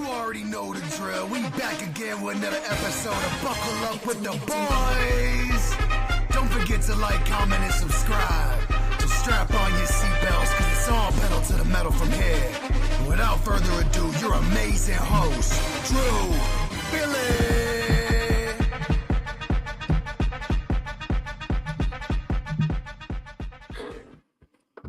You already know the drill. We back again with another episode of Buckle Up with the Boys. Don't forget to like, comment, and subscribe. So strap on your seatbelts, cause it's all pedal to the metal from here. And without further ado, your amazing host, Drew Billy.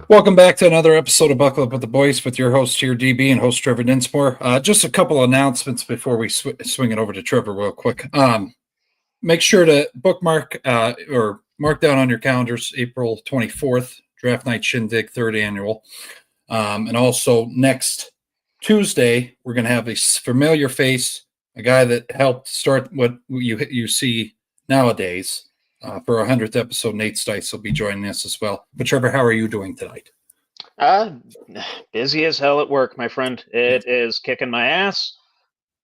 Welcome back to another episode of Buckle Up with the Boys with your host here, DB, and host Trevor Dinsmore. Just a couple announcements before we swing it over to Trevor real quick. Make sure to bookmark or mark down on your calendars April 24th, Draft Night Shindig, 3rd annual. And also next Tuesday, we're going to have a familiar face, a guy that helped start what you see nowadays. For our 100th episode, Nate Stice will be joining us as well. But Trevor, how are you doing tonight? Busy as hell at work, my friend. It is kicking my ass.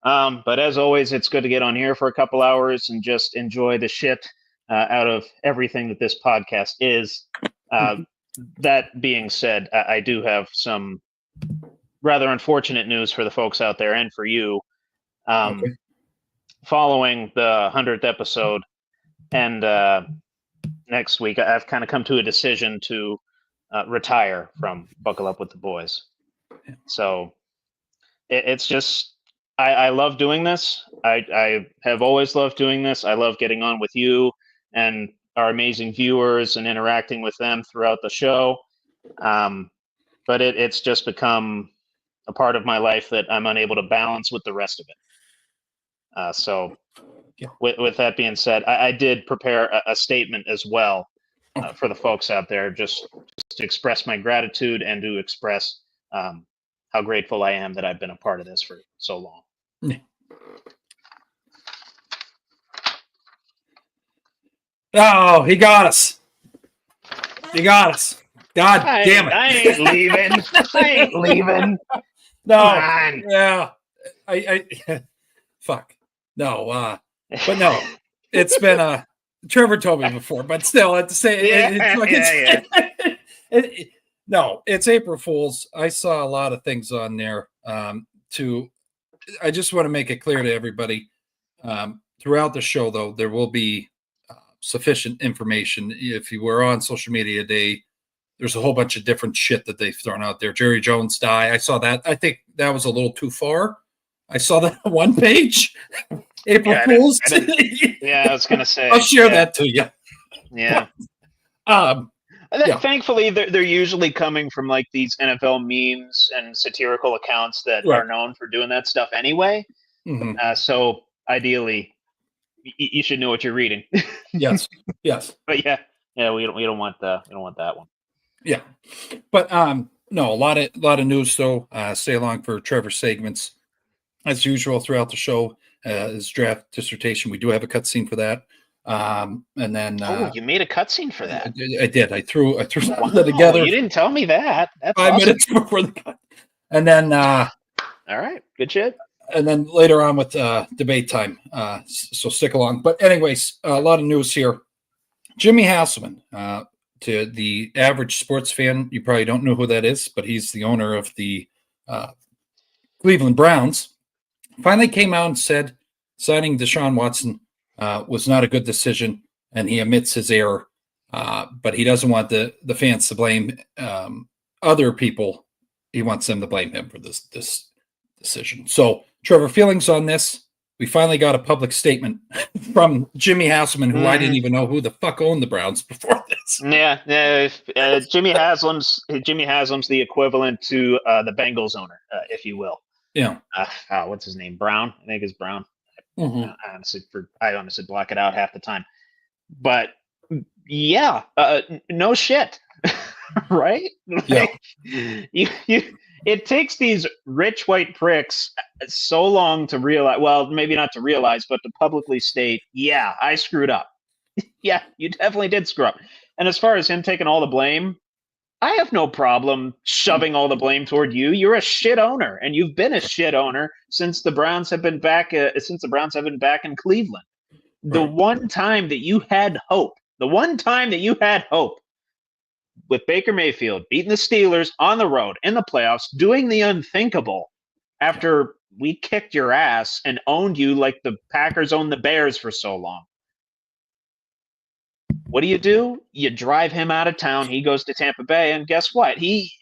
But as always, it's good to get on here for a couple hours and just enjoy the shit out of everything that this podcast is. That being said, I do have some rather unfortunate news for the folks out there and for you. Okay. Following the 100th episode, and next week, I've kind of come to a decision to retire from Buckle Up with the Boys. So it's just, I love doing this. I have always loved doing this. I love getting on with you and our amazing viewers and interacting with them throughout the show. But it's just become a part of my life that I'm unable to balance with the rest of it. So... Yeah. With that being said, I did prepare a statement as well for the folks out there, just to express my gratitude and to express how grateful I am that I've been a part of this for so long. Yeah. Oh, he got us. He got us. God damn it. I ain't leaving. I ain't leaving. No. Come on. Yeah. I fuck. No, but no, it's been Trevor told me before, but still, at the same, no, it's April Fool's. I saw a lot of things on there. I just want to make it clear to everybody throughout the show, though, there will be sufficient information. If you were on social media today, there's a whole bunch of different shit that they've thrown out there. Jerry Jones die. I saw that. I think that was a little too far. I saw that on one page. April Fools. Yeah, I was gonna say. I'll share that to you. Yeah. Thankfully, they're usually coming from like these NFL memes and satirical accounts that are known for doing that stuff anyway. Mm-hmm. So ideally, you should know what you're reading. Yes. But yeah, we don't want that one. Yeah, but no, a lot of news though. Stay along for Trevor's segments as usual throughout the show. His draft dissertation. We do have a cutscene for that. And then you made a cutscene for that. I did. I threw that together. You didn't tell me that. That's 5 minutes before the cut. And then all right, good shit. And then later on with debate time. So stick along. But anyways, a lot of news here. Jimmy Hasselman, to the average sports fan, you probably don't know who that is, but he's the owner of the Cleveland Browns. Finally came out and said signing Deshaun Watson was not a good decision, and he admits his error, but he doesn't want the fans to blame other people. He wants them to blame him for this decision. So, Trevor, feelings on this? We finally got a public statement from Jimmy Hasselman, who I didn't even know who the fuck owned the Browns before this. Yeah. Jimmy Haslam's the equivalent to the Bengals owner, if you will. Yeah. What's his name? Brown. I think it's Brown. Mm-hmm. I honestly block it out half the time. But yeah, no shit, right? Yeah. It takes these rich white pricks so long to realize. Well, maybe not to realize, but to publicly state, yeah, I screwed up. Yeah, you definitely did screw up. And as far as him taking all the blame, I have no problem shoving all the blame toward you. You're a shit owner, and you've been a shit owner since the Browns have been back. Since the Browns have been back in Cleveland, the one time that you had hope, with Baker Mayfield beating the Steelers on the road in the playoffs, doing the unthinkable after we kicked your ass and owned you like the Packers owned the Bears for so long. What do? You drive him out of town. He goes to Tampa Bay, and guess what? He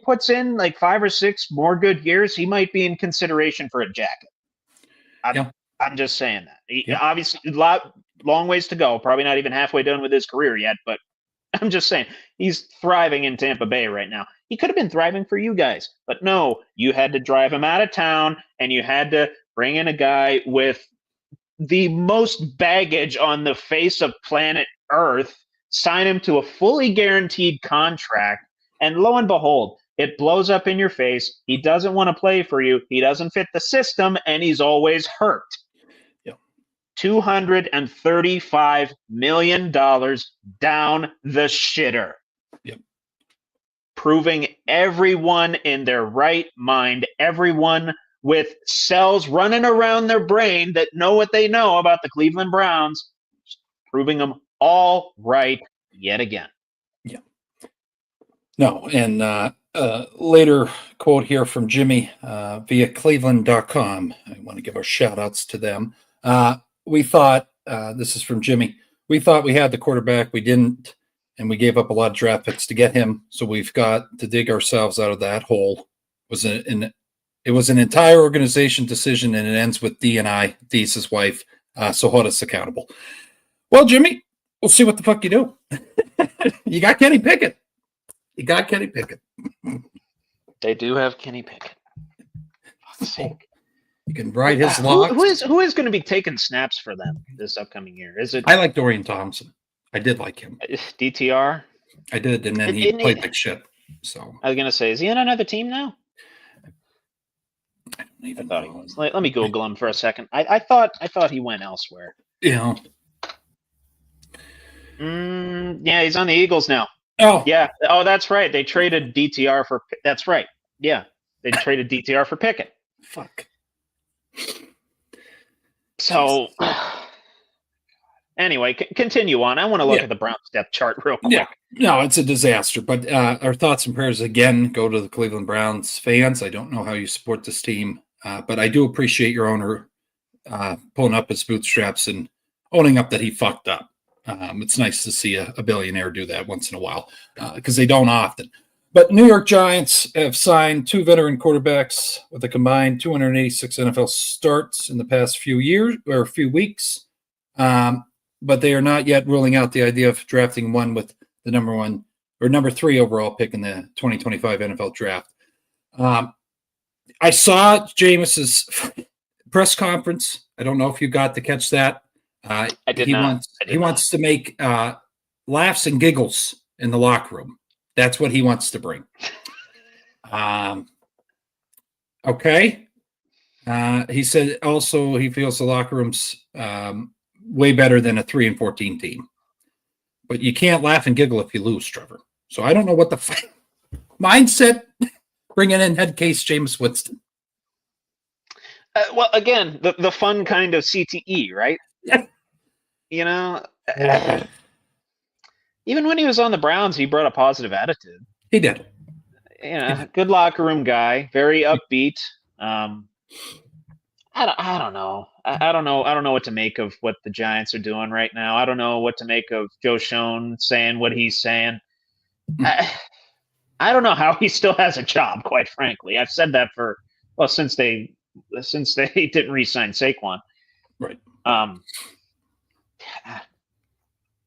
puts in like 5 or 6 more good years. He might be in consideration for a jacket. I'm just saying that. Obviously, long ways to go. Probably not even halfway done with his career yet, but I'm just saying he's thriving in Tampa Bay right now. He could have been thriving for you guys, but no, you had to drive him out of town, and you had to bring in a guy with the most baggage on the face of planet Earth, sign him to a fully guaranteed contract, and lo and behold, it blows up in your face. He doesn't want to play for you. He doesn't fit the system, and he's always hurt. Yep. $235 million down the shitter. Yep. Proving everyone in their right mind, everyone with cells running around their brain that know what they know about the Cleveland Browns, proving them all right yet again. Yeah. No, and later quote here from Jimmy via cleveland.com. I want to give our shout outs to them. We thought, this is from Jimmy, we thought we had the quarterback. We didn't, and we gave up a lot of draft picks to get him. So we've got to dig ourselves out of that hole. It was an entire organization decision, and it ends with D and I, D's his wife, so hold us accountable. Well, Jimmy, we'll see what the fuck you do. You got Kenny Pickett. They do have Kenny Pickett. You can ride his locks. Who is going to be taking snaps for them this upcoming year? Is it? I like Dorian Thompson. I did like him. DTR? I did, and then he played like shit. So I was going to say, is he on another team now? I don't even thought know. he was. Let me Google him for a second. I thought he went elsewhere. Yeah. Yeah, he's on the Eagles now. Oh. Yeah. Oh, that's right. They traded DTR for. That's right. Yeah, they traded DTR for Pickett. Fuck. So, anyway, continue on. I want to look at the Browns depth chart real quick. Yeah. No, it's a disaster. But our thoughts and prayers again go to the Cleveland Browns fans. I don't know how you support this team, but I do appreciate your owner pulling up his bootstraps and owning up that he fucked up. It's nice to see a billionaire do that once in a while because they don't often. But New York Giants have signed 2 veteran quarterbacks with a combined 286 NFL starts in the past few years or few weeks. But they are not yet ruling out the idea of drafting one with the number 3 overall pick in the 2025 NFL draft. I saw Jameis's press conference. I don't know if you got to catch that. I did not. He wants to make laughs and giggles in the locker room. That's what he wants to bring. Okay. He said also he feels the locker room's way better than a 3-14 team. But you can't laugh and giggle if you lose, Trevor. So I don't know what the mindset bringing in head case Jameis Winston. Well, again, the fun kind of CTE, right? Yeah. You know, even when he was on the Browns, he brought a positive attitude. He did. Good locker room guy, very upbeat. I don't know. I don't know what to make of what the Giants are doing right now. I don't know what to make of Joe Schoen saying what he's saying. I don't know how he still has a job, quite frankly. I've said that since they didn't re-sign Saquon. Right.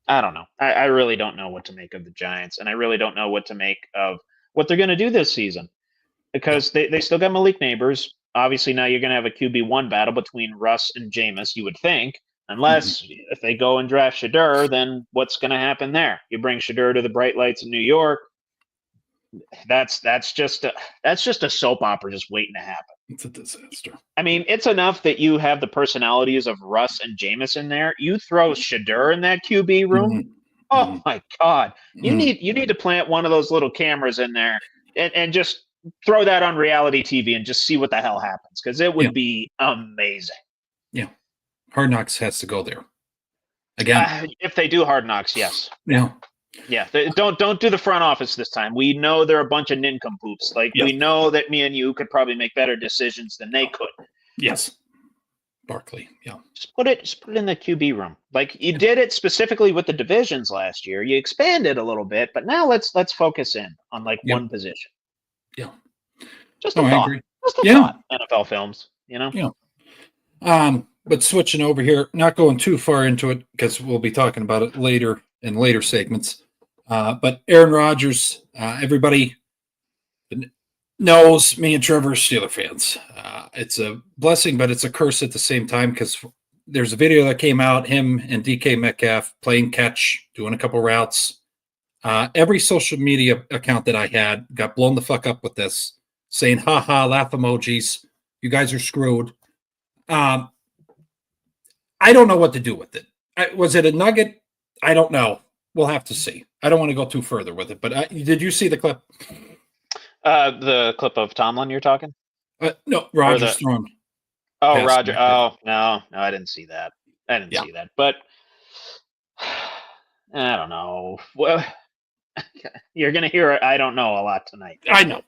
I don't know. I really don't know what to make of the Giants, and I really don't know what to make of what they're going to do this season because they still got Malik Neighbors. Obviously, now you're going to have a QB1 battle between Russ and Jameis, you would think, unless if they go and draft Shadur, then what's going to happen there? You bring Shadur to the bright lights in New York. That's just a soap opera just waiting to happen. It's a disaster. I mean, it's enough that you have the personalities of Russ and Jameis in there. You throw Shadur in that QB room. Oh my God! You need to plant one of those little cameras in there and just throw that on reality TV and just see what the hell happens because it would be amazing. Yeah, Hard Knocks has to go there again. If they do Hard Knocks, yes. Yeah, Yeah, don't do the front office this time. We know they're a bunch of nincompoops. Like Yes. we know that me and you could probably make better decisions than they could. Yes. Barkley. Yeah. Just put it in the QB room. Like you did it specifically with the divisions last year. You expanded a little bit, but now let's focus in on like one position. Yeah. Just a thought. I agree. Just a thought. NFL films, Yeah. But switching over here, not going too far into it because we'll be talking about it later in later segments. But Aaron Rodgers, everybody knows me and Trevor are Steeler fans. It's a blessing, but it's a curse at the same time because there's a video that came out, him and DK Metcalf playing catch, doing a couple routes. Every social media account that I had got blown the fuck up with this, saying, ha, laugh emojis. You guys are screwed. I don't know what to do with it. Was it a nugget? I don't know. We'll have to see. I don't want to go too further with it, but did you see the clip? The clip of Tomlin you're talking? No, Rodgers throwing. Oh, Roger. Oh, no, I didn't see that. I didn't see that. But I don't know. Well, you're going to hear I don't know a lot tonight. I know.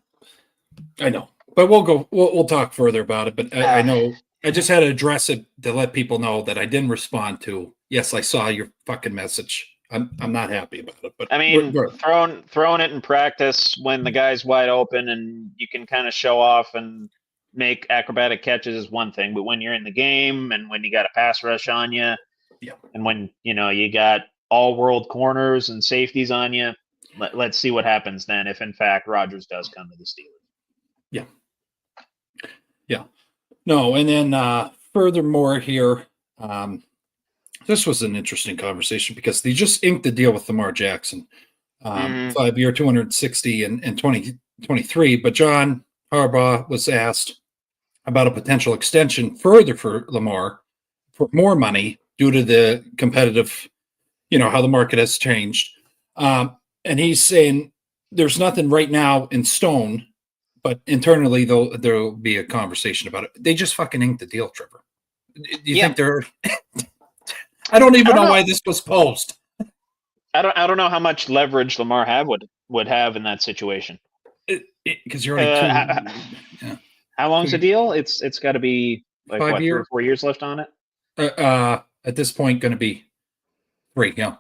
But we'll talk further about it. But I know I just had to address it to let people know that I didn't respond to. Yes, I saw your fucking message. I'm not happy about it. But I mean, throwing it in practice when the guy's wide open and you can kind of show off and make acrobatic catches is one thing. But when you're in the game and when you got a pass rush on you, and when you got all world corners and safeties on you, let's see what happens then if in fact Rodgers does come to the Steelers. Yeah. No, and then furthermore here, this was an interesting conversation because they just inked the deal with Lamar Jackson, 5-year, 260 and 2023. But John Harbaugh was asked about a potential extension further for Lamar for more money due to the competitive, how the market has changed. And he's saying there's nothing right now in stone, but internally there'll be a conversation about it. They just fucking inked the deal, Trevor. Do you think they're? I don't even know why this was posed. I don't know how much leverage Lamar would have in that situation. Because you're already How long's the deal? It's got to be like 3 or 4 years left on it. At this point, going to be 3. Yeah.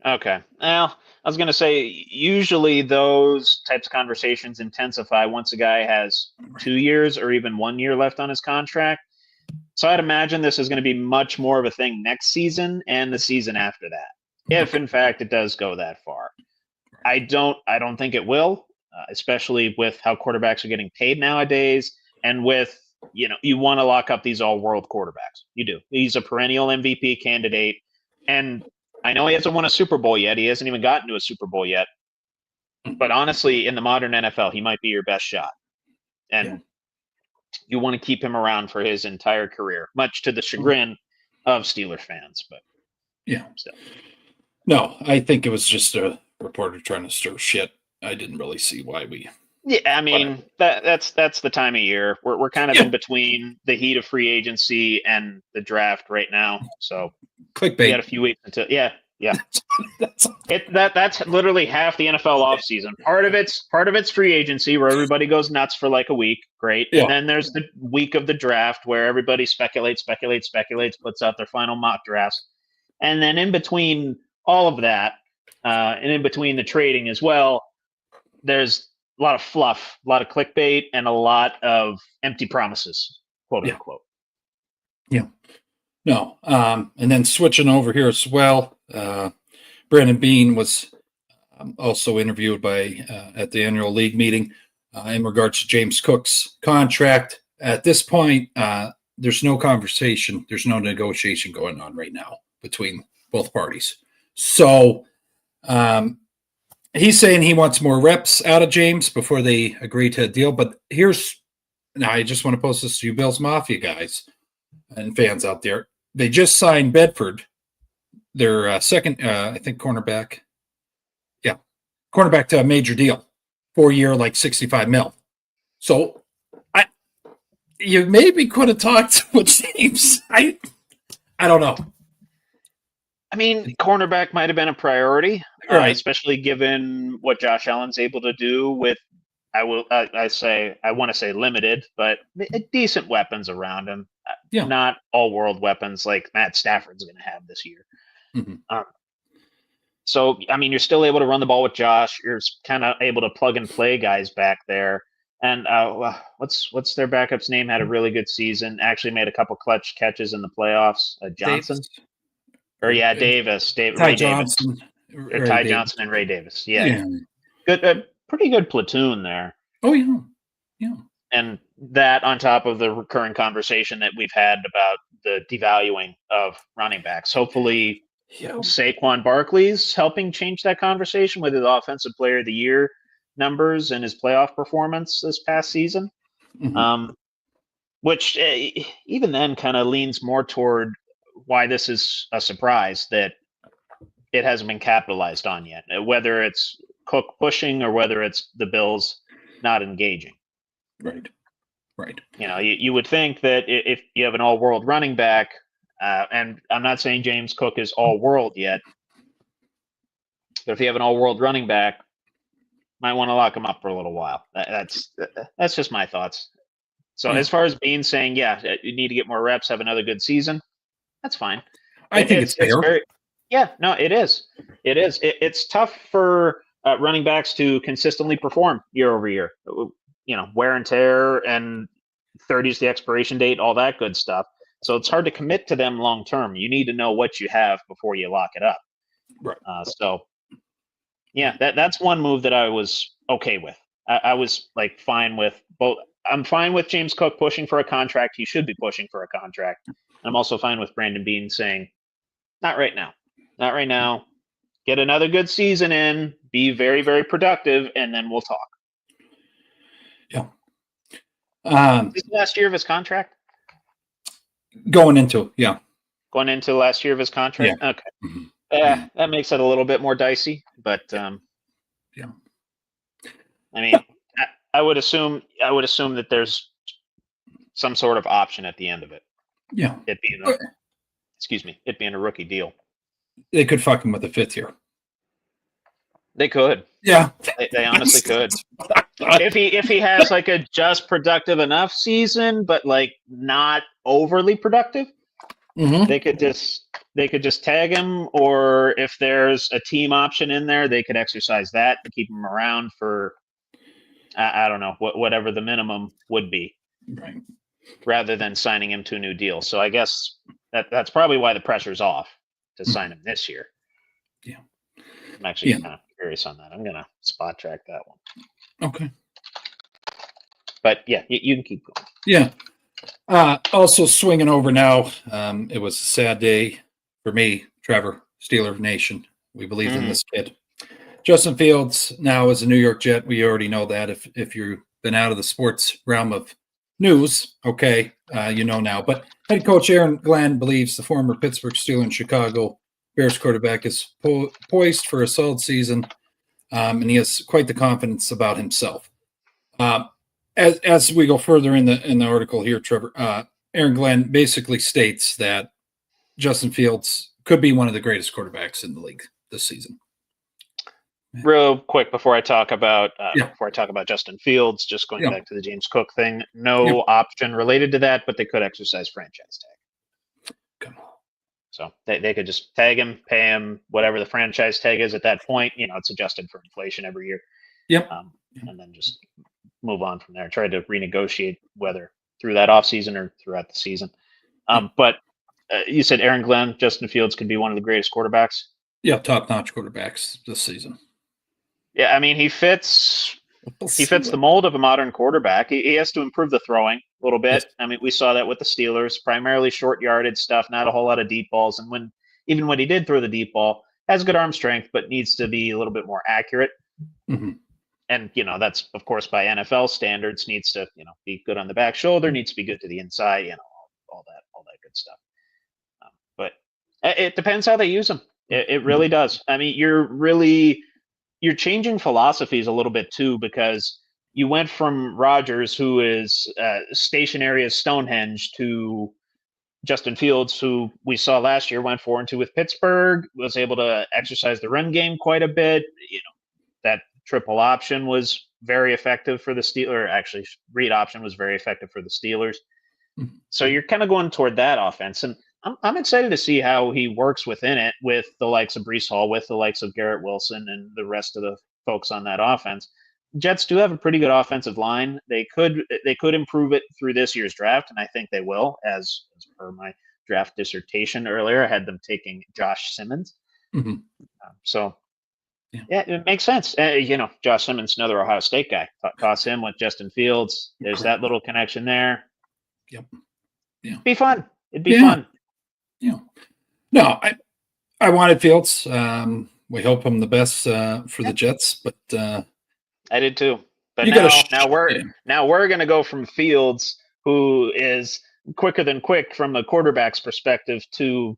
Okay. Well, I was going to say usually those types of conversations intensify once a guy has 2 years or even 1 year left on his contract. So I'd imagine this is going to be much more of a thing next season and the season after that, if in fact it does go that far. I don't think it will, especially with how quarterbacks are getting paid nowadays, and with you want to lock up these all-world quarterbacks. You do. He's a perennial MVP candidate, and I know he hasn't won a Super Bowl yet. He hasn't even gotten to a Super Bowl yet. But honestly, in the modern NFL, he might be your best shot, and you want to keep him around for his entire career, much to the chagrin of Steelers fans. But still. No, I think it was just a reporter trying to stir shit. I didn't really see why we. Yeah, I mean that's the time of year. We're kind of in between the heat of free agency and the draft right now. So clickbait. We got a few weeks until that's literally half the NFL offseason. Part of it's free agency where everybody goes nuts for like a week. Great. And then there's the week of the draft where everybody speculates, puts out their final mock drafts. And then in between all of that, and in between the trading as well, there's a lot of fluff, a lot of clickbait, and a lot of empty promises, quote unquote. Yeah. No. And then switching over here as well, Brandon Beane was also interviewed at the annual league meeting in regards to James Cook's contract. At this point, there's no conversation. There's no negotiation going on right now between both parties. So he's saying he wants more reps out of James before they agree to a deal. But now I just want to post this to you Bills Mafia guys and fans out there. They just signed Bedford, their second, I think, cornerback. Yeah, cornerback to a major deal, 4-year, like $65 million. So you maybe could have talked with James. I don't know. I mean, cornerback might have been a priority, Right. especially given what Josh Allen's able to do with. I want to say limited, but decent weapons around him. Yeah. Not all world weapons like Matt Stafford's going to have this year. Mm-hmm. So, I mean, you're still able to run the ball with Josh. You're kind of able to plug and play guys back there. And what's their backup's name? Had a really good season. Actually made a couple clutch catches in the playoffs. Johnson. Davis. Ty Johnson. Or Ty Johnson and Ray Davis. Yeah. Good. Pretty good platoon there. Oh, yeah. Yeah. And that on top of the recurring conversation that we've had about the devaluing of running backs. Hopefully Saquon Barkley's helping change that conversation with his Offensive Player of the Year numbers and his playoff performance this past season. Mm-hmm. Which even then kind of leans more toward why this is a surprise that it hasn't been capitalized on yet, whether it's Cook pushing or whether it's the Bills not engaging. Right. You would think that if you have an all-world running back, and I'm not saying James Cook is all-world yet, but if you have an all-world running back, might want to lock him up for a little while. That's just my thoughts. So as far as Bean saying, you need to get more reps, have another good season, that's fine. I think it's fair. It is. It is. It's tough for running backs to consistently perform year over year. Wear and tear, and 30 is the expiration date, all that good stuff. So it's hard to commit to them long term. You need to know what you have before you lock it up. Right. That's one move that I was okay with. I was fine with both. I'm fine with James Cook pushing for a contract. He should be pushing for a contract. I'm also fine with Brandon Beane saying, not right now. Not right now. Get another good season in, be very, very productive, and then we'll talk. Yeah. This is the last year of his contract? Going into the last year of his contract? Yeah. Okay. Mm-hmm. That makes it a little bit more dicey, but I mean, I would assume that there's some sort of option at the end of it. Yeah. It being a rookie deal. They could fuck him with a fifth year. They could. Yeah. They honestly could. If he has a just productive enough season, but not overly productive, mm-hmm. they could just tag him, or if there's a team option in there, they could exercise that to keep him around for I don't know whatever the minimum would be, right? Rather than signing him to a new deal. So I guess that's probably why the pressure's off to sign him this year. Yeah, I'm actually kind of curious on that. I'm gonna spot track that one. Okay, but you can keep going. Yeah. Also swinging over now. It was a sad day for me, Trevor, Steeler Nation. We believe in this kid. Justin Fields now is a New York Jet. We already know that. If you've been out of the sports realm of news, okay, you know now. But head coach Aaron Glenn believes the former Pittsburgh Steeler and Chicago Bears quarterback is poised for a solid season, and he has quite the confidence about himself. As we go further in the article here, Trevor, Aaron Glenn basically states that Justin Fields could be one of the greatest quarterbacks in the league this season. Real quick before I talk about Justin Fields, just going back to the James Cook thing, no option related to that, but they could exercise franchise tag. Okay. So they could just tag him, pay him whatever the franchise tag is at that point. It's adjusted for inflation every year. Yep. And then just move on from there. Try to renegotiate whether through that offseason or throughout the season. But you said Aaron Glenn, Justin Fields could be one of the greatest quarterbacks. Yeah, top-notch quarterbacks this season. Yeah, I mean, he fits the mold of a modern quarterback. He has to improve the throwing a little bit. Yes. I mean, we saw that with the Steelers, primarily short yardage stuff, not a whole lot of deep balls. And when he did throw the deep ball, has good arm strength, but needs to be a little bit more accurate. Mm-hmm. And, that's, of course, by NFL standards, needs to, be good on the back shoulder, needs to be good to the inside, all that good stuff. But it depends how they use him. It really does. I mean, you're changing philosophies a little bit too, because you went from Rodgers, who is stationary as Stonehenge, to Justin Fields, who we saw last year, went 4-2 with Pittsburgh, was able to exercise the run game quite a bit. That triple option was very effective for the Steelers. Actually, read option was very effective for the Steelers. So you're kind of going toward that offense, and I'm excited to see how he works within it with the likes of Breece Hall, with the likes of Garrett Wilson, and the rest of the folks on that offense. Jets do have a pretty good offensive line. They could improve it through this year's draft, and I think they will. As per my draft dissertation earlier, I had them taking Josh Simmons. So yeah, it makes sense. Josh Simmons, another Ohio State guy. Toss him with Justin Fields. There's that little connection there. Yep. Yeah. Be fun. It'd be fun. Yeah. No, I wanted Fields. We hope him the best for the Jets, but I did too. But now we're going to go from Fields, who is quicker than quick from a quarterback's perspective, to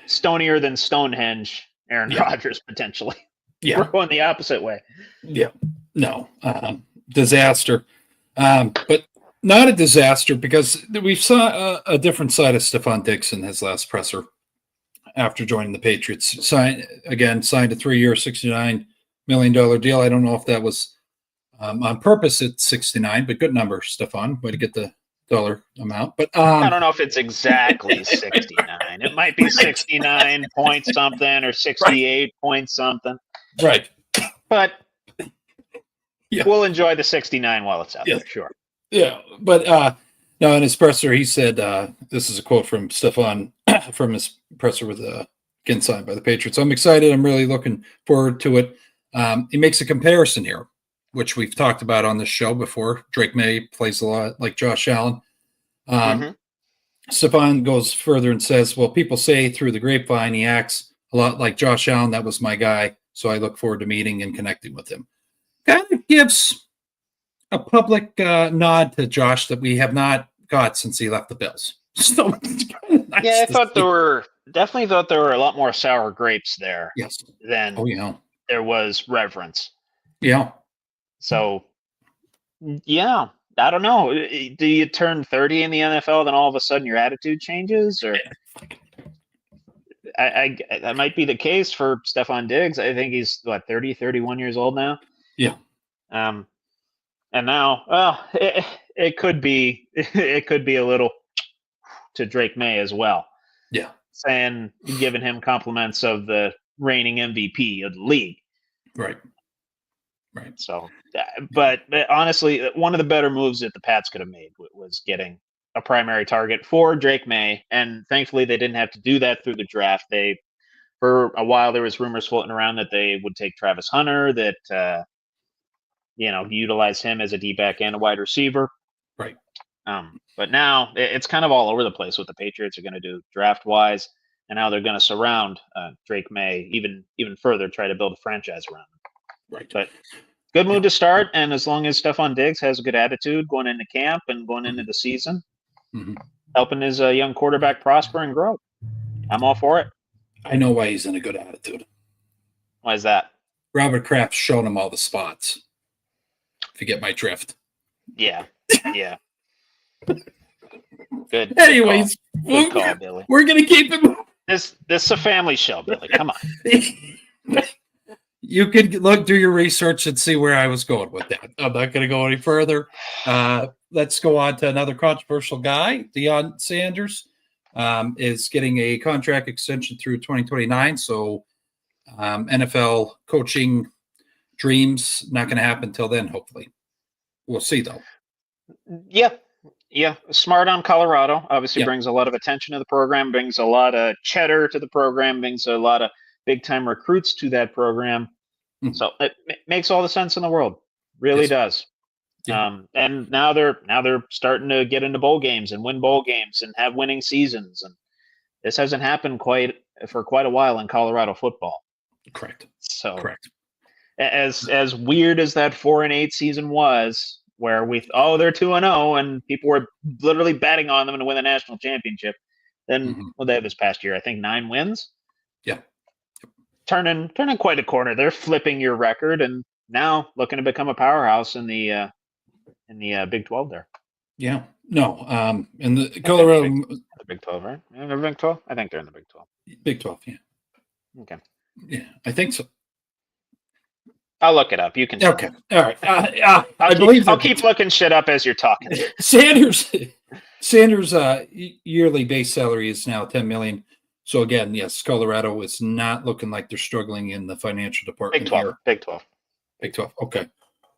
stonier than Stonehenge, Aaron Rodgers potentially. Yeah. We're going the opposite way. Yeah. No. Disaster. But not a disaster, because we saw a different side of Stephon Diggs in his last presser after joining the Patriots. Signed a 3-year, $69 million deal. I don't know if that was on purpose at 69, but good number, Stephon. Way to get the dollar amount. But I don't know if it's exactly 69. It might be 69 point something or 68 point something. Right. But we'll enjoy the 69 while it's out there, sure. Yeah, but no, in his presser, he said, this is a quote from Stephon from his presser with again signed by the Patriots. I'm excited. I'm really looking forward to it. He makes a comparison here, which we've talked about on this show before. Drake May plays a lot like Josh Allen. Stephon goes further and says, well, people say through the grapevine he acts a lot like Josh Allen. That was my guy, so I look forward to meeting and connecting with him. Kind of gives a public nod to Josh that we have not got since he left the Bills. So it's kind of nice. Yeah, I thought there were a lot more sour grapes there. Yes. Than there was reverence. Yeah. So, yeah, I don't know. Do you turn 30 in the NFL, then all of a sudden your attitude changes? Or that might be the case for Stephon Diggs. I think he's 30, 31 years old now. Yeah. And now, well, it could be a little to Drake May as well. Yeah. Giving him compliments of the reigning MVP of the league. Right. So, but honestly, one of the better moves that the Pats could have made was getting a primary target for Drake May. And thankfully they didn't have to do that through the draft. For a while, there was rumors floating around that they would take Travis Hunter, that, utilize him as a D-back and a wide receiver. Right. But now it's kind of all over the place what the Patriots are going to do draft-wise, and how they're going to surround Drake May even further, try to build a franchise around him. Right. But good move to start, and as long as Stephon Diggs has a good attitude going into camp and going into the season, helping his young quarterback prosper and grow, I'm all for it. I know why he's in a good attitude. Why is that? Robert Kraft's shown him all the spots. If you get my drift. Yeah. Good. Anyways, good call, Billy. We're gonna keep it. This is a family show, Billy. Come on. You could do your research and see where I was going with that. I'm not going to go any further. Let's go on to another controversial guy. Deion Sanders is getting a contract extension through 2029. So NFL coaching dreams not going to happen till then. Hopefully, we'll see though. Yeah. Smart on Colorado. Obviously, brings a lot of attention to the program. Brings a lot of cheddar to the program. Brings a lot of big-time recruits to that program. So it makes all the sense in the world. Really does. Yeah. And now they're starting to get into bowl games and win bowl games and have winning seasons. And this hasn't happened for quite a while in Colorado football. Correct. So correct. As weird as that 4-8 season was, where they're 2-0 and people were literally betting on them to win the national championship. Then they have this past year, I think 9 wins. Yeah. Turning quite a corner. They're flipping your record and now looking to become a powerhouse in the Big 12 there. Yeah. No. And the Colorado The Big 12, right? They're Big 12. I think they're in the Big 12. Big 12. Yeah. Okay. Yeah. I think so. I'll look it up. You can. Okay. All right. I believe I'll keep looking shit up as you're talking. Sanders yearly base salary is now $10 million. So again, yes, Colorado is not looking like they're struggling in the financial department. Big 12. Here. Big 12. Big 12. Okay.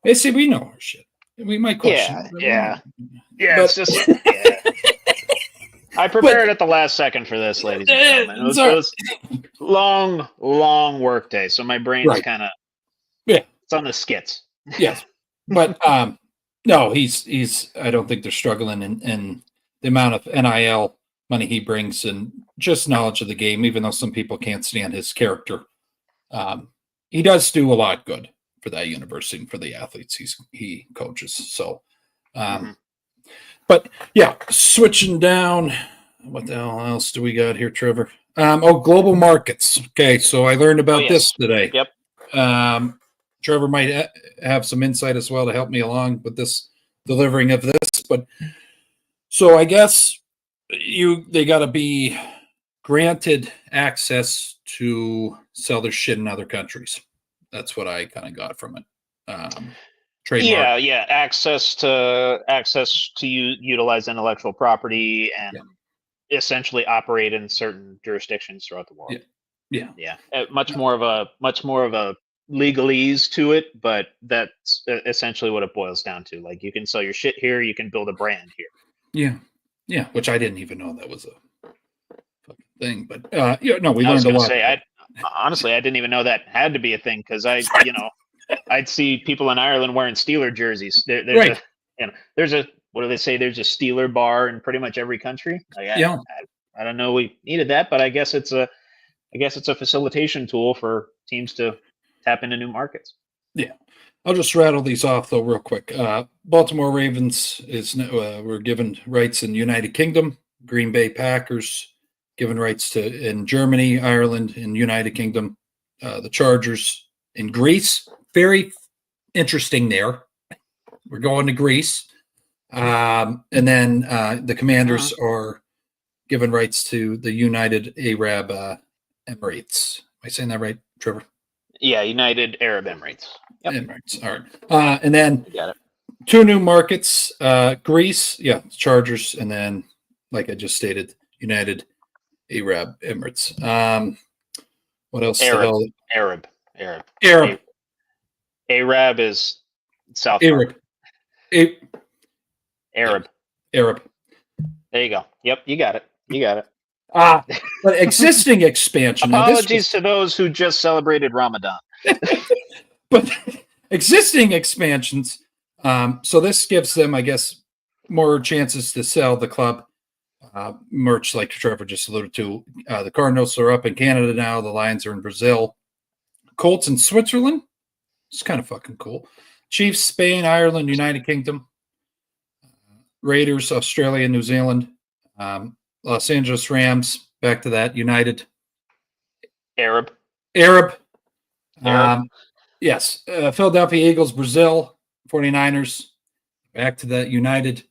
Hey, see, we know our shit. We might question. Yeah. But, It's just. Yeah. I prepared at the last second for this, ladies and gentlemen. It was long work day, so my brain's kind of it's on the skits. Yes, but no, he's. I don't think they're struggling in the amount of NIL money he brings and just knowledge of the game. Even though some people can't stand his character, he does do a lot good for that university and for the athletes he coaches. So. But yeah, switching down. What the hell else do we got here, Trevor? Global markets. Okay, so I learned about this today. Yep. Trevor might have some insight as well to help me along with this delivering of this. But so I guess they got to be granted access to sell their shit in other countries. That's what I kind of got from it. Trademark. Yeah. Access to utilize intellectual property and essentially operate in certain jurisdictions throughout the world. Yeah. Much more of a legalese to it, but that's essentially what it boils down to. Like, you can sell your shit here, you can build a brand here. Yeah. Which I didn't even know that was a fucking thing. But we learned a lot. Honestly, I didn't even know that had to be a thing because I'd see people in Ireland wearing Steeler jerseys. There's a what do they say? There's a Steeler bar in pretty much every country. I don't know. We needed that, but I guess it's a facilitation tool for teams to tap into new markets. Yeah, I'll just rattle these off though real quick. Baltimore Ravens were given rights in United Kingdom. Green Bay Packers given rights in Germany, Ireland, and United Kingdom. The Chargers in Greece. Very interesting there. We're going to Greece. And then the Commanders are given rights to the United Arab Emirates. Am I saying that right, Trevor? Yeah, United Arab Emirates. Yep. Emirates. All right. And then got it. 2 new markets, Greece, Chargers, and then, like I just stated, United Arab Emirates. What else? Arab. Arab is South. Arab. Arab. There you go. Yep, you got it. But existing expansion. Apologies to those who just celebrated Ramadan. But existing expansions. So this gives them, I guess, more chances to sell the club merch, like Trevor just alluded to. The Cardinals are up in Canada now. The Lions are in Brazil. Colts in Switzerland. It's kind of fucking cool. Chiefs, Spain, Ireland, United Kingdom. Raiders, Australia, New Zealand. Los Angeles Rams, back to that. United. Arab. Yes. Philadelphia Eagles, Brazil. 49ers, back to that. United.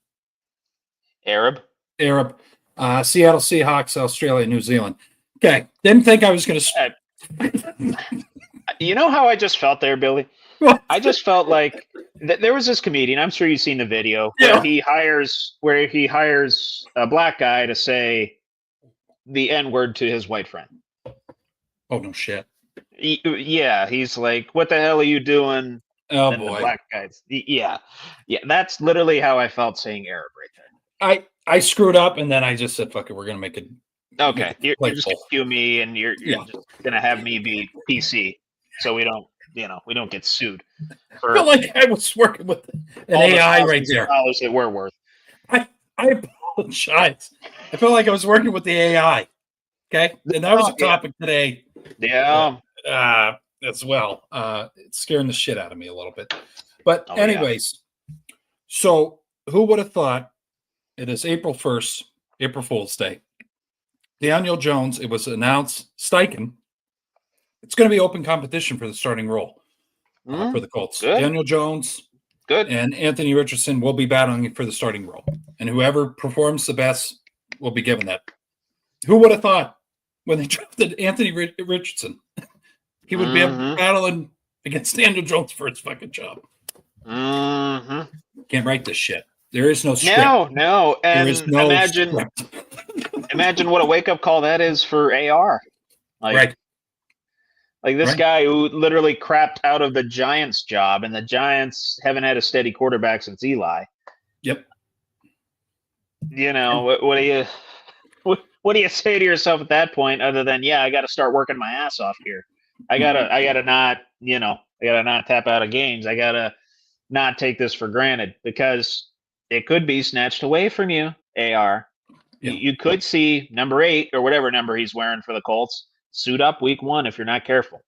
Arab. Seattle Seahawks, Australia, New Zealand. Okay. Didn't think I was going to. You know how I just felt there, Billy? I just felt like there was this comedian. I'm sure you've seen the video where he hires a black guy to say the N-word to his white friend. Oh no shit! He's like, "What the hell are you doing?" Oh and boy, the black guys. Yeah. That's literally how I felt saying Arab right there. I screwed up, and then I just said, "Fuck it, we're gonna make it." Okay, you're just gonna cue me, and you're just gonna have me be PC, so we don't get sued. I felt like I was working with an AI right there. Dollars that we're worth. I apologize. I felt like I was working with the AI. Okay, and that was a topic today. Yeah. As well. It's scaring the shit out of me a little bit. But anyways, so who would have thought it is April 1st, April Fool's Day. Daniel Jones, it was announced, Steichen, it's going to be open competition for the starting role for the Colts. Good. Daniel Jones, Good. And Anthony Richardson will be battling for the starting role. And whoever performs the best will be given that. Who would have thought when they drafted Anthony Richardson, he would be battling against Daniel Jones for his fucking job? Can't write this shit. There is no script. No. And there is no imagine what a wake-up call that is for AR. Like this guy who literally crapped out of the Giants job, and the Giants haven't had a steady quarterback since Eli. Yep. What do you say to yourself at that point, other than, I got to start working my ass off here. I gotta not tap out of games. I gotta not take this for granted, because it could be snatched away from you, AR. Yeah. You could see number 8 or whatever number he's wearing for the Colts suit up week 1 if you're not careful.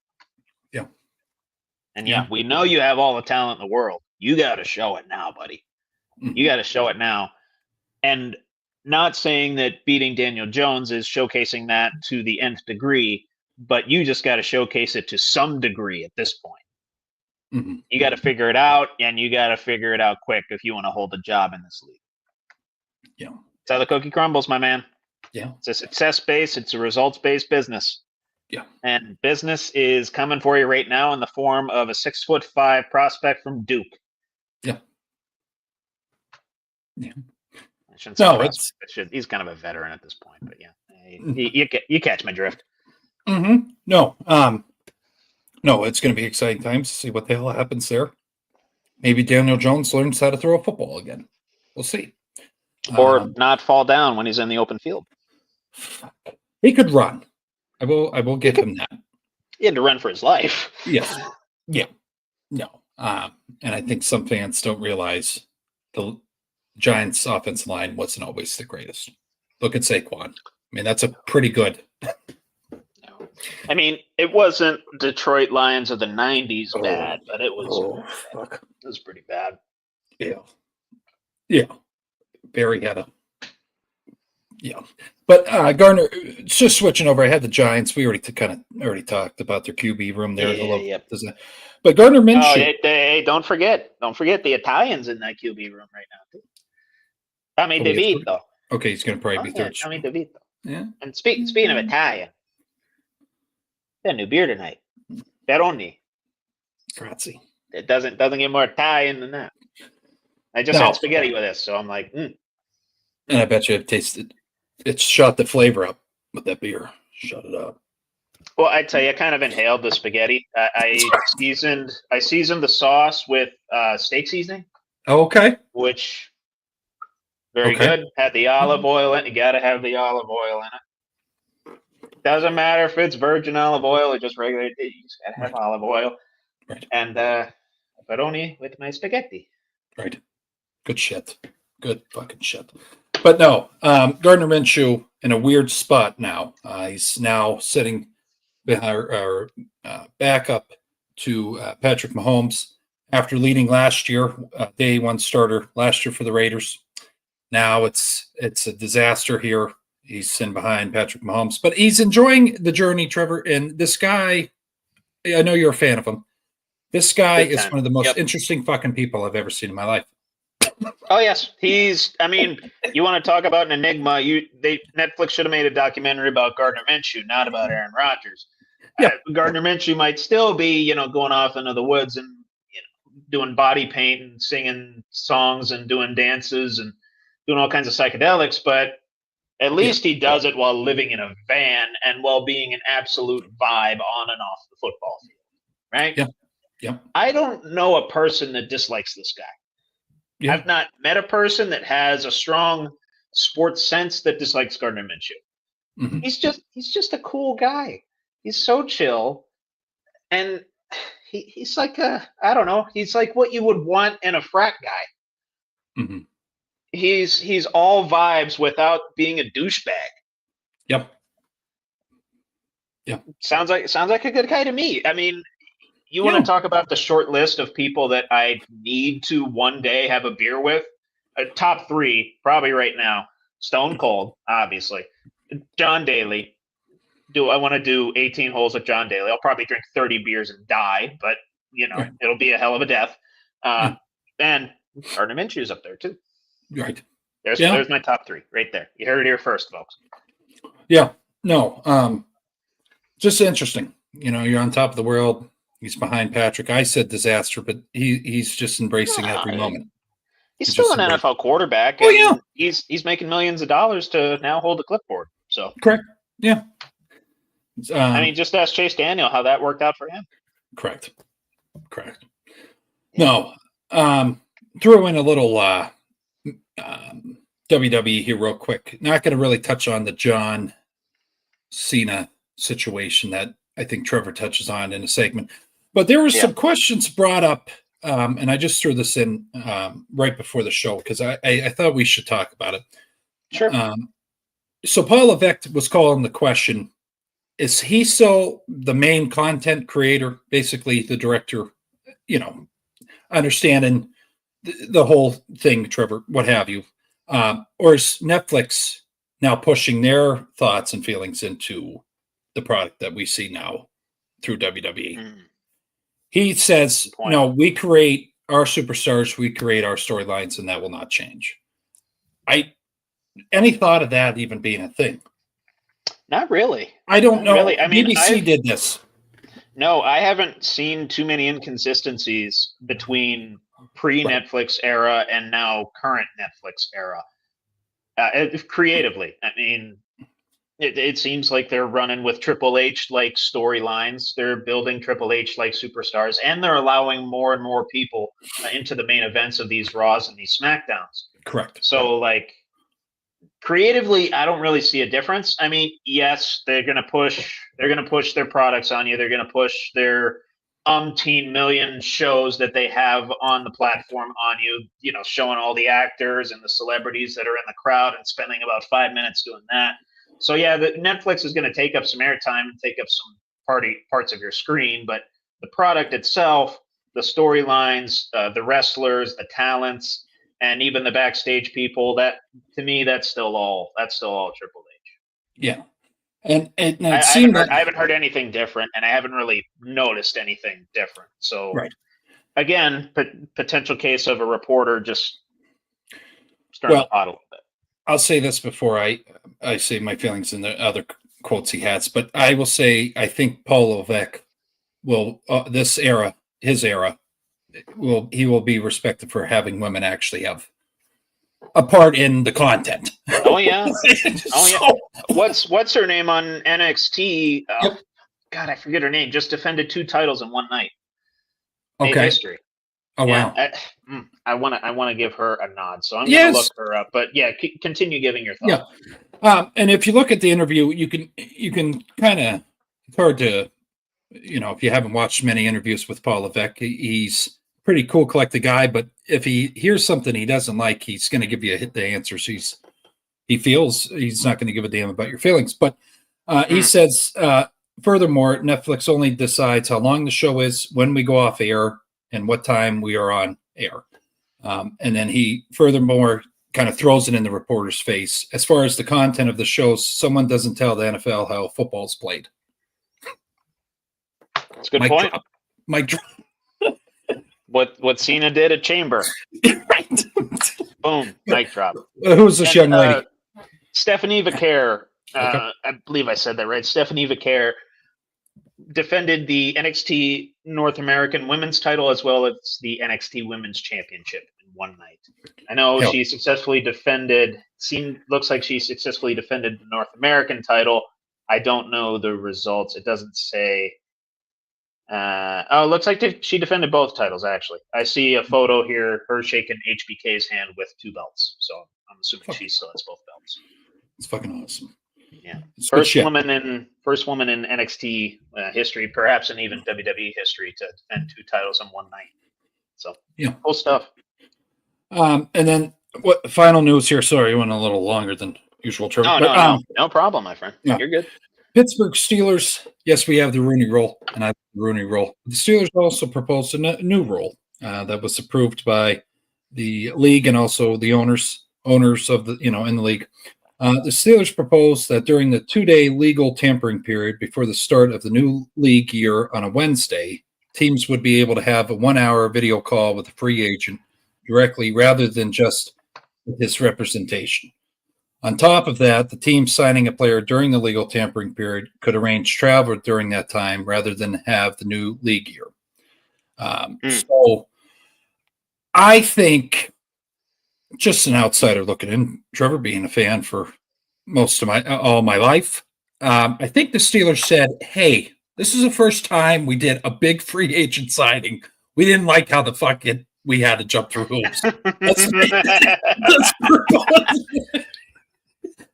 Yeah. And we know you have all the talent in the world. You got to show it now, buddy. You got to show it now. And not saying that beating Daniel Jones is showcasing that to the nth degree, but you just got to showcase it to some degree at this point. You got to figure it out, and you got to figure it out quick if you want to hold a job in this league. Yeah. That's how the cookie crumbles, my man. Yeah. It's a success-based, it's a results-based business. Yeah. And business is coming for you right now in the form of a 6'5" prospect from Duke. Yeah. Yeah. I shouldn't say he's kind of a veteran at this point, but you catch my drift. No. No, it's going to be exciting times to see what the hell happens there. Maybe Daniel Jones learns how to throw a football again. We'll see. Or not fall down when he's in the open field. He could run. I will give him that. He had to run for his life. Yes. Yeah. No. And I think some fans don't realize the Giants' offensive line wasn't always the greatest. Look at Saquon. I mean, that's a pretty good. I mean, it wasn't Detroit Lions of the 90s bad, but it was it was pretty bad. Yeah. Yeah. Barry had a but Gardner, just switching over. I had the Giants. We already talked about their QB room there. But Gardner Minshew. Hey, don't forget the Italians in that QB room right now too. Tommy DeVito. Okay, he's going to probably be third. Tommy DeVito. Yeah. And speaking of Italian, got a new beer tonight. Peroni. Grazie. It doesn't get more Italian than that. I just had spaghetti with this, so I'm like, And I bet you it's shot the flavor up with that beer. Shut it up. Well, I tell you, I kind of inhaled the spaghetti. I seasoned the sauce with steak seasoning. Oh, okay. Which very good. Had the olive oil in it. You got to have the olive oil in it. Doesn't matter if it's virgin olive oil or just regular. You just got to have olive oil. Right. And pepperoni with my spaghetti. Right. Good shit. Good fucking shit. But no, Gardner Minshew in a weird spot now. He's now sitting behind our backup to Patrick Mahomes after leading last year, day 1 starter last year for the Raiders. Now it's a disaster here. He's in behind Patrick Mahomes, but he's enjoying the journey, Trevor. And this guy, I know you're a fan of him. This guy is one of the most interesting fucking people I've ever seen in my life. Oh yes, you want to talk about an enigma? Netflix should have made a documentary about Gardner Minshew, not about Aaron Rodgers. Yeah, Gardner Minshew might still be, going off into the woods and doing body paint and singing songs and doing dances and doing all kinds of psychedelics, but at least he does it while living in a van and while being an absolute vibe on and off the football field, right? Yeah, yeah. I don't know a person that dislikes this guy. Yeah. I've not met a person that has a strong sports sense that dislikes Gardner Minshew. Mm-hmm. He's just a cool guy. He's so chill, and he's like he's like what you would want in a frat guy. Mm-hmm. He's all vibes without being a douchebag. Yep. Yeah. Sounds like a good guy to me. I mean, you want to talk about the short list of people that I need to one day have a beer with? Top 3, probably right now. Stone Cold, obviously. John Daly. I want to do 18 holes with John Daly. I'll probably drink 30 beers and die, but, it'll be a hell of a death. And Gardner Minshew's up there too. Right. There's my top 3 right there. You heard it here first, folks. Yeah. No. Just interesting. You're on top of the world. He's behind Patrick. I said disaster, but he's just embracing every moment. He's still an NFL quarterback. Oh, yeah. He's making millions of dollars to now hold a clipboard. So correct. Yeah. I mean, just ask Chase Daniel how that worked out for him. Correct. No. Throw in a little WWE here real quick. Not going to really touch on the John Cena situation that I think Trevor touches on in a segment. But there were some questions brought up, and I just threw this in right before the show because I thought we should talk about it. Sure. So Paul Levesque was calling the question, is he still the main content creator, basically the director, understanding the whole thing, Trevor, what have you? Or is Netflix now pushing their thoughts and feelings into the product that we see now through WWE? He says, no, we create our superstars, we create our storylines, and that will not change. Any thought of that even being a thing? Not really. I don't know. Really. I mean, BBC did this. No, I haven't seen too many inconsistencies between pre-Netflix era and now current Netflix era. Creatively, I mean, it seems like they're running with Triple H-like storylines. They're building Triple H-like superstars, and they're allowing more and more people into the main events of these Raws and these SmackDowns. Correct. So, like, creatively, I don't really see a difference. I mean, yes, they're going to push their products on you. They're going to push their umpteen million shows that they have on the platform on you, showing all the actors and the celebrities that are in the crowd and spending about 5 minutes doing that. So yeah, the Netflix is going to take up some airtime and take up some parts of your screen, but the product itself, the storylines, the wrestlers, the talents, and even the backstage people, that to me, that's still all Triple H. Yeah. And I haven't heard anything different, and I haven't really noticed anything different. So, right. Again, potential case of a reporter just stirring the pot a little bit. I'll say this before I say my feelings in the other quotes he has, but I will say I think Paul Levesque will his era will be respected for having women actually have a part in the content. Oh yeah. What's her name on NXT? Yep. God, I forget her name. Just defended 2 titles in one night. Okay. History. Oh wow. I want to give her a nod, so I'm going to look her up. But yeah, continue giving your thoughts. Yeah. And if you look at the interview, you can kind of, it's hard to, if you haven't watched many interviews with Paul Levesque, he's pretty cool, collected guy. But if he hears something he doesn't like, he's going to give you the answers. He feels he's not going to give a damn about your feelings. But he says, furthermore, Netflix only decides how long the show is, when we go off air, and what time we are on air. And then he furthermore kind of throws it in the reporter's face. As far as the content of the shows, someone doesn't tell the NFL how football's played. That's a good point. Mic drop. What Cena did at Chamber. Right. Boom. Mic drop. Who's this young lady? Stephanie Vaquer. Okay. I believe I said that right. Stephanie Vaquer defended the NXT North American Women's title as well as the NXT Women's Championship in one night. I know she successfully defended. Looks like she successfully defended the North American title. I don't know the results. It doesn't say. It looks like she defended both titles, actually. I see a photo here, her shaking HBK's hand with 2 belts. So I'm assuming she still has both belts. It's fucking awesome. Yeah. First woman in NXT history, perhaps in even WWE history, to defend 2 titles in one night. So yeah, cool stuff. And then what final news here? Sorry, I went a little longer than usual, Trevor. No problem, my friend. Yeah. You're good. Pittsburgh Steelers. Yes, we have the Rooney Rule, and I have the Rooney Rule. The Steelers also proposed a new rule that was approved by the league and also the owners of the in the league. The Steelers proposed that during the 2-day legal tampering period before the start of the new league year on a Wednesday, teams would be able to have a 1-hour video call with a free agent directly rather than just his representation. On top of that, the team signing a player during the legal tampering period could arrange travel during that time rather than have the new league year. So I think, just an outsider looking in, Trevor being a fan for most of all my life, I think the Steelers said, hey, this is the first time we did a big free agent signing. We didn't like how the fuck we had to jump through hoops.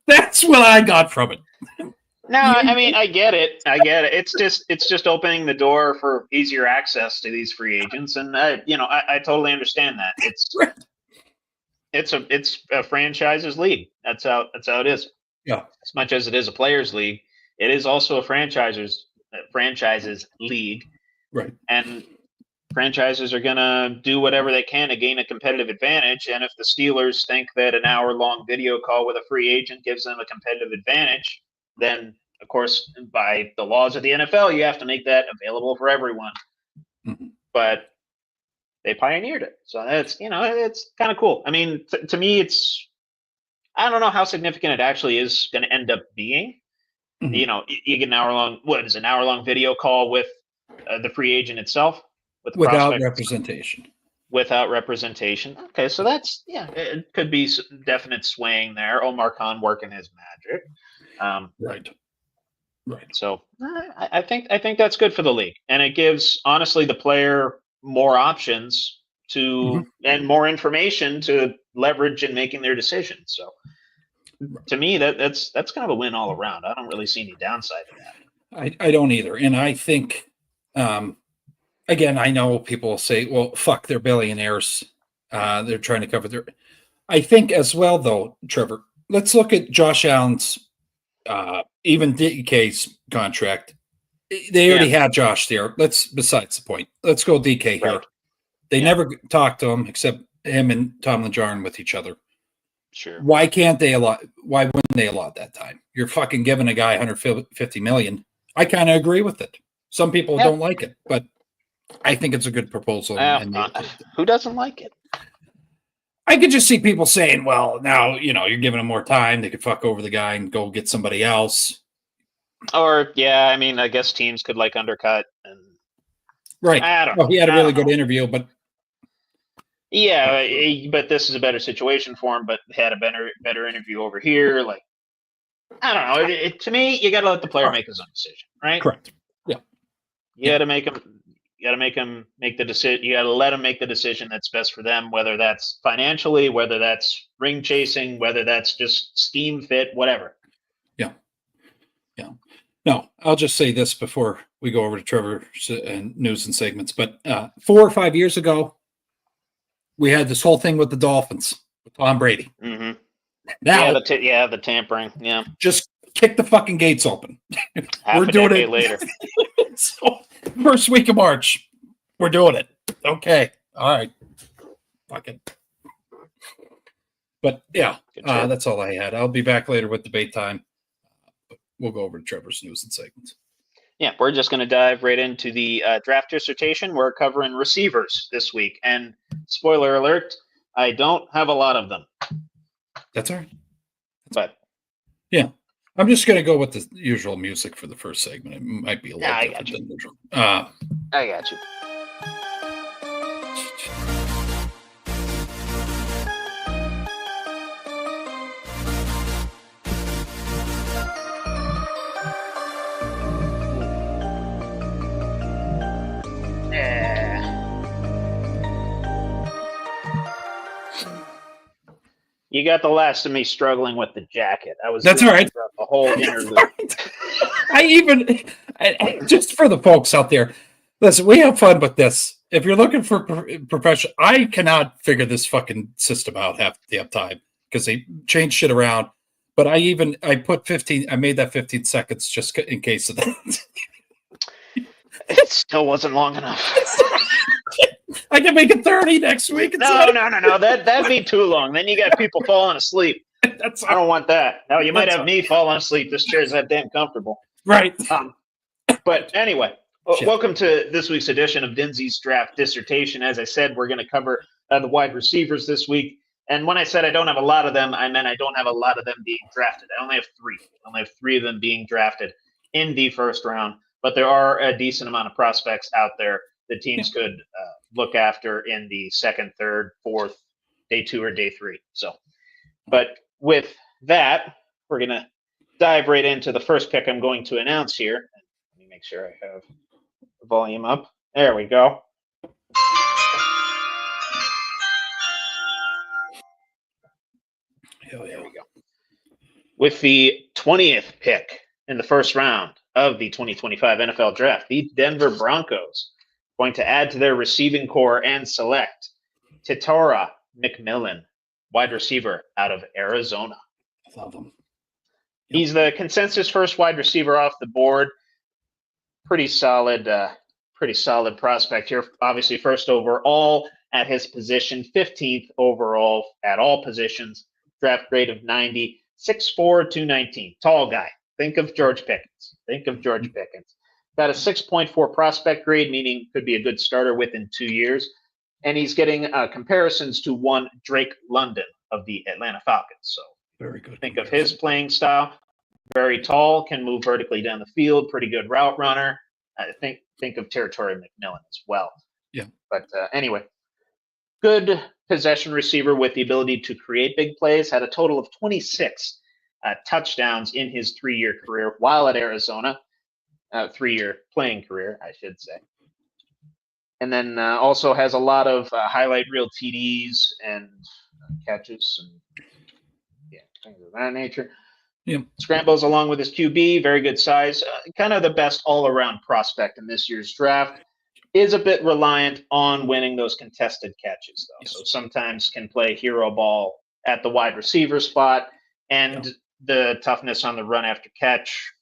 That's what I got from it. No, I mean, I get it. It's just opening the door for easier access to these free agents, and I totally understand that. It's a franchises league. That's how it is. Yeah. As much as it is a players league, it is also a franchises league. Right. And franchises are going to do whatever they can to gain a competitive advantage. And if the Steelers think that an hour-long video call with a free agent gives them a competitive advantage, then, of course, by the laws of the NFL, you have to make that available for everyone. Mm-hmm. But they pioneered it. So it's kind of cool. I mean, to me, I don't know how significant it actually is going to end up being. Mm-hmm. You get an hour-long video call with the free agent itself. Without representation. Without representation. Okay, so that's it could be some definite swaying there. Omar Khan working his magic. Right. So I think that's good for the league, and it gives honestly the player more options to and more information to leverage in making their decisions. So to me, that's kind of a win all around. I don't really see any downside to that. I don't either, and I think. Again, I know people will say, well, fuck, they're billionaires. They're trying to cover their. I think as well, though, Trevor, let's look at Josh Allen's, even DK's contract. They already had Josh there. Besides the point. Let's go DK here. Right. They never talked to him except him and Tom Lajarn with each other. Sure. Why wouldn't they allot that time? You're fucking giving a guy $150 million. I kind of agree with it. Some people don't like it, but I think it's a good proposal. Who doesn't like it? I could just see people saying, well, now, you're giving them more time. They could fuck over the guy and go get somebody else. Or, I mean, I guess teams could undercut. And right. I don't know. He had a really good interview, but. Yeah, but this is a better situation for him, but had a better interview over here. Like, I don't know. To me, you got to let the player make his own decision, right? Correct. Yeah. You got to make him. You got to make them make the decision. You got to let them make the decision that's best for them, whether that's financially, whether that's ring chasing, whether that's just scheme fit, whatever. Yeah. No, I'll just say this before we go over to Trevor and news and segments. But 4 or 5 years ago, we had this whole thing with the Dolphins with Tom Brady. Mm-hmm. Now, the tampering. Yeah, just kick the fucking gates open. We're doing it later. So, first week of March, we're doing it. Okay. All right. Fucking. But that's all I had. I'll be back later with debate time. We'll go over to Trevor's news and segments. Yeah, we're just going to dive right into the draft dissertation. We're covering receivers this week. And spoiler alert, I don't have a lot of them. That's all right. But yeah. I'm just going to go with the usual music for the first segment. It might be a little different than usual. I got you. You got the last of me struggling with the jacket. That's all right. The whole interlude. I just for the folks out there, listen, we have fun with this. If you're looking for professional, I cannot figure this fucking system out half the time because they change shit around. But I put 15. I made that 15 seconds just in case of that. It still wasn't long enough. I can make it 30 next week. No. That'd be too long. Then you got people falling asleep. I don't want that. Now you might have me falling asleep. This chair's that damn comfortable. Right. But anyway, welcome to this week's edition of Dinsy's Draft Dissertation. As I said, we're going to cover the wide receivers this week. And when I said I don't have a lot of them, I meant I don't have a lot of them being drafted. I only have three. I only have three of them being drafted in the first round. But there are a decent amount of prospects out there that teams could look after in the second, third, fourth, day 2 or day 3. So, but with that, we're going to dive right into the first pick I'm going to announce here. Let me make sure I have the volume up. There we go. Hell yeah. There we go. With the 20th pick in the first round of the 2025 NFL Draft, the Denver Broncos going to add to their receiving core and select Titora McMillan, wide receiver out of Arizona. I love him. Yep. He's the consensus first wide receiver off the board. Pretty solid prospect here. Obviously, first overall at his position, 15th overall at all positions. Draft grade of 90, 6'4", 219. Tall guy. Think of George Pickens. Got a 6.4 prospect grade, meaning could be a good starter within 2 years. And he's getting comparisons to one Drake London of the Atlanta Falcons. So very good. Think of his playing style. Very tall, can move vertically down the field. Pretty good route runner. Think of Territory McMillan as well. Yeah. But anyway, good possession receiver with the ability to create big plays. Had a total of 26 touchdowns in his 3-year career while at Arizona. 3-year playing career, I should say. And then also has a lot of highlight reel TDs and catches and things of that nature. Yeah. Scrambles along with his QB, very good size. Kind of the best all-around prospect in this year's draft. Is a bit reliant on winning those contested catches, though. Yes. So sometimes can play hero ball at the wide receiver spot, and the toughness on the run after catch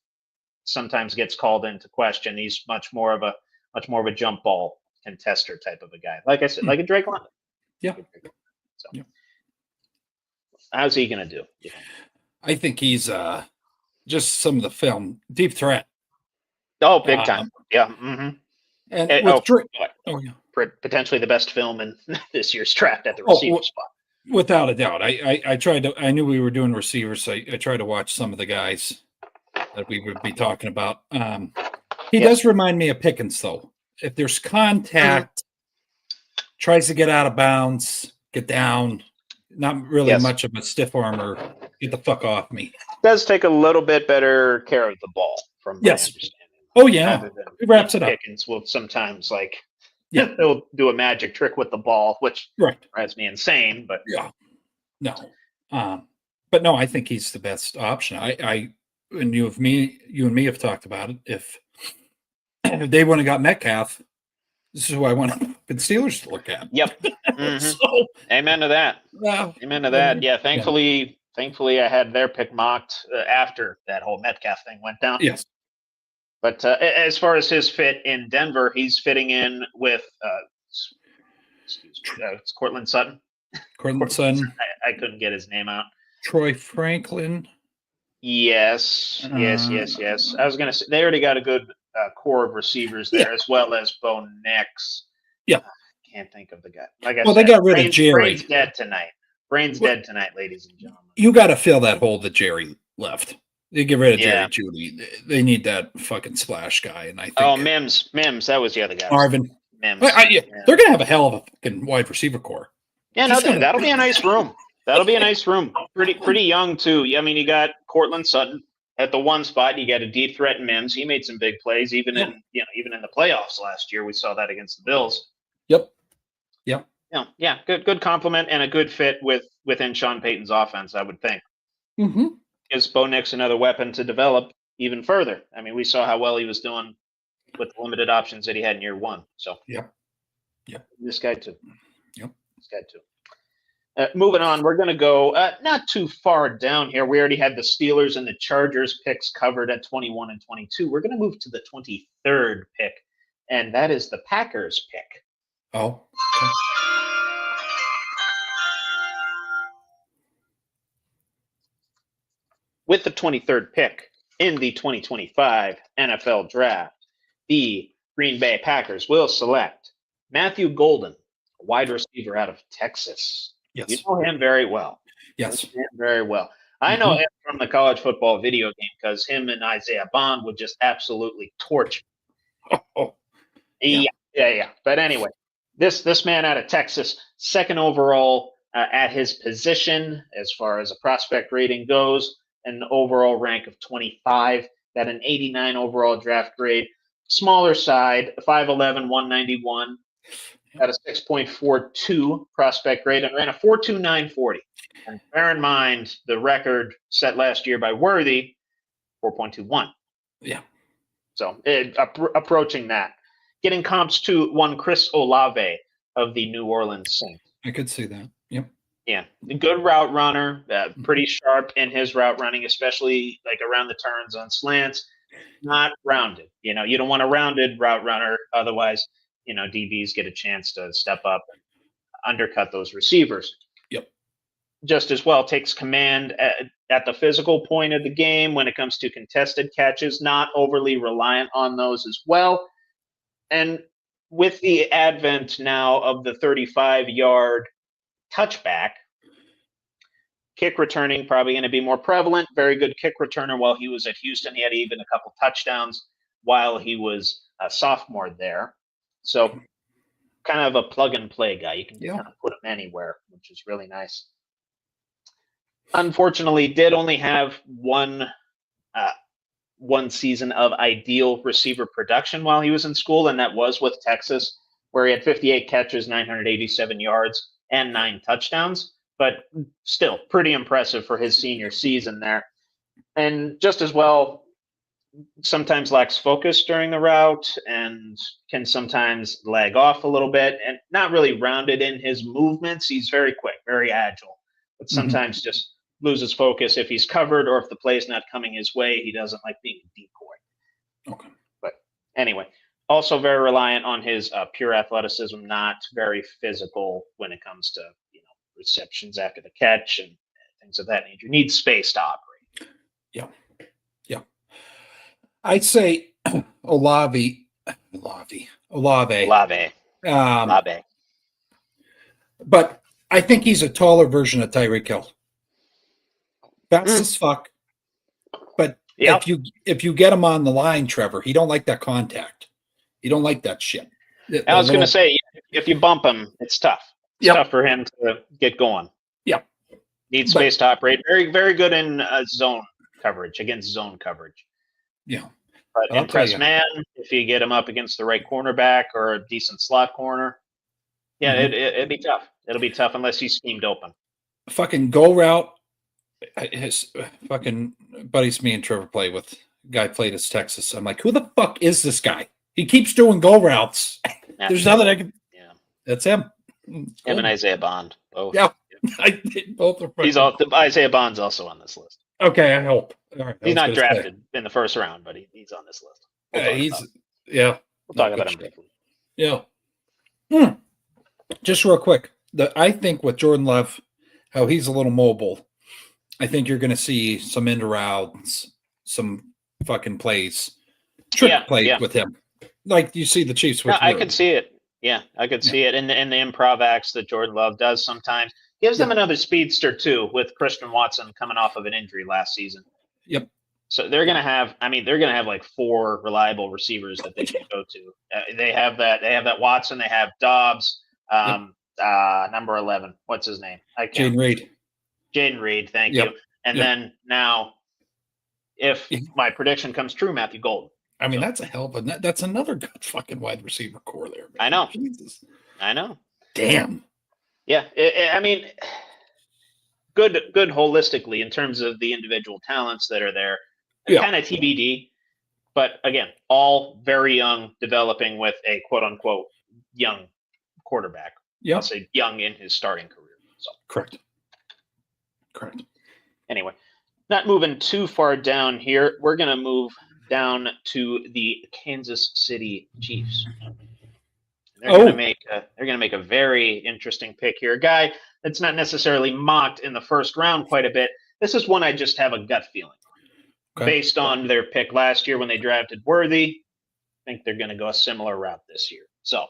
sometimes gets called into question. He's much more of a jump ball contester type of a guy. Like I said, like a Drake London. Yeah. So, how's he going to do? I think he's just some of the film deep threat. Oh, big time. Yeah. Mm-hmm. And Drake, potentially the best film in this year's draft at the receiver spot. Without a doubt. I knew we were doing receivers, so I tried to watch some of the guys that we would be talking about. He does remind me of Pickens, though. If there's contact, tries to get out of bounds, get down, not really much of a stiff arm or get the fuck off me. Does take a little bit better care of the ball from my understanding. Oh, yeah. He wraps it up. Pickens will sometimes, he'll do a magic trick with the ball, which drives me insane. But but no, I think he's the best option. And you and me have talked about it. If they wouldn't have got Metcalf, this is who I want the Steelers to look at. Yep. Mm-hmm. So, amen to that. Amen to that. Yeah. Thankfully, I had their pick mocked after that whole Metcalf thing went down. Yes. But as far as his fit in Denver, he's fitting in with it's Cortland Sutton. Cortland Sutton. I couldn't get his name out. Troy Franklin. Yes. I was going to say they already got a good core of receivers there, as well as Bo Nix. Yeah. Can't think of the guy. Like I said, they got rid of Jerry. Brain's dead tonight. Dead tonight, ladies and gentlemen. You got to fill that hole that Jerry left. They get rid of Jerry Judy. They need that fucking splash guy. And I think Mims, that was the other guy. Marvin. Mims. They're gonna have a hell of a fucking wide receiver core. Yeah, that'll be a nice room. That'll be a nice room. Pretty young too. I mean, you got Cortland Sutton at the one spot. You got a deep threat in Mims. He made some big plays, even in the playoffs last year. We saw that against the Bills. Yep. Yeah. Good compliment and a good fit within Sean Payton's offense, I would think. Mm-hmm. Gives Bo Nix another weapon to develop even further. I mean, we saw how well he was doing with the limited options that he had in year one. So this guy too. Moving on, we're going to go not too far down here. We already had the Steelers and the Chargers picks covered at 21 and 22. We're going to move to the 23rd pick, and that is the Packers pick. Oh. Okay. With the 23rd pick in the 2025 NFL Draft, the Green Bay Packers will select Matthew Golden, wide receiver out of Texas. Yes. You know him very well. Yes. You know him very well. I know him from the college football video game because him and Isaiah Bond would just absolutely torch. Oh. Yeah. But anyway, this man out of Texas, second overall at his position as far as a prospect rating goes, an overall rank of 25, got an 89 overall draft grade, smaller side, 5'11", 191, got a 6.42 prospect grade, and ran a 4.2940. And bear in mind the record set last year by Worthy, 4.21. Yeah. So approaching that. Getting comps to one Chris Olave of the New Orleans Saints. I could see that. Yep. Yeah, good route runner, pretty sharp in his route running, especially like around the turns on slants. Not rounded. You don't want a rounded route runner. Otherwise, DBs get a chance to step up and undercut those receivers. Yep. Just as well takes command at the physical point of the game when it comes to contested catches, not overly reliant on those as well. And with the advent now of the 35-yard touchback, kick returning probably going to be more prevalent. Very good kick returner while he was at Houston. He had even a couple touchdowns while he was a sophomore there. So kind of a plug-and-play guy. You can kind of put him anywhere, which is really nice. Unfortunately, did only have one season of ideal receiver production while he was in school, and that was with Texas, where he had 58 catches, 987 yards, and 9 touchdowns. But still, pretty impressive for his senior season there. And just as well, sometimes lacks focus during the route and can sometimes lag off a little bit, and not really rounded in his movements. He's very quick, very agile, but sometimes just loses focus if he's covered or if the play is not coming his way. He doesn't like being a decoy. Okay. But anyway, also very reliant on his pure athleticism, not very physical when it comes to receptions after the catch and things of that nature. Needs space to operate. Yeah. I'd say Olave. But I think he's a taller version of Tyreek Hill. Fast as fuck. But if you get him on the line, Trevor, he don't like that contact. He don't like that shit. I was going to say, if you bump him, it's tough. It's tough for him to get going. Yeah. Needs space to operate. Very, very good in zone coverage, against zone coverage. Yeah. But in press man, if you get him up against the right cornerback or a decent slot corner, it'd be tough. It'll be tough unless he's schemed open. Fucking go route. His fucking buddies, me and Trevor play with. Guy played as Texas. I'm like, who the fuck is this guy? He keeps doing go routes. There's nothing I can. Yeah. That's him. Him and Isaiah Bond. Both. Yeah. Both are Isaiah Bond's also on this list. Okay, I hope. All right, he's not drafted in the first round, but he's on this list. We'll talk about him briefly. Yeah. Just real quick, I think with Jordan Love, how he's a little mobile, I think you're going to see some end routes, some fucking plays, trick plays with him, like you see the Chiefs with. I could see it. Yeah, I could see it in the improv acts that Jordan Love does sometimes. Gives them another speedster too, with Christian Watson coming off of an injury last season. Yep. So they're gonna have like 4 reliable receivers that they can go to. They have that Watson. They have Dobbs. Number 11. What's his name? Jaden Reed. Jaden Reed. Thank you. And then now, if my prediction comes true, Matthew Golden. I mean, that's a hell of a. That's another good fucking wide receiver core there. Man. I know. Jesus. I know. Damn. Yeah, I mean, good holistically in terms of the individual talents that are there. Kind of TBD, but again, all very young, developing with a quote-unquote young quarterback. Yeah. I'll say young in his starting career. So. Correct. Anyway, not moving too far down here. We're going to move down to the Kansas City Chiefs. They're going to make a very interesting pick here. A guy that's not necessarily mocked in the first round quite a bit. This is one I just have a gut feeling based on their pick last year when they drafted Worthy. I think they're going to go a similar route this year. So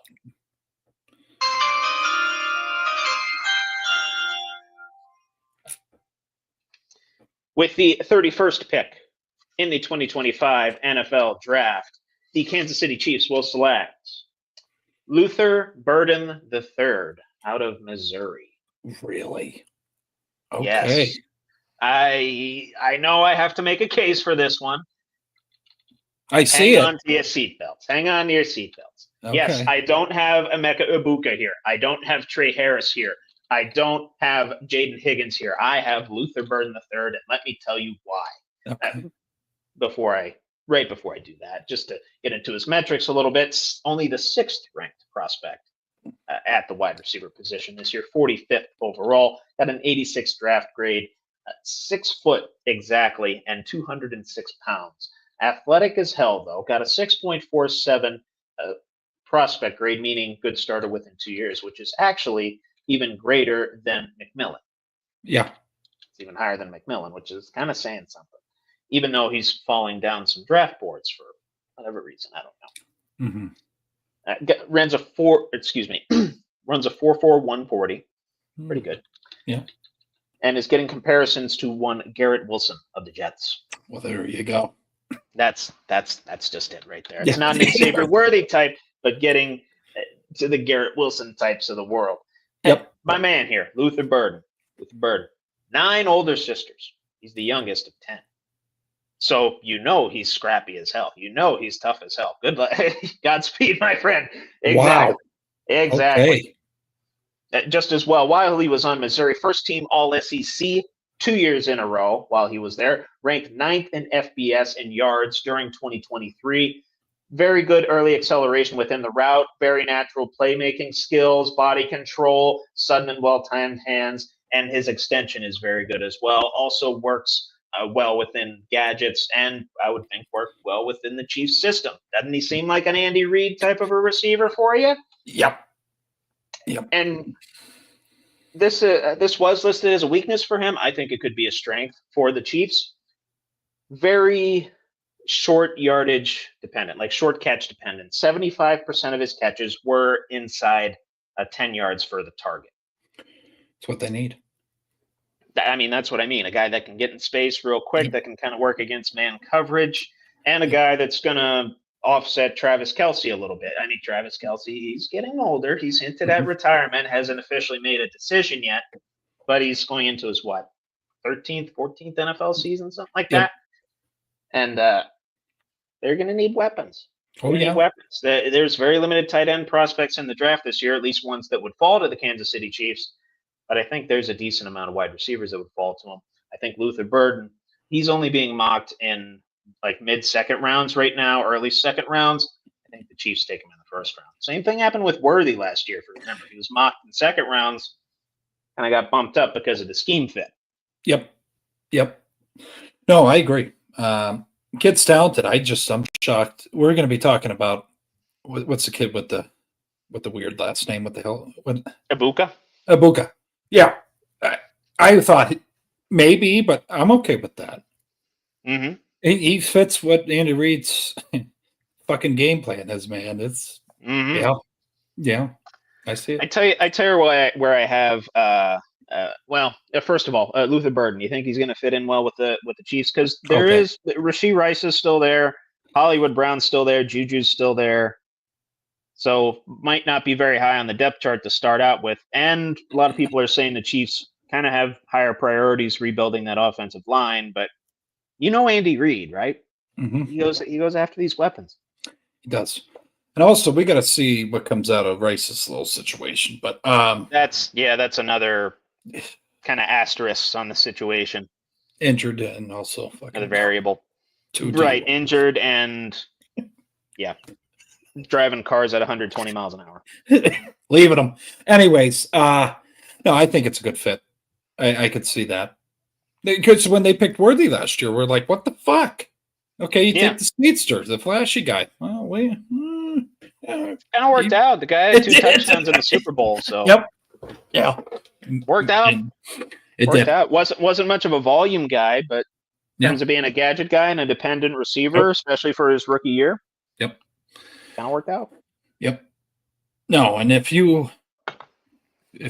With the 31st pick in the 2025 NFL Draft, the Kansas City Chiefs will select Luther Burden III out of Missouri. Really? Okay. Yes. I know I have to make a case for this one. I see Hang it. on to your seatbelts. Hang on to your seatbelts. Okay. Yes, I don't have Emeka Ibuka here. I don't have Trey Harris here. I don't have Jaden Higgins here. I have Luther Burden III, and let me tell you why. Okay. Right before I do that, just to get into his metrics a little bit, only the 6th ranked prospect at the wide receiver position this year, 45th overall, got an 86 draft grade, 6 foot exactly, and 206 pounds. Athletic as hell, though, got a 6.47 prospect grade, meaning good starter within 2 years, which is actually even greater than McMillan. Yeah. It's even higher than McMillan, which is kind of saying something, even though he's falling down some draft boards for whatever reason. I don't know. Mm-hmm. Runs a 4.4 140. Pretty good. Yeah. And is getting comparisons to one Garrett Wilson of the Jets. Well, there you go. That's just it right there. It's not an Xavier Worthy type, but getting to the Garrett Wilson types of the world. Yep. And my man here, Luther Burden. 9 older sisters. He's the youngest of 10. So he's scrappy as hell. He's tough as hell. Good luck. Godspeed, my friend. Exactly. Wow. Exactly. Okay. Just as well, while he was on Missouri, first team All-SEC 2 years in a row while he was there, ranked 9th in FBS in yards during 2023. Very good early acceleration within the route, very natural playmaking skills, body control, sudden and well-timed hands, and his extension is very good as well. Also works well within gadgets, and I would think work well within the Chiefs system. Doesn't he seem like an Andy Reid type of a receiver for you? Yep. And this was listed as a weakness for him. I think it could be a strength for the Chiefs. Very short yardage dependent, like short catch dependent. 75% of his catches were inside 10 yards for the target. That's what they need. I mean, that's what I mean. A guy that can get in space real quick, that can kind of work against man coverage, and a guy that's going to offset Travis Kelce a little bit. I mean, Travis Kelce, he's getting older. He's hinted at retirement, hasn't officially made a decision yet, but he's going into his, 13th, 14th NFL season, something like that. And they're going to need weapons. Need weapons. There's very limited tight end prospects in the draft this year, at least ones that would fall to the Kansas City Chiefs. But I think there's a decent amount of wide receivers that would fall to him. I think Luther Burden, he's only being mocked in like mid-second rounds right now, or at least second rounds. I think the Chiefs take him in the first round. Same thing happened with Worthy last year, if you remember. He was mocked in second rounds, and I got bumped up because of the scheme fit. Yep. No, I agree. Kid's talented. I'm shocked. We're going to be talking about what's the kid with the weird last name? What the hell? Ibuka. Yeah. I thought maybe, but I'm okay with that. Mm-hmm. He fits what Andy Reid's fucking game plan is, man. It's yeah. I see it. I tell you where I have first of all, Luther Burden. You think he's going to fit in well with the Chiefs? Because there is Rashee Rice is still there, Hollywood Brown's still there, Juju's still there. So might not be very high on the depth chart to start out with. And a lot of people are saying the Chiefs kind of have higher priorities rebuilding that offensive line. But Andy Reid, right? Mm-hmm. He goes after these weapons. He does. And also, we got to see what comes out of Rice's little situation. But that's another kind of asterisk on the situation. Injured and also fucking another variable. Right, injured and driving cars at 120 miles an hour. Leaving them. Anyways, no, I think it's a good fit. I could see that. Because when they picked Worthy last year, we're like, what the fuck? Okay, you take the speedster, the flashy guy. Well, kind of worked out. The guy had 2 touchdowns in the Super Bowl, so yeah, worked out. It worked did. out. Wasn't much of a volume guy, but in terms of being a gadget guy and a dependent receiver, especially for his rookie year, kind of worked out. Yep. No, and if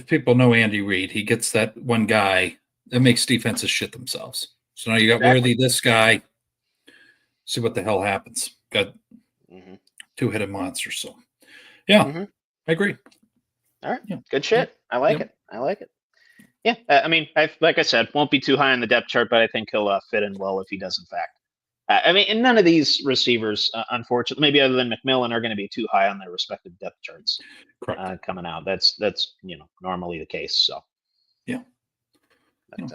people know Andy Reid, he gets that one guy that makes defenses shit themselves. So now you got Worthy, this guy. See what the hell happens. Got two-headed monster. So, yeah, I agree. All right, good shit. I like it. I like it. Yeah, I mean, like I said, won't be too high on the depth chart, but I think he'll fit in well if he does, in fact. I mean, and none of these receivers, unfortunately, maybe other than McMillan, are going to be too high on their respective depth charts coming out. That's normally the case. So but,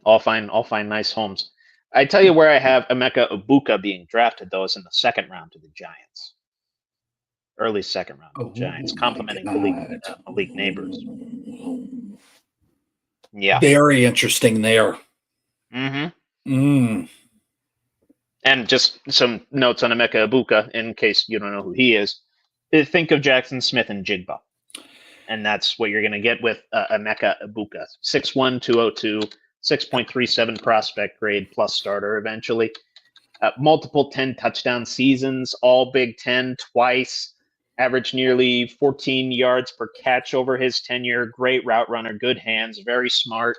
all fine, nice homes. I tell you where I have Emeka Ibuka being drafted, though, is in the second round to the Giants. Early second round to the Giants, complimenting Malik Neighbors. Yeah. Very interesting there. And just some notes on Emeka Ibuka, in case you don't know who he is. Think of Jackson Smith and Jigba. And that's what you're going to get with Emeka Ibuka. 6'1", 202, 6.37 prospect grade plus starter eventually. Multiple 10-touchdown seasons, all Big Ten twice. Averaged nearly 14 yards per catch over his tenure. Great route runner, good hands, very smart.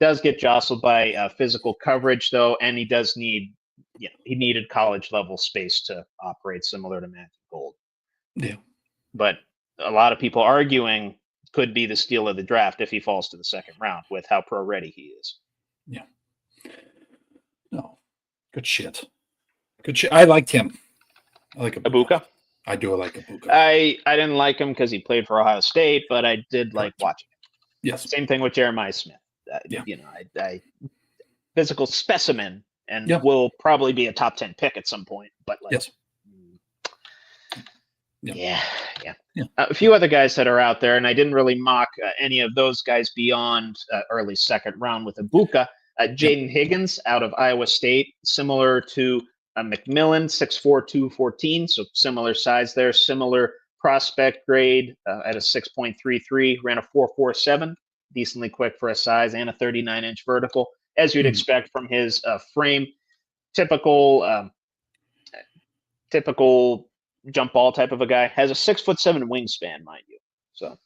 Does get jostled by physical coverage, though, and he does need, he needed college-level space to operate similar to Matthew Gold. Yeah. But a lot of people arguing could be the steal of the draft if he falls to the second round with how pro-ready he is. Yeah. No. Good shit. I liked him. I like Ibuka. I do like Ibuka. I didn't like him because he played for Ohio State, but I did like watching him. Yes. Same thing with Jeremiah Smith. I physical specimen and will probably be a top 10 pick at some point. But Yeah. A few other guys that are out there, and I didn't really mock any of those guys beyond early second round with Ibuka. Jaden Higgins out of Iowa State, similar to McMillan, 6'4", 214, so similar size there, similar prospect grade at a 6.33, ran a 4.47, decently quick for a size, and a 39-inch vertical, as you'd expect from his frame. Typical jump ball type of a guy. Has a 6'7" wingspan, mind you. So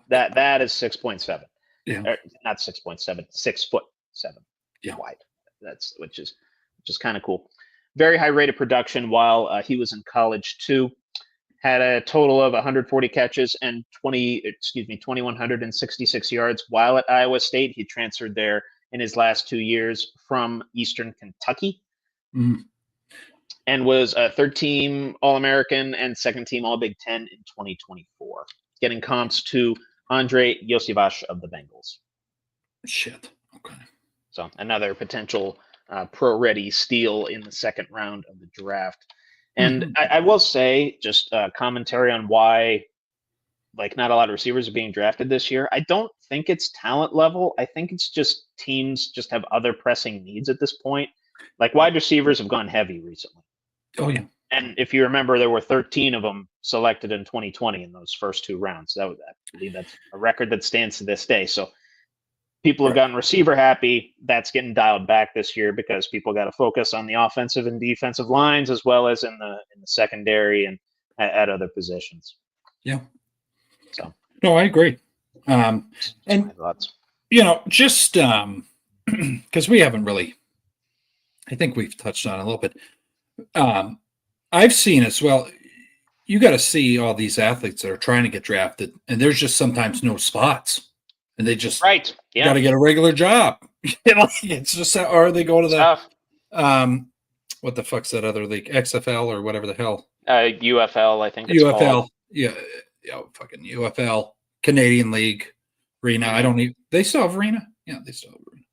that is 6.7. Yeah, not 6.7, 6'7" wide. That's which is kind of cool. Very high rate of production while he was in college too. Had a total of 140 catches and 2,166 yards while at Iowa State. He transferred there in his last 2 years from Eastern Kentucky. And was a third-team All-American and second-team All-Big Ten in 2024, getting comps to Andre Iosivas of the Bengals. Shit. Okay. So another potential pro-ready steal in the second round of the draft. And I will say, just commentary on why, not a lot of receivers are being drafted this year. I don't think it's talent level. I think it's just teams just have other pressing needs at this point. Wide receivers have gone heavy recently. Oh, yeah. And if you remember, there were 13 of them selected in 2020 in those first two rounds. I believe that's a record that stands to this day. So people have gotten receiver happy. That's getting dialed back this year because people got to focus on the offensive and defensive lines as well as in the secondary and at other positions. Yeah. So no, I agree. And just because we haven't really, I think we've touched on it a little bit. I've seen as well. You got to see all these athletes that are trying to get drafted, and there's just sometimes no spots, and they just got to get a regular job. It's just, or they go to the what the fuck's that other league, XFL or whatever the hell, UFL, I think it's UFL, called. Fucking UFL, Canadian League, Arena. I don't even. They still have Arena. Yeah, they still have Arena.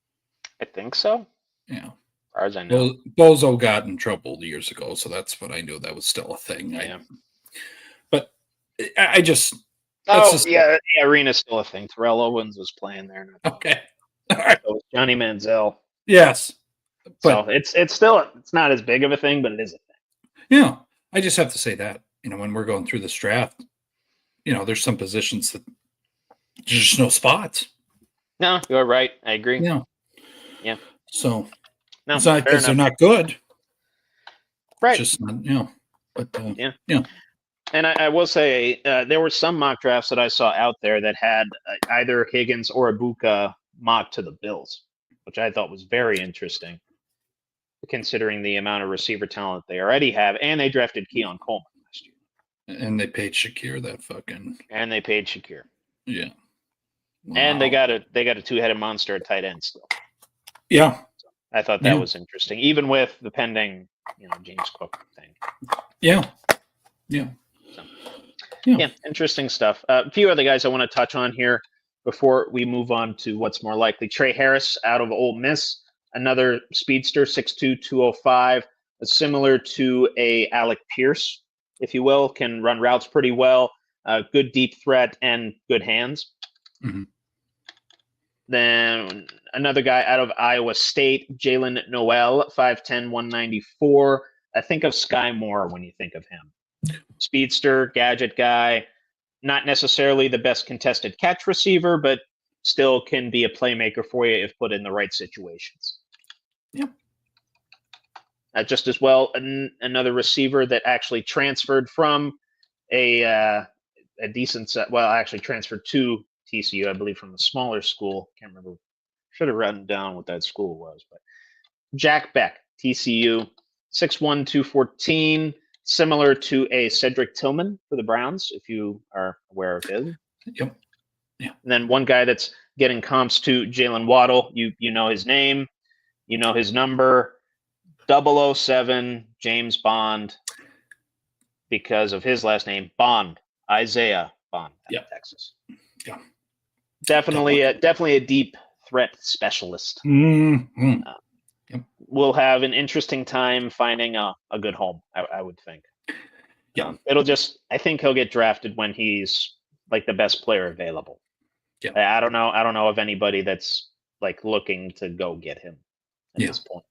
I think so. Yeah. As far as I know. Bozo got in trouble years ago, so that's when I knew that was still a thing. Yeah. But I just. Arena's still a thing. Terrell Owens was playing there. Okay. All right. So Johnny Manziel. Yes. But so it's still, it's not as big of a thing, but it is a thing. Yeah. I just have to say that, when we're going through this draft, there's some positions that there's just no spots. No, you're right. I agree. Yeah. Yeah. So no, it's not because they're not good. Right. It's just but yeah. And I will say there were some mock drafts that I saw out there that had either Higgins or Ibuka mocked to the Bills, which I thought was very interesting, considering the amount of receiver talent they already have, and they drafted Keon Coleman last year. And they paid Shakir that fucking. And they paid Shakir. Yeah. Wow. And they got a two-headed monster at tight end still. Yeah. So I thought that was interesting, even with the pending, James Cook thing. Yeah. Yeah. So, yeah, interesting stuff. A few other guys I want to touch on here before we move on to what's more likely. Trey Harris out of Ole Miss, another speedster, 6'2", 205, similar to a Alec Pierce, if you will, can run routes pretty well, good deep threat, and good hands. Mm-hmm. Then another guy out of Iowa State, Jalen Noel, 5'10", 194. I think of Sky Moore when you think of him. Speedster, gadget guy, not necessarily the best contested catch receiver, but still can be a playmaker for you if put in the right situations. Yep. Just as well, another receiver that actually transferred from a decent set. Well, actually transferred to TCU, I believe, from a smaller school. Can't remember. Should have written down what that school was. But Jack Beck, TCU, 6'1", 214, similar to a Cedric Tillman for the Browns, if you are aware of him. Yep. Yeah. And then one guy that's getting comps to Jalen Waddle. You know his name. You know his number. 007 James Bond, because of his last name, Bond, Isaiah Bond, Texas. Yeah, definitely a deep threat specialist. Mm-hmm. Yep. We'll have an interesting time finding a good home, I would think. Yeah, I think he'll get drafted when he's like the best player available. Yeah, I don't know of anybody that's like looking to go get him at this point.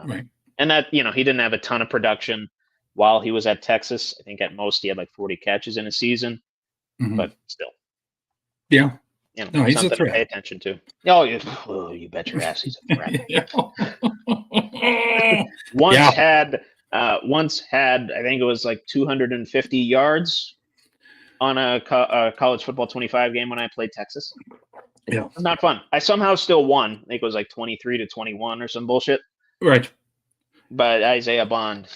Right. And that, he didn't have a ton of production while he was at Texas. I think at most he had like 40 catches in a season, but still. Yeah. No, he's a threat. To pay attention to. Oh, you bet your ass he's a threat. Once had, I think it was like 250 yards on a college football 25 game when I played Texas. Yeah. It was not fun. I somehow still won. I think it was like 23-21 or some bullshit. Right. But Isaiah Bond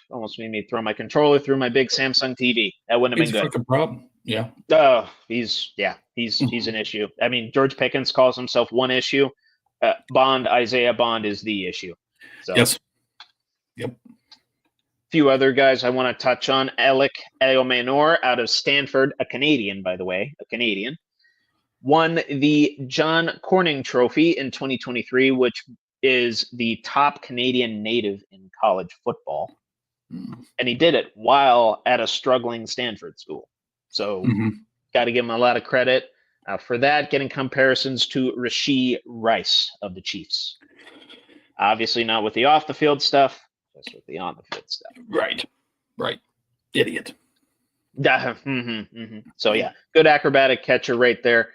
almost made me throw my controller through my big Samsung TV. That wouldn't have been good. He's a fucking problem. Yeah. He's an issue. I mean, George Pickens calls himself one issue. Isaiah Bond is the issue. So, yes. Yep. A few other guys I want to touch on. Alec Eomenor out of Stanford, a Canadian, by the way, won the John Corning Trophy in 2023, which is the top Canadian native in college football. And he did it while at a struggling Stanford school. So got to give him a lot of credit for that, getting comparisons to Rashee Rice of the Chiefs. Obviously not with the off-the-field stuff, just with the on-the-field stuff. Right. Idiot. So, yeah, good acrobatic catcher right there.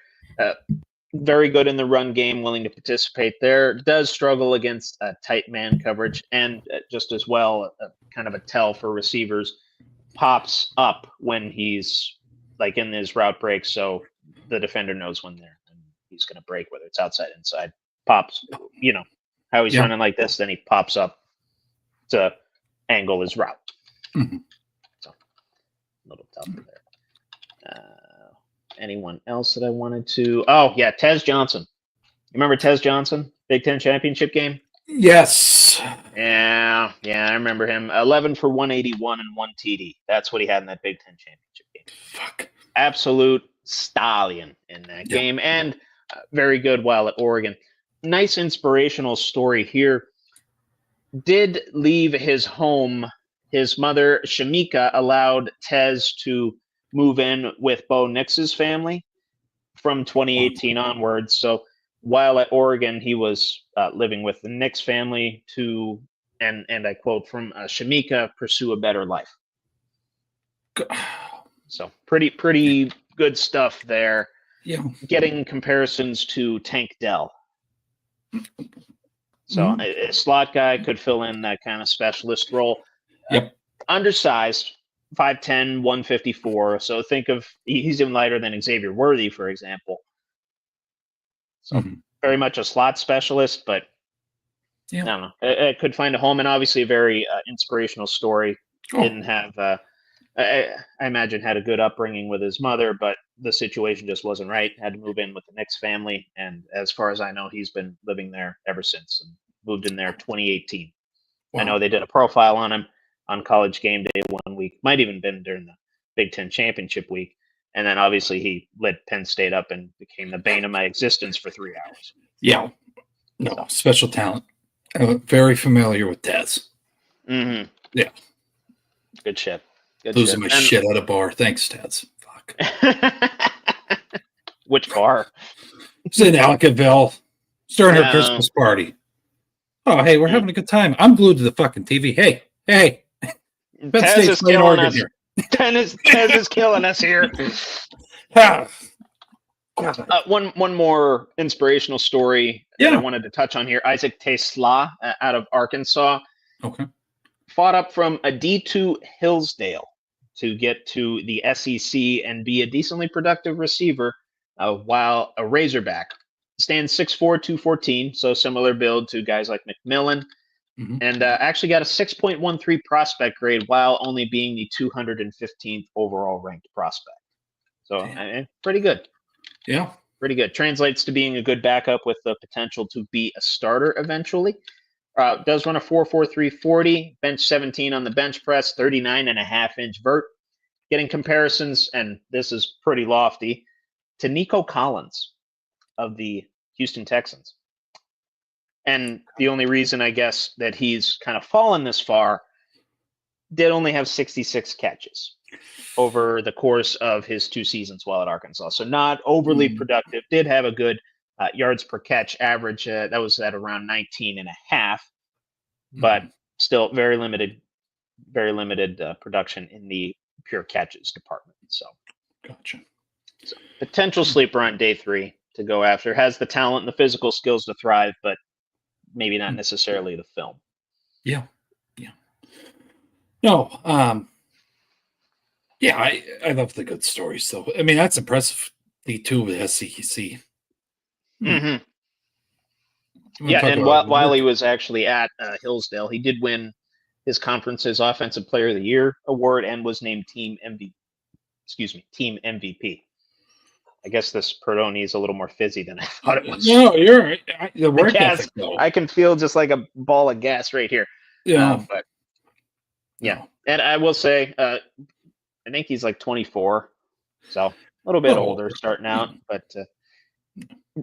Very good in the run game, willing to participate there. Does struggle against tight man coverage, and just as well, kind of a tell for receivers. Pops up when he's like in his route break, so the defender knows when he's going to break, whether it's outside, inside. Pops, how he's running like this, then he pops up to angle his route. So a little tougher there. Anyone else that I wanted to? Oh, yeah, Tez Johnson. You remember Tez Johnson? Big Ten championship game? Yes. Yeah, I remember him. 11 for 181 and 1 TD. That's what he had in that Big Ten championship game. Fuck. Absolute stallion in that game, and very good while at Oregon. Nice inspirational story here. Did leave his home. His mother, Shamika, allowed Tez to move in with Bo Nix's family from 2018 onwards. So while at Oregon, he was living with the Nix family to, and I quote from Shamika, pursue a better life. So pretty good stuff there. Yeah. Getting comparisons to Tank Dell. So a slot guy could fill in that kind of specialist role. Yep. Undersized. 5'10", 154. So think of, he's even lighter than Xavier Worthy, for example. So very much a slot specialist, but Yeah. I don't know. I could find a home, and obviously a very inspirational story. Oh. Didn't have, I imagine, had a good upbringing with his mother, but the situation just wasn't right. Had to move in with the Knicks family, and as far as I know, he's been living there ever since. And moved in there 2018. Wow. I know they did a profile on him on College Game Day one week. Might even been during the Big Ten Championship week. And then obviously he lit Penn State up and became the bane of my existence for 3 hours. Yeah. No, special talent. Very familiar with Taz. Mm-hmm. Yeah. Good shit. Good Losing shit. my shit at a bar. Thanks, Taz. Fuck. Which bar? It's in Alkaville. It's during her Christmas party. Oh, hey, we're having a good time. I'm glued to the fucking TV. Hey. Penn State's playing Oregon here. Tez is killing us here. One more inspirational story that I wanted to touch on here. Isaac Tesla out of Arkansas. Okay. Fought up from a D2 Hillsdale to get to the SEC and be a decently productive receiver while a Razorback. Stands 6'4", 214, so similar build to guys like McMillan. Mm-hmm. And actually got a 6.13 prospect grade while only being the 215th overall ranked prospect. So pretty good. Yeah. Pretty good. Translates to being a good backup with the potential to be a starter eventually. Does run a 4.43 40, bench 17 on the bench press, 39.5-inch vert. Getting comparisons, and this is pretty lofty, to Nico Collins of the Houston Texans. And the only reason, I guess, that he's kind of fallen this far, did only have 66 catches over the course of his 2 seasons while at Arkansas. So not overly productive. Did have a good yards per catch average. That was at around 19.5, but still very limited production in the pure catches department. So, gotcha. So, potential sleeper on day 3 to go after. Has the talent and the physical skills to thrive, but maybe not necessarily the film. Yeah. No, I love the good stories, though. I mean, that's impressive. D2 with SEC. Mm-hmm. Yeah, and while he was actually at Hillsdale, he did win his conference's Offensive Player of the Year award and was named Team MVP. I guess this Perdoni is a little more fizzy than I thought it was. No, you're right. The work ethic, though. I can feel just like a ball of gas right here. Yeah. But yeah. No. And I will say, I think he's like 24. So a little bit older starting out, but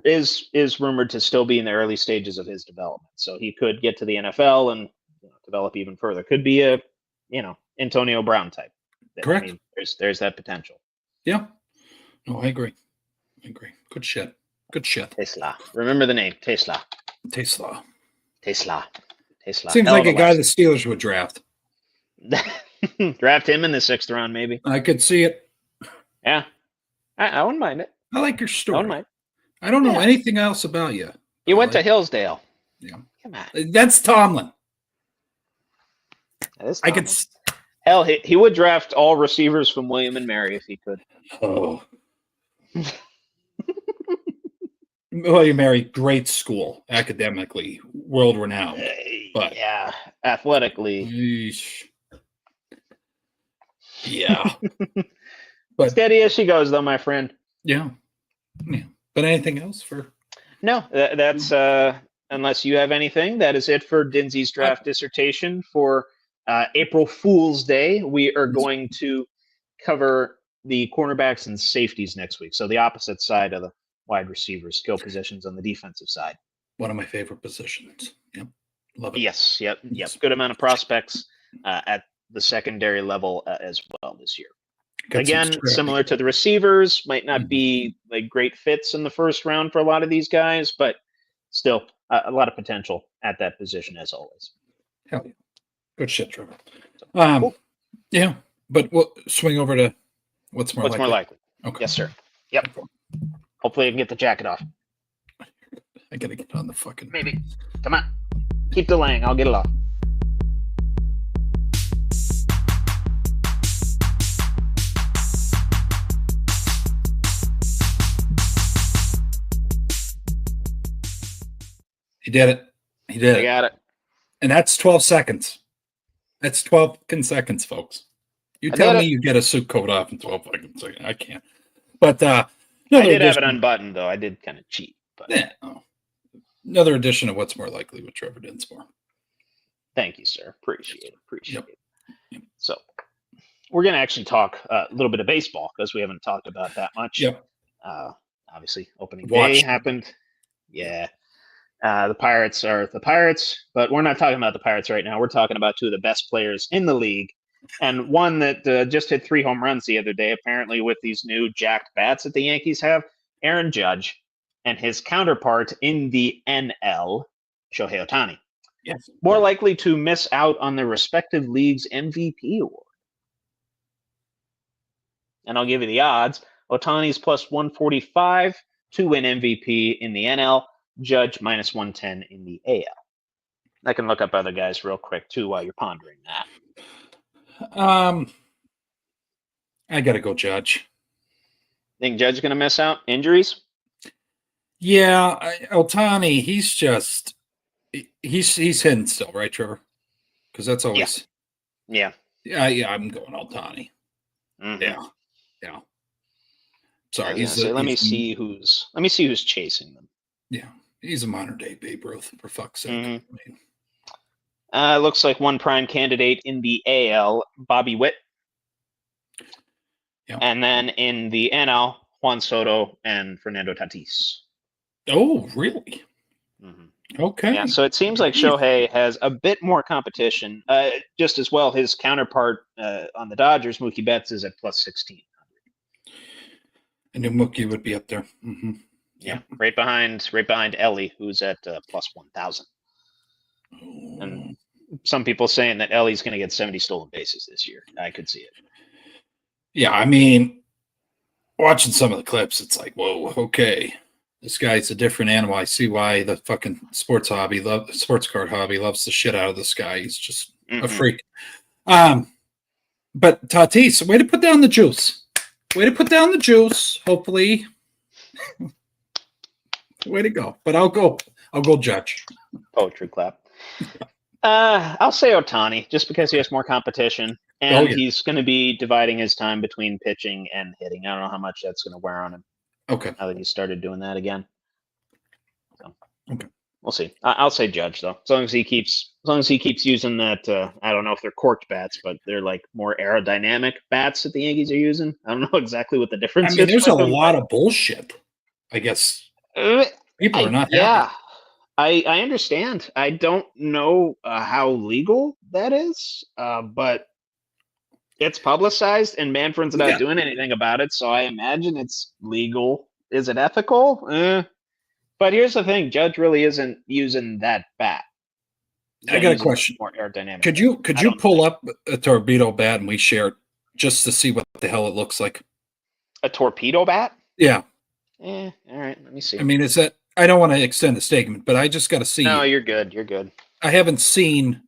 is rumored to still be in the early stages of his development. So he could get to the NFL and develop even further. Could be a, Antonio Brown type. Correct. I mean, there's that potential. Yeah. No, I agree. Good shit. Tesla. Remember the name. Tesla. Seems like a guy the Steelers would draft. Draft him in the 6th round, maybe. I could see it. Yeah. I wouldn't mind it. I like your story. I wouldn't mind. I don't know anything else about you. You went to Hillsdale. Yeah. Come on. That's Tomlin. That is Tomlin. Hell, he would draft all receivers from William and Mary if he could. Oh. William Mary, great school, academically, world renowned. But yeah, athletically. Eesh. Yeah. But steady as she goes, though, my friend. Yeah. But anything else for? No, that's unless you have anything. That is it for Dinsy's draft dissertation for April Fool's Day. We are going to cover the cornerbacks and safeties next week. So the opposite side of the wide receiver skill positions on the defensive side. One of my favorite positions. Yep. Love it. Yes. Yep. Good amount of prospects at the secondary level as well this year. Again, similar to the receivers, might not be like great fits in the first round for a lot of these guys, but still a lot of potential at that position as always. Hell yeah. Good shit, Trevor. Cool. Yeah, but we'll swing over to what's more likely. Okay. Yes, sir. Yep. Hopefully I can get the jacket off. I gotta get on the fucking... Maybe. Come on. Keep delaying. I'll get it off. did it. He did I it. got it. And that's 12 seconds. That's 12 seconds, folks. You tell me you get a suit coat off in 12 seconds. I can't. But I did have it unbuttoned, though. I did kind of cheat. But yeah. Another edition of What's More Likely with Trevor Dinsmore. Thank you, sir. Appreciate it. Yep. So we're going to actually talk a little bit of baseball because we haven't talked about that much. Yep. Obviously, opening day happened. Yeah. The Pirates are the Pirates, but we're not talking about the Pirates right now. We're talking about two of the best players in the league, and one that just hit 3 home runs the other day, apparently with these new jacked bats that the Yankees have, Aaron Judge, and his counterpart in the NL, Shohei Ohtani. Yes. More likely to miss out on their respective league's MVP award. And I'll give you the odds. Ohtani's plus 145 to win MVP in the NL. Judge minus 110 in the AL. I can look up other guys real quick too while you're pondering that. I gotta go Judge. Think Judge gonna miss out? Injuries? Yeah, Ohtani, he's hitting still, right, Trevor? Because that's always yeah. I'm going Ohtani. Mm-hmm. Yeah. Sorry, let me see who's chasing them. Yeah, he's a modern day Babe Ruth, for fuck's sake. Mm-hmm. Looks like one prime candidate in the AL, Bobby Witt. Yeah. And then in the NL, Juan Soto and Fernando Tatis. Oh, really? Mm-hmm. Okay. Yeah, so it seems like Shohei has a bit more competition. Just as well, his counterpart on the Dodgers, Mookie Betts, is at plus 1,600. I knew Mookie would be up there. Mm-hmm. Yeah, right behind Ellie, who's at plus 1,000. And some people saying that Ellie's going to get 70 stolen bases this year. I could see it. Yeah, I mean, watching some of the clips, it's like, whoa, okay. This guy's a different animal. I see why the fucking sports card hobby loves the shit out of this guy. He's just a freak. But Tatis, way to put down the juice. Hopefully. Way to go. But I'll go Judge. Poetry clap. I'll say Ohtani, just because he has more competition. And he's going to be dividing his time between pitching and hitting. I don't know how much that's going to wear on him. Okay. Now that he started doing that again. So, okay. We'll see. I'll say Judge, though. As long as he keeps using that, I don't know if they're corked bats, but they're like more aerodynamic bats that the Yankees are using. I don't know exactly what the difference is. I mean, there's a lot of bullshit, I guess. People are not happy. I understand. I don't know how legal that is, but it's publicized, and Manfred's not doing anything about it, so I imagine it's legal. Is it ethical? But here's the thing: Judge really isn't using that bat. I got a question. More aerodynamic. Could you pull up a torpedo bat and we share it just to see what the hell it looks like? A torpedo bat? Yeah. All right. Let me see. I mean, is that? I don't want to extend the statement, but I just got to see. No, you're good. You're good. I haven't seen.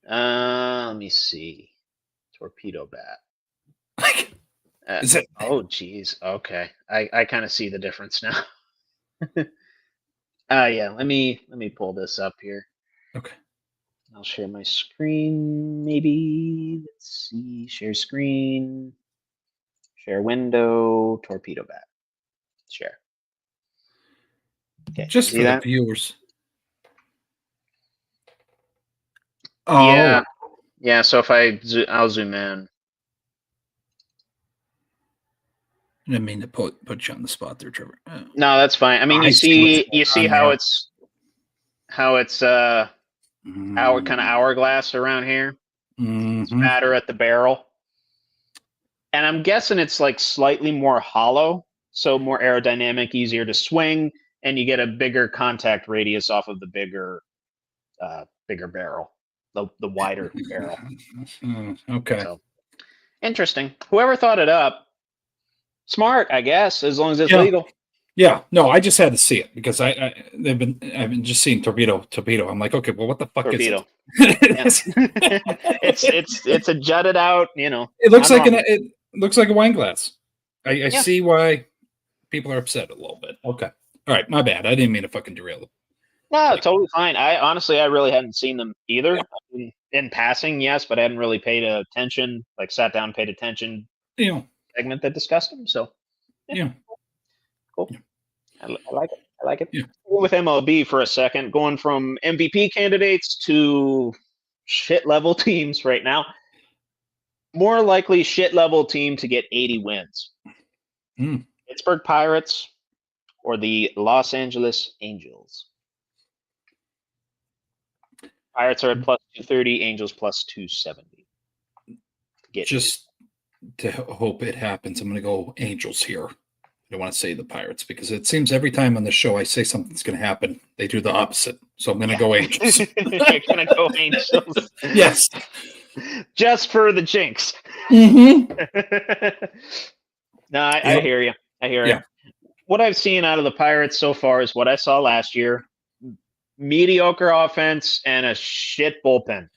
Let me see. Torpedo bat. Is it? Oh, geez. Okay. I kind of see the difference now. Yeah. Let me pull this up here. Okay. I'll share my screen. Maybe. Let's see. Share screen. Share window. Torpedo bat. Share. Okay. Just see for that? The viewers. Oh. Yeah. So if I'll zoom in. I didn't mean to put you on the spot there, Trevor. No, that's fine. I mean, you see how it's our kind of hourglass around here. Spatter at the barrel, and I'm guessing it's like slightly more hollow, so more aerodynamic, easier to swing, and you get a bigger contact radius off of the bigger barrel, the wider barrel. Okay. So, interesting. Whoever thought it up. Smart, I guess, as long as it's legal. Yeah, no, I just had to see it because I've been just seeing torpedo. I'm like, okay, well, what the fuck torpedo. Is it? It's a jutted out, It looks like it looks like a wine glass. I see why People are upset a little bit. Okay. All right. My bad. I didn't mean to fucking derail them. No, totally fine. I really hadn't seen them either. Yeah. In passing, yes, but I hadn't really paid attention, like sat down, paid attention. Segment that discussed them. So yeah. Cool. Yeah. I like it. I like it. Yeah. With MLB for a second, going from MVP candidates to shit level teams right now. More likely shit level team to get 80 wins. Pittsburgh Pirates or the Los Angeles Angels. Pirates are at plus 230, Angels plus 270. Just to hope it happens, I'm going to go Angels here. I don't want to say the Pirates because it seems every time on the show I say something's going to happen, they do the opposite. So I'm going to go Angels. You're going to go Angels. Yes. Just for the jinx. Mm-hmm. No, I hear you. I hear you. What I've seen out of the Pirates so far is what I saw last year. Mediocre offense and a shit bullpen.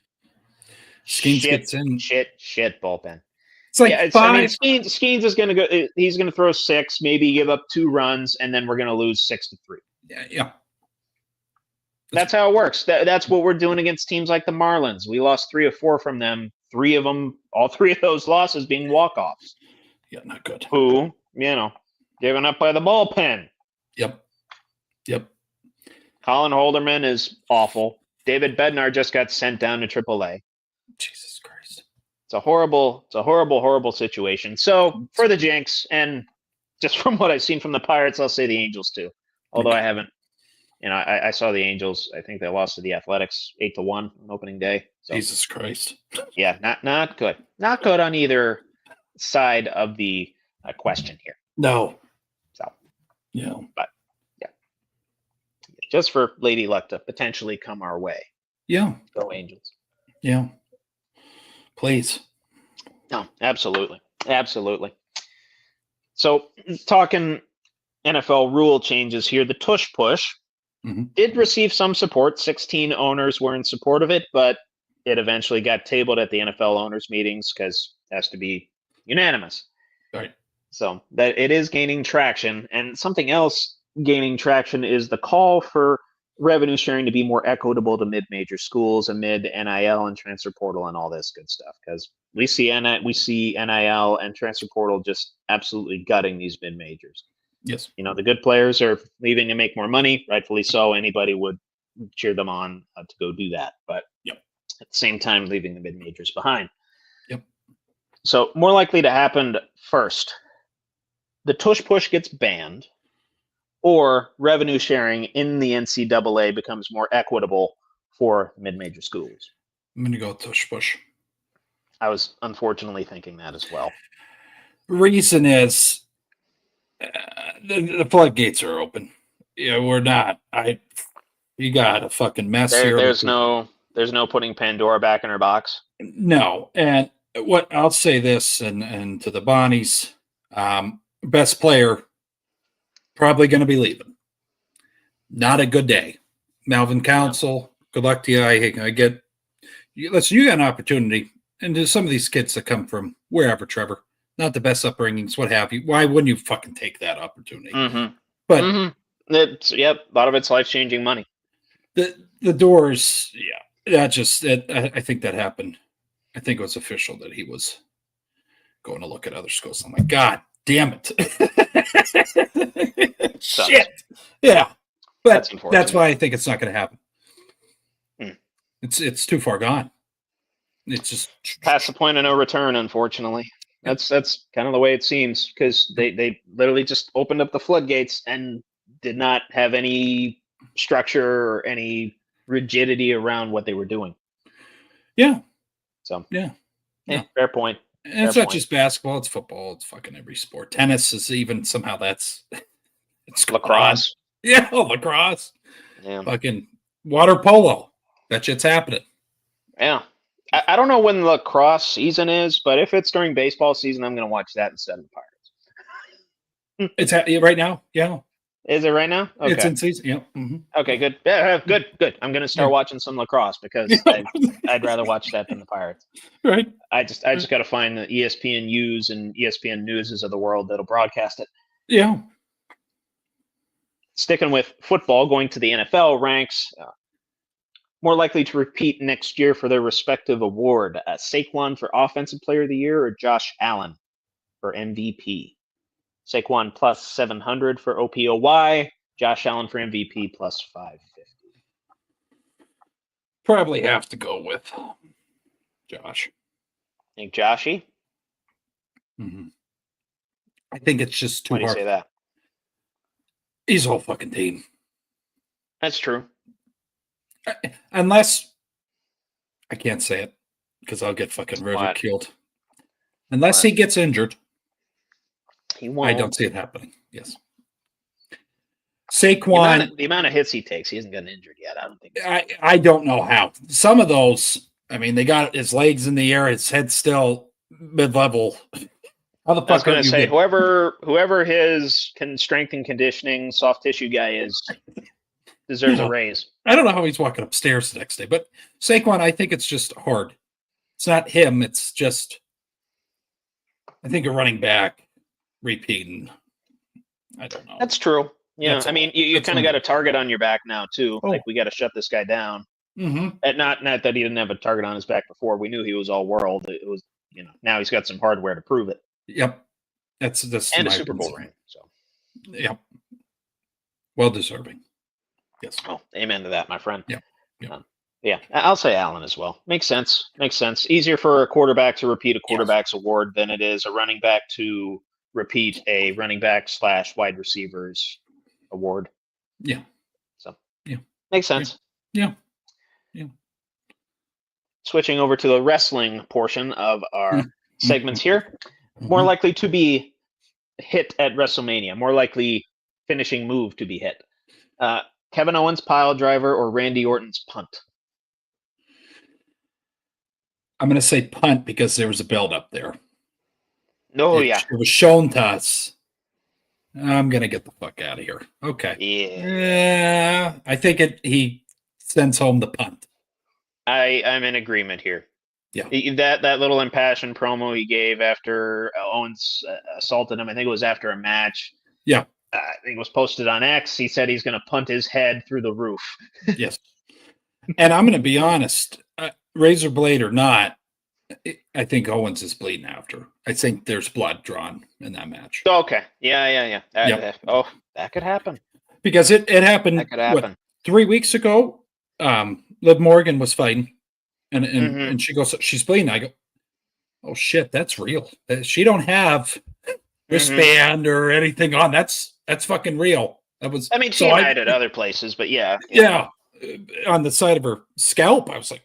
Skeens gets in. Shit bullpen. It's like five. Skeens is going to go. He's going to throw 6, maybe give up 2 runs, and then we're going to lose 6-3. Yeah. That's how it works. That's what we're doing against teams like the Marlins. We lost 3 or 4 from them. 3 of them, all 3 of those losses being walk-offs. Yeah, not good. Who, given up by the bullpen. Yep. Colin Holderman is awful. David Bednar just got sent down to AAA. Jesus Christ. It's a horrible situation. So for the jinx, and just from what I've seen from the Pirates, I'll say the Angels too. Although I haven't, I saw the Angels. I think they lost to the Athletics 8-1 on opening day. So, Jesus Christ. Yeah, not good. Not good on either side of the question here. No. So, but yeah, just for Lady Luck to potentially come our way. Yeah. Go Angels. Yeah. Please. No, absolutely. So, talking NFL rule changes here, the tush push did receive some support. 16 owners were in support of it, but it eventually got tabled at the NFL owners meetings because it has to be unanimous. Right. So that it is gaining traction. And something else gaining traction is the call for revenue sharing to be more equitable to mid-major schools amid NIL and transfer portal and all this good stuff. Because we see NIL and transfer portal just absolutely gutting these mid-majors. Yes. The good players are leaving to make more money, rightfully so. Anybody would cheer them on to go do that. But at the same time, leaving the mid-majors behind. Yep. So more likely to happen first, the tush push gets banned, or revenue sharing in the NCAA becomes more equitable for mid-major schools. I'm going to go tush push. I was unfortunately thinking that as well. Reason is the floodgates are open. We're not. You got a fucking mess here. There's no putting Pandora back in her box. No. And what I'll say this, and to the Bonnies, best player probably going to be leaving. Not a good day. Malvin Council, good luck to you. I get. Listen, you got an opportunity, and there's some of these kids that come from wherever, Trevor, not the best upbringings, what have you. Why wouldn't you fucking take that opportunity? But a lot of it's life-changing money. The doors, I think that happened. I think it was official that he was going to look at other schools. I'm like, God damn it. Shit. Yeah. But that's why I think it's not going to happen. It's too far gone. It's just past the point of no return, unfortunately. That's kind of the way it seems, because they literally just opened up the floodgates and did not have any structure or any rigidity around what they were doing. Yeah. So yeah. Fair point. And it's not just basketball; it's football. It's fucking every sport. Tennis is even somehow it's lacrosse. Yeah, lacrosse. Yeah. Fucking water polo. That shit's happening. Yeah. I don't know when the lacrosse season is, but if it's during baseball season, I'm going to watch that instead of the Pirates. It's right now. Yeah. Is it right now? Okay. It's in season. Yeah. Mm-hmm. Okay, good. Yeah, good. I'm going to start watching some lacrosse because I'd rather watch that than the Pirates. Right. I just got to find the ESPN U's and ESPN Newses of the world that'll broadcast it. Yeah. Sticking with football, going to the NFL ranks, more likely to repeat next year for their respective award. Saquon for Offensive Player of the Year or Josh Allen for MVP? Saquon plus 700 for OPOY. Josh Allen for MVP plus 550. Probably have to go with Josh. Think Joshy? Mm-hmm. I think it's just too Why do you hard. say that? He's a whole fucking team. That's true. Unless I can't say it because I'll get fucking ridiculed. Unless he gets injured. He won't. I don't see it happening. Yes. Saquon. The amount of hits he takes, he hasn't gotten injured yet. I don't think. I don't know how. Some of those, I mean, they got his legs in the air, his head still mid-level. How the fuck I was going to say, get... whoever his strength and conditioning soft tissue guy is deserves a raise. I don't know how he's walking upstairs the next day, but Saquon, I think it's just hard. It's not him. It's just, I think a running back repeating. I don't know. That's true. Yeah, I mean, you kind of got a target on your back now too. Oh. Like we got to shut this guy down. Mm-hmm. And not that he didn't have a target on his back before. We knew he was all world. It was, now he's got some hardware to prove it. Yep, that's and a Super Bowl ring. So, yep, well deserving. Yes. Oh, amen to that, my friend. Yeah. Yeah. Yeah, I'll say Allen as well. Makes sense. Makes sense. Easier for a quarterback to repeat a quarterback's award than it is a running back to repeat a running back / wide receivers award. Yeah. So, yeah, makes sense. Yeah. Switching over to the wrestling portion of our segments here. More likely to be hit at WrestleMania. More likely finishing move to be hit. Kevin Owens' pile driver or Randy Orton's punt? I'm going to say punt because there was a build up there. It was shown to us. I'm going to get the fuck out of here. Okay. Yeah. I think he sends home the punt. I'm in agreement here. Yeah. That little impassioned promo he gave after Owens assaulted him, I think it was after a match. Yeah. I think it was posted on X. He said he's going to punt his head through the roof. Yes. And I'm going to be honest, razor blade or not, I think Owens is bleeding after. I think there's blood drawn in that match. Okay. Yeah. That could happen. Because it happened, that could happen. 3 weeks ago, Liv Morgan was fighting, and she goes, she's bleeding. I go, oh shit, that's real. She don't have wristband or anything on. That's fucking real. That was. I mean, she might at other places, but yeah. On the side of her scalp, I was like,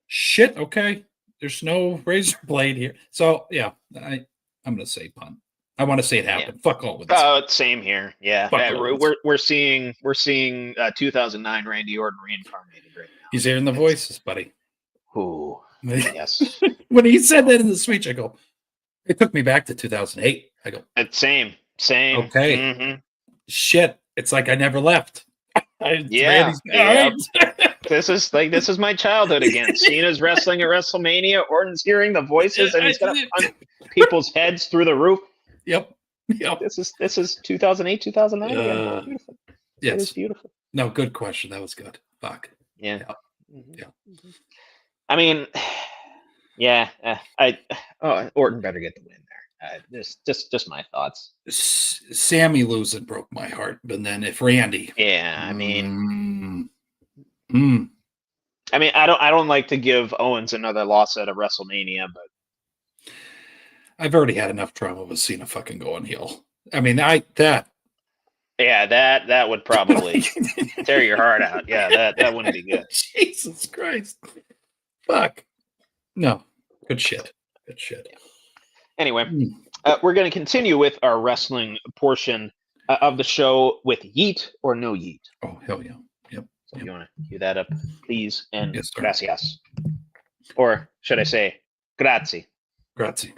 shit. Okay, there's no razor blade here. So yeah, I'm gonna say punt. I want to say it happened. Yeah. Fuck all with this. Same here. Yeah, we're seeing 2009 Randy Orton reincarnated right now. He's hearing the voices, buddy. Ooh, yes. When he said that in the speech, I go, it took me back to 2008. I go, same. Okay, shit. It's like I never left. This is my childhood again. Cena's wrestling at WrestleMania. Orton's hearing the voices, and he's gonna punch people's heads through the roof. Yep. This is 2008, 2009. Beautiful. Yes. It is beautiful. No, good question. That was good. Fuck. Yeah. Yeah. I mean, yeah. Orton better get the win there. Just my thoughts. Sammy losing broke my heart, but then if Randy, yeah, I mean, I don't like to give Owens another loss at a WrestleMania, but I've already had enough trauma with Cena fucking going heel. I mean, that would probably tear your heart out. Yeah, that wouldn't be good. Jesus Christ. Fuck. No. Good shit. Yeah. Anyway, we're going to continue with our wrestling portion of the show with yeet or no yeet. Oh, hell yeah. Yep. So if you want to cue that up, please, and yes, gracias. Or should I say, grazie. Grazie.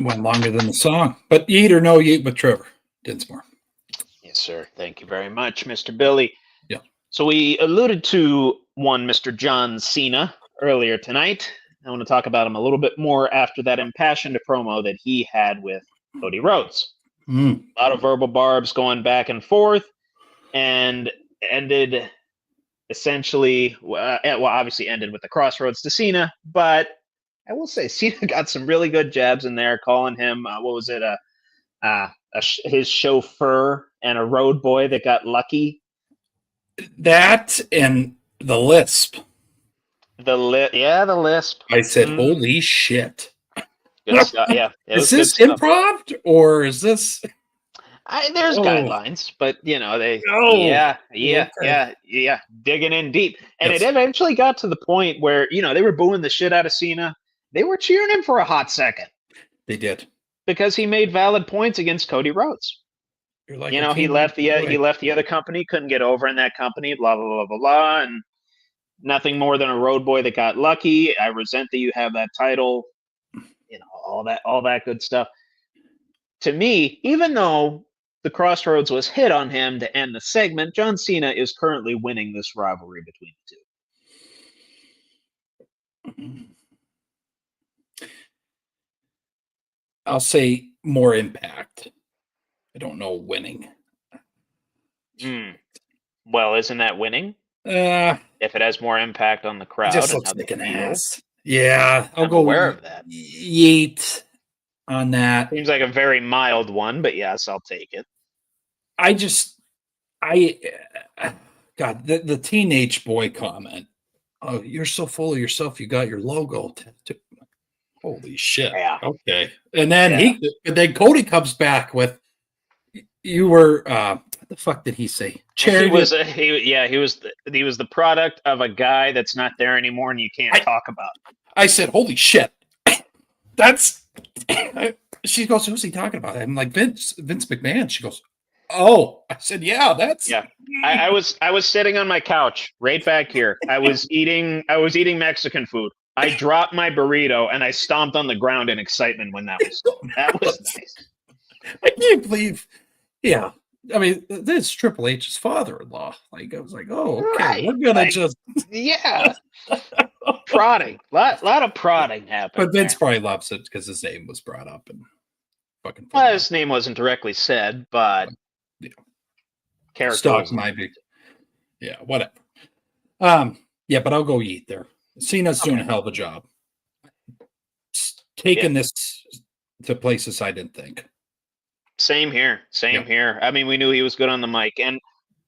Went longer than the song. But eat or no eat with Trevor Dinsmore. Yes, sir. Thank you very much, Mr. Billy. Yeah. So we alluded to one Mr. John Cena earlier tonight. I want to talk about him a little bit more after that impassioned promo that he had with Cody Rhodes. A lot of verbal barbs going back and forth, and ended essentially, obviously ended with the crossroads to Cena, but I will say Cena got some really good jabs in there, calling him, his chauffeur and a road boy that got lucky. That and the lisp. The lisp. I said, holy shit. Good stuff. Yeah. Is this improv or is this? There's guidelines, but they. Yeah. Digging in deep, and it eventually got to the point where they were booing the shit out of Cena. They were cheering him for a hot second. They did, because he made valid points against Cody Rhodes. You're like he left the other company, couldn't get over in that company, blah blah blah blah blah, and nothing more than a road boy that got lucky. I resent that you have that title. All that good stuff. To me, even though the crossroads was hit on him to end the segment, John Cena is currently winning this rivalry between the two. I'll say more impact. I don't know winning. Well, isn't that winning? If it has more impact on the crowd, just looks like an ass. Yeah, I'll go aware of that. Yeet on that. Seems like a very mild one, but yes, I'll take it. God, the teenage boy comment. Oh, you're so full of yourself. You got your logo tattooed. Holy shit. Yeah. Okay. And then then Cody comes back with, you were, what the fuck did he say? He was the product of a guy that's not there anymore and you can't talk about. I said, holy shit. She goes, who's he talking about? I'm like, Vince McMahon. She goes, oh. I said, yeah, that's. Yeah. I was sitting on my couch right back here. I was eating Mexican food. I dropped my burrito and I stomped on the ground in excitement when that was done. That was nice. I can't believe. Yeah. I mean, this is Triple H's father-in-law. Like, I was like, oh, okay. Right. We're going to just. Yeah. Prodding. Lot of prodding happened. But Vince probably loves it because his name was brought up. And fucking. Well, his name wasn't directly said, but. Yeah. Character. Stock might be. Yeah, whatever. Yeah, but I'll go eat there. Cena's doing a hell of a job. Taking this to places I didn't think. Same here. I mean, we knew he was good on the mic. And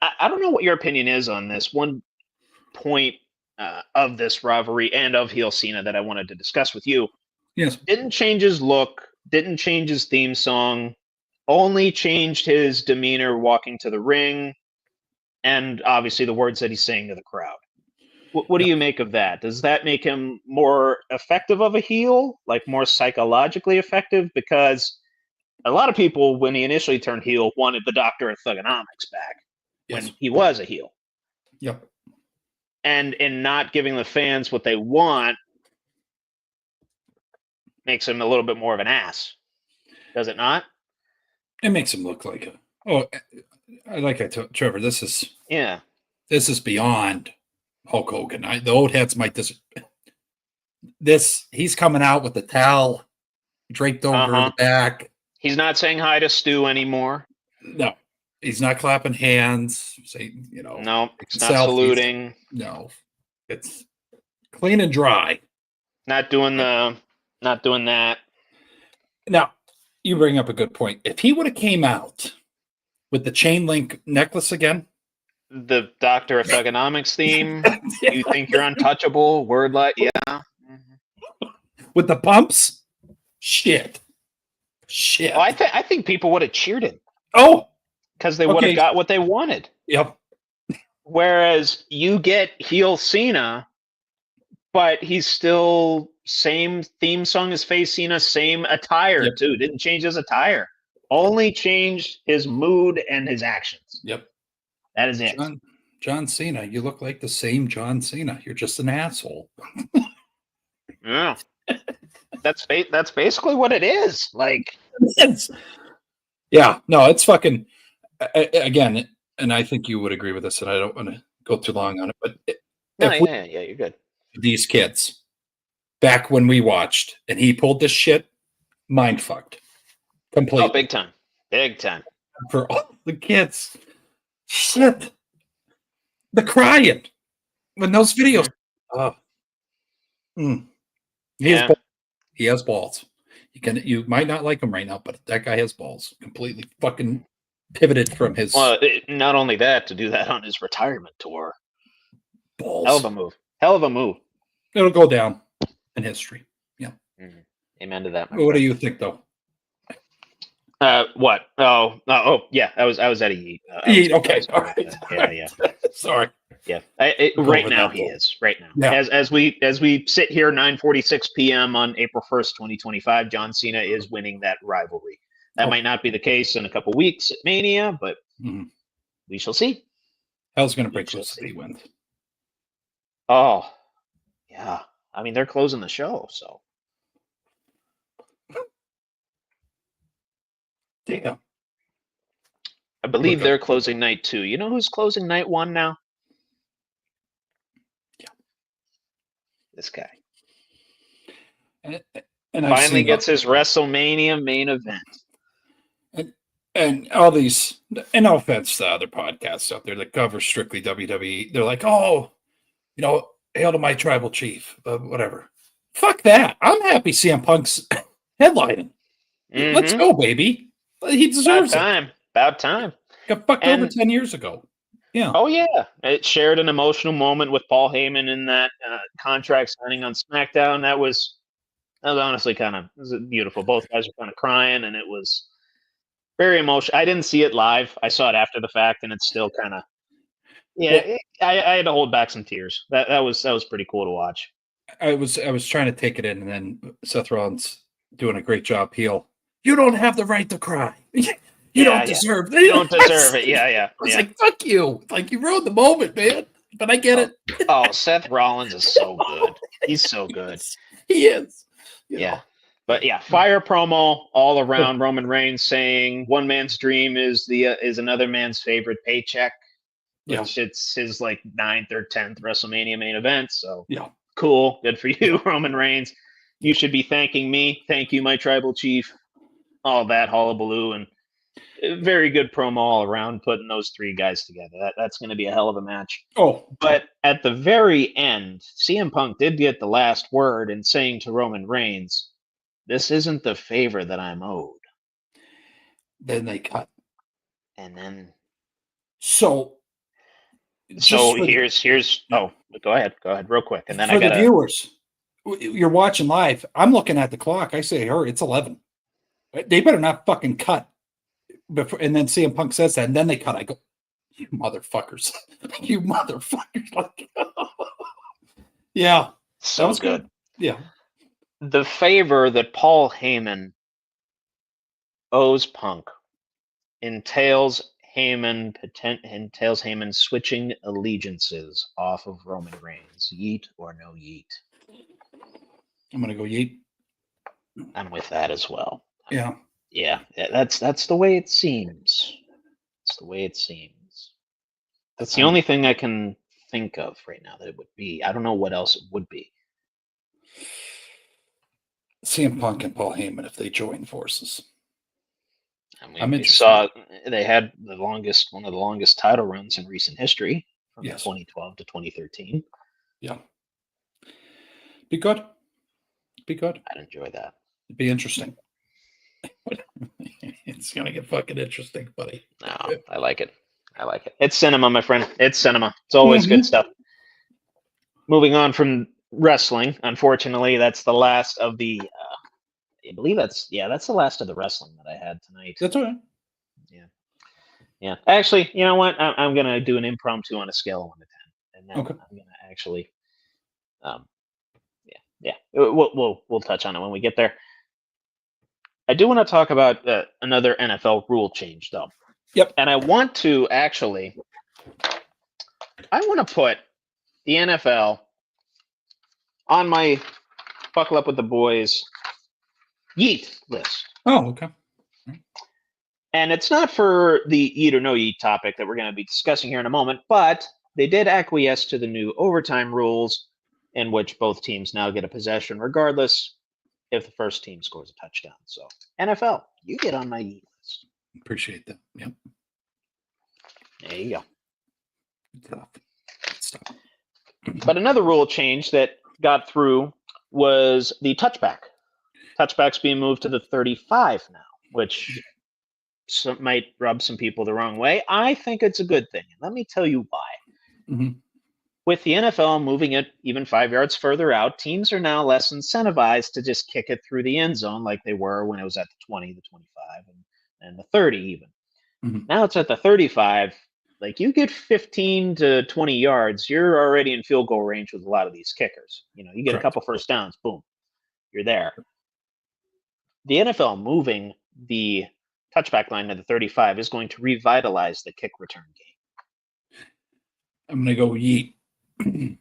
I don't know what your opinion is on this. One point of this rivalry and of heel Cena that I wanted to discuss with you. Yes. Didn't change his look. Didn't change his theme song. Only changed his demeanor walking to the ring. And obviously the words that he's saying to the crowd. What do you make of that? Does that make him more effective of a heel, like more psychologically effective? Because a lot of people, when he initially turned heel, wanted the Doctor of Thugonomics back when he was a heel. Yep. And in not giving the fans what they want, makes him a little bit more of an ass. Does it not? It makes him look like I told Trevor, this is beyond Hulk Hogan. The old heads might he's coming out with the towel draped over the back. He's not saying hi to Stu anymore. No, he's not clapping hands. Saying, no, it's not saluting. No, it's clean and dry. Not doing that. Now, you bring up a good point. If he would have came out with the chain link necklace again, the Doctor of Thugonomics theme. You think you're untouchable? Word like, yeah. With the pumps? Shit. Well, I think people would have cheered him. Oh. Because they would have got what they wanted. Yep. Whereas you get heel Cena, but he's still same theme song as face Cena, same attire too. Didn't change his attire. Only changed his mood and his actions. Yep. That is it. John Cena, you look like the same John Cena. You're just an asshole. Yeah. That's basically what it is. Like, yeah, no, it's fucking again, and I think you would agree with this, and I don't want to go too long on it, but no, if we, yeah, you're good. these kids back when we watched and he pulled this shit, mind fucked completely. Oh, big time. For all the kids. Shit. The crying when those videos. He has balls. You might not like him right now, but that guy has balls. Completely fucking pivoted from his not only that, to do that on his retirement tour. balls. Hell of a move. It'll go down in history. Yeah. Mm-hmm. Amen to that. What do you think, though? What? Oh, yeah. I was at a yeet. Yeet. Okay. All right. Yeah. Sorry. Yeah. Right now he is. Right now. Yeah. As we sit here, 9:46 p.m. on April 1st, 2025, John Cena is winning that rivalry. That might not be the case in a couple weeks at Mania, but we shall see. Hell's gonna break loose if he wins. Oh, yeah. I mean, they're closing the show, so. Damn. I believe they're closing night 2. You know who's closing night 1 now? Yeah. This guy. And finally gets his WrestleMania main event. And all these, and no offense to other podcasts out there that cover strictly WWE, they're like, oh, hail to my tribal chief, whatever. Fuck that. I'm happy CM Punk's headlining. Let's go, baby. He deserves it. About time. Got fucked over 10 years ago. Yeah. Oh, yeah. It shared an emotional moment with Paul Heyman in that contract signing on SmackDown. That was honestly it was beautiful. Both guys were kind of crying, and it was very emotional. I didn't see it live. I saw it after the fact, and it's still kind of, I had to hold back some tears. That was pretty cool to watch. I was trying to take it in, and then Seth Rollins doing a great job heel. You don't have the right to cry. You don't deserve it. You don't deserve it. Yeah. I was like, fuck you. Like, you ruined the moment, man. But I get it. Oh, Seth Rollins is so good. He's so good. He is. Yeah. But yeah, fire promo all around. Roman Reigns saying one man's dream is another man's favorite paycheck. Which it's his like 9th or 10th WrestleMania main event. So cool. Good for you, Roman Reigns. You should be thanking me. Thank you, my tribal chief. All that hullabaloo, and very good promo all around, putting those 3 guys together. That's going to be a hell of a match. But at the very end, CM Punk did get the last word in saying to Roman Reigns, "This isn't the favor that I'm owed." Then they cut. And then. So here's. Oh, go ahead, real quick, and then for the viewers, you're watching live. I'm looking at the clock. I say, it's 11. They better not fucking cut before, and then CM Punk says that, and then they cut. I go, you motherfuckers. You motherfuckers. Like, yeah. So that was good. Yeah. The favor that Paul Heyman owes Punk entails Heyman switching allegiances off of Roman Reigns. Yeet or no yeet? I'm going to go yeet. I'm with that as well. Yeah. That's the way it seems. It's the way it seems. That's the only thing I can think of right now that it would be. I don't know what else it would be. CM Punk and Paul Heyman if they join forces. I mean, we saw they had one of the longest title runs in recent history from 2012 to 2013. Yeah. Be good. I'd enjoy that. It'd be interesting. It's gonna get fucking interesting, buddy. No, I like it. It's cinema, my friend. It's cinema. It's always good stuff. Moving on from wrestling, unfortunately, that's the last of the. I believe that's the last of the wrestling that I had tonight. That's all right. Yeah. Actually, you know what? I'm gonna do an impromptu on a scale of 1 to 10, and then I'm gonna actually. We'll touch on it when we get there. I do want to talk about another NFL rule change, though. Yep. And I want to put the NFL on my Buckle Up with the Boys Yeet list. Oh, okay. And it's not for the eat or no eat topic that we're going to be discussing here in a moment, but they did acquiesce to the new overtime rules in which both teams now get a possession regardless if the first team scores a touchdown. So, NFL, you get on my eat list. Appreciate that. Yep. There you go. Good stuff. But another rule change that got through was the touchback. Touchback's being moved to the 35 now, which might rub some people the wrong way. I think it's a good thing. Let me tell you why. Mm-hmm. With the NFL moving it even 5 yards further out, teams are now less incentivized to just kick it through the end zone like they were when it was at the 20, the 25, and the 30 even. Mm-hmm. Now it's at the 35. Like, you get 15 to 20 yards, you're already in field goal range with a lot of these kickers. You know, you get Correct. a couple first downs, boom, you're there. The NFL moving the touchback line to the 35 is going to revitalize the kick return game. I'm going to go yeet. And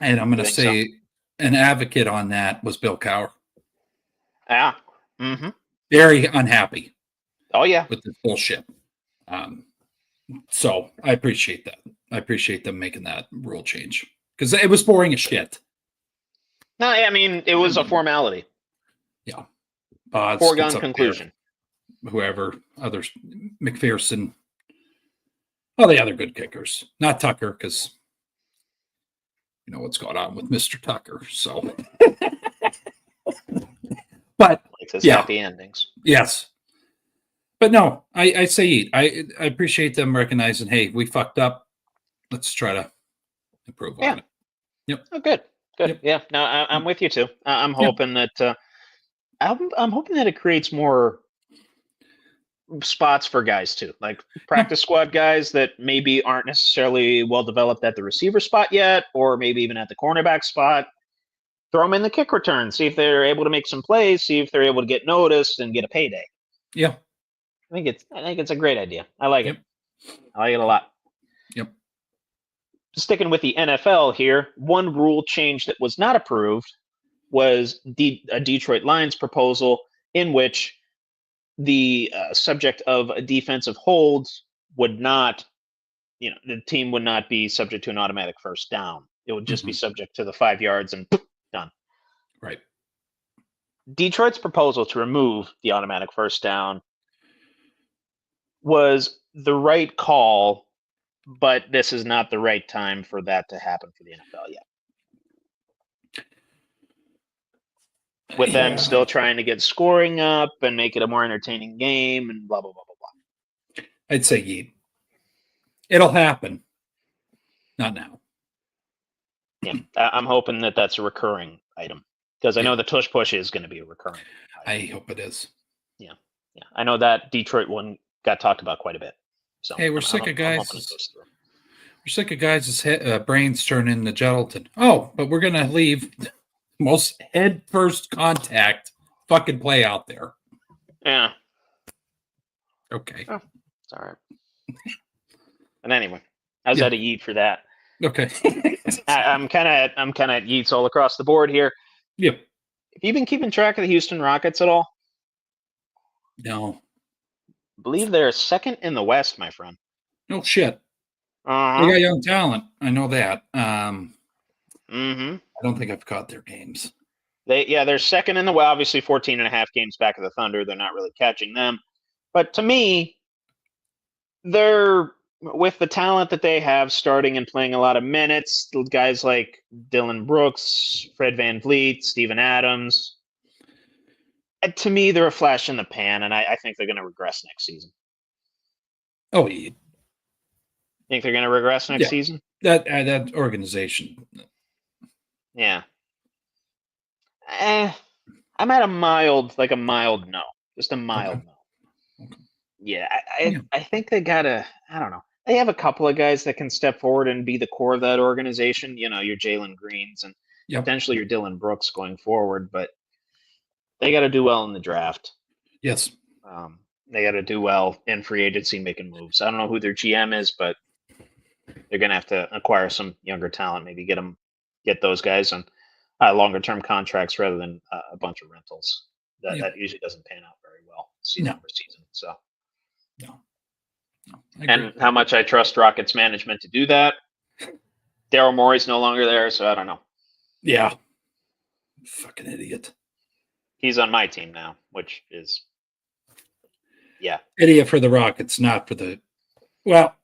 I'm going to say so? An advocate on that was Bill Cowher. Yeah. Mm-hmm. Very unhappy. Oh, yeah. With this bullshit. So I appreciate that. I appreciate them making that rule change because it was boring as shit. No, I mean, it was a formality. Yeah. Foregone conclusion. Whoever, others, McPherson, all the other good kickers. Not Tucker, because you know what's going on with Mr. Tucker. So, but likes his happy endings. Yes. But no, I say eat. I appreciate them recognizing, hey, we fucked up. Let's try to improve on it. Yep. Oh, good. Good. Yep. Yeah. No, I'm with you too. I'm hoping that I'm hoping that it creates more spots for guys too, like practice squad guys that maybe aren't necessarily well developed at the receiver spot yet, or maybe even at the cornerback spot. Throw them in the kick return, see if they're able to make some plays, see if they're able to get noticed and get a payday. Yeah. I think it's a great idea. I like it. I like it a lot. Yep. Sticking with the NFL here, one rule change that was not approved was a Detroit Lions proposal in which the subject of a defensive hold would not, the team would not be subject to an automatic first down. It would just be subject to the 5 yards and done. Right. Detroit's proposal to remove the automatic first down was the right call, but this is not the right time for that to happen for the NFL yet. With them still trying to get scoring up and make it a more entertaining game and blah, blah, blah, blah, blah. I'd say yeet. It'll happen. Not now. Yeah, I'm hoping that that's a recurring item because I know the tush push is going to be a recurring item. I hope it is. Yeah. I know that Detroit one got talked about quite a bit. So hey, we're sick of guys. We're sick of guys' brains turning into gelatin. Oh, but we're going to leave most head first contact fucking play out there. Yeah. Okay. Oh, it's all right. And anyway, I was at a yeet for that. Okay. I'm kind of yeets all across the board here. Yep. Have you been keeping track of the Houston Rockets at all? No. I believe they're second in the West, my friend. No shit. They got young talent. I know that. I don't think I've caught their games. They're second in the West. Obviously, 14 and a half games back of the Thunder. They're not really catching them. But to me, they're, with the talent that they have, starting and playing a lot of minutes, guys like Dylan Brooks, Fred VanVleet, Steven Adams. To me, they're a flash in the pan, and I think they're going to regress next season. Oh, yeah. Think they're going to regress next season? That organization. Yeah. I'm at a mild no. Just a mild no. Okay. Yeah, I think they got I don't know. They have a couple of guys that can step forward and be the core of that organization. Your Jalen Greens and potentially your Dylan Brooks going forward, but they got to do well in the draft. Yes. They got to do well in free agency making moves. I don't know who their GM is, but they're going to have to acquire some younger talent, maybe get those guys. And longer-term contracts rather than a bunch of rentals. That usually doesn't pan out very well season over season. So, No. And how much I trust Rockets management to do that. Daryl Morey's no longer there, so I don't know. Yeah. Fucking idiot. He's on my team now, which is, idiot for the Rockets, not for the. Well,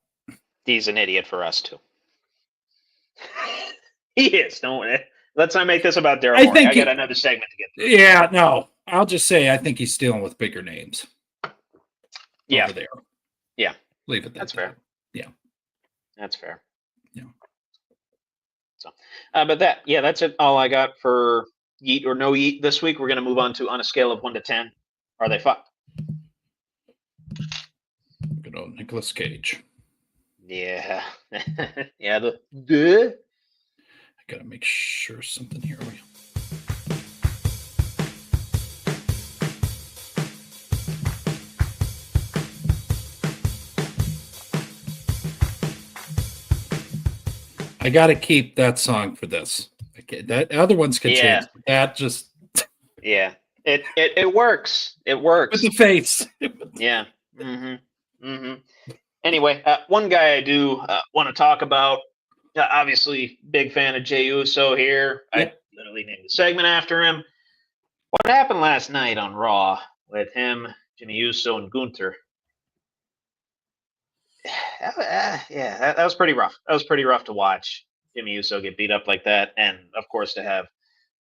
he's an idiot for us too. He is. Let's not make this about Daryl Morey. I got another segment to get through. Yeah, no. I'll just say I think he's dealing with bigger names. Yeah. Over there. Yeah. Leave it. That's fair. Yeah. That's fair. Yeah. So, but that's it. All I got for yeet or no yeet this week. We're going to move on a scale of 1 to 10. Are they fucked? Good old Nicolas Cage. Yeah. Yeah. I gotta make sure something here. I gotta keep that song for this. Okay, that other ones can change. That just it works. It works with the face. Yeah. Anyway, one guy I do want to talk about. Obviously, big fan of Jey Uso here. Yep. I literally named the segment after him. What happened last night on Raw with him, Jimmy Uso, and Gunther? That was pretty rough. That was pretty rough to watch Jimmy Uso get beat up like that, and of course to have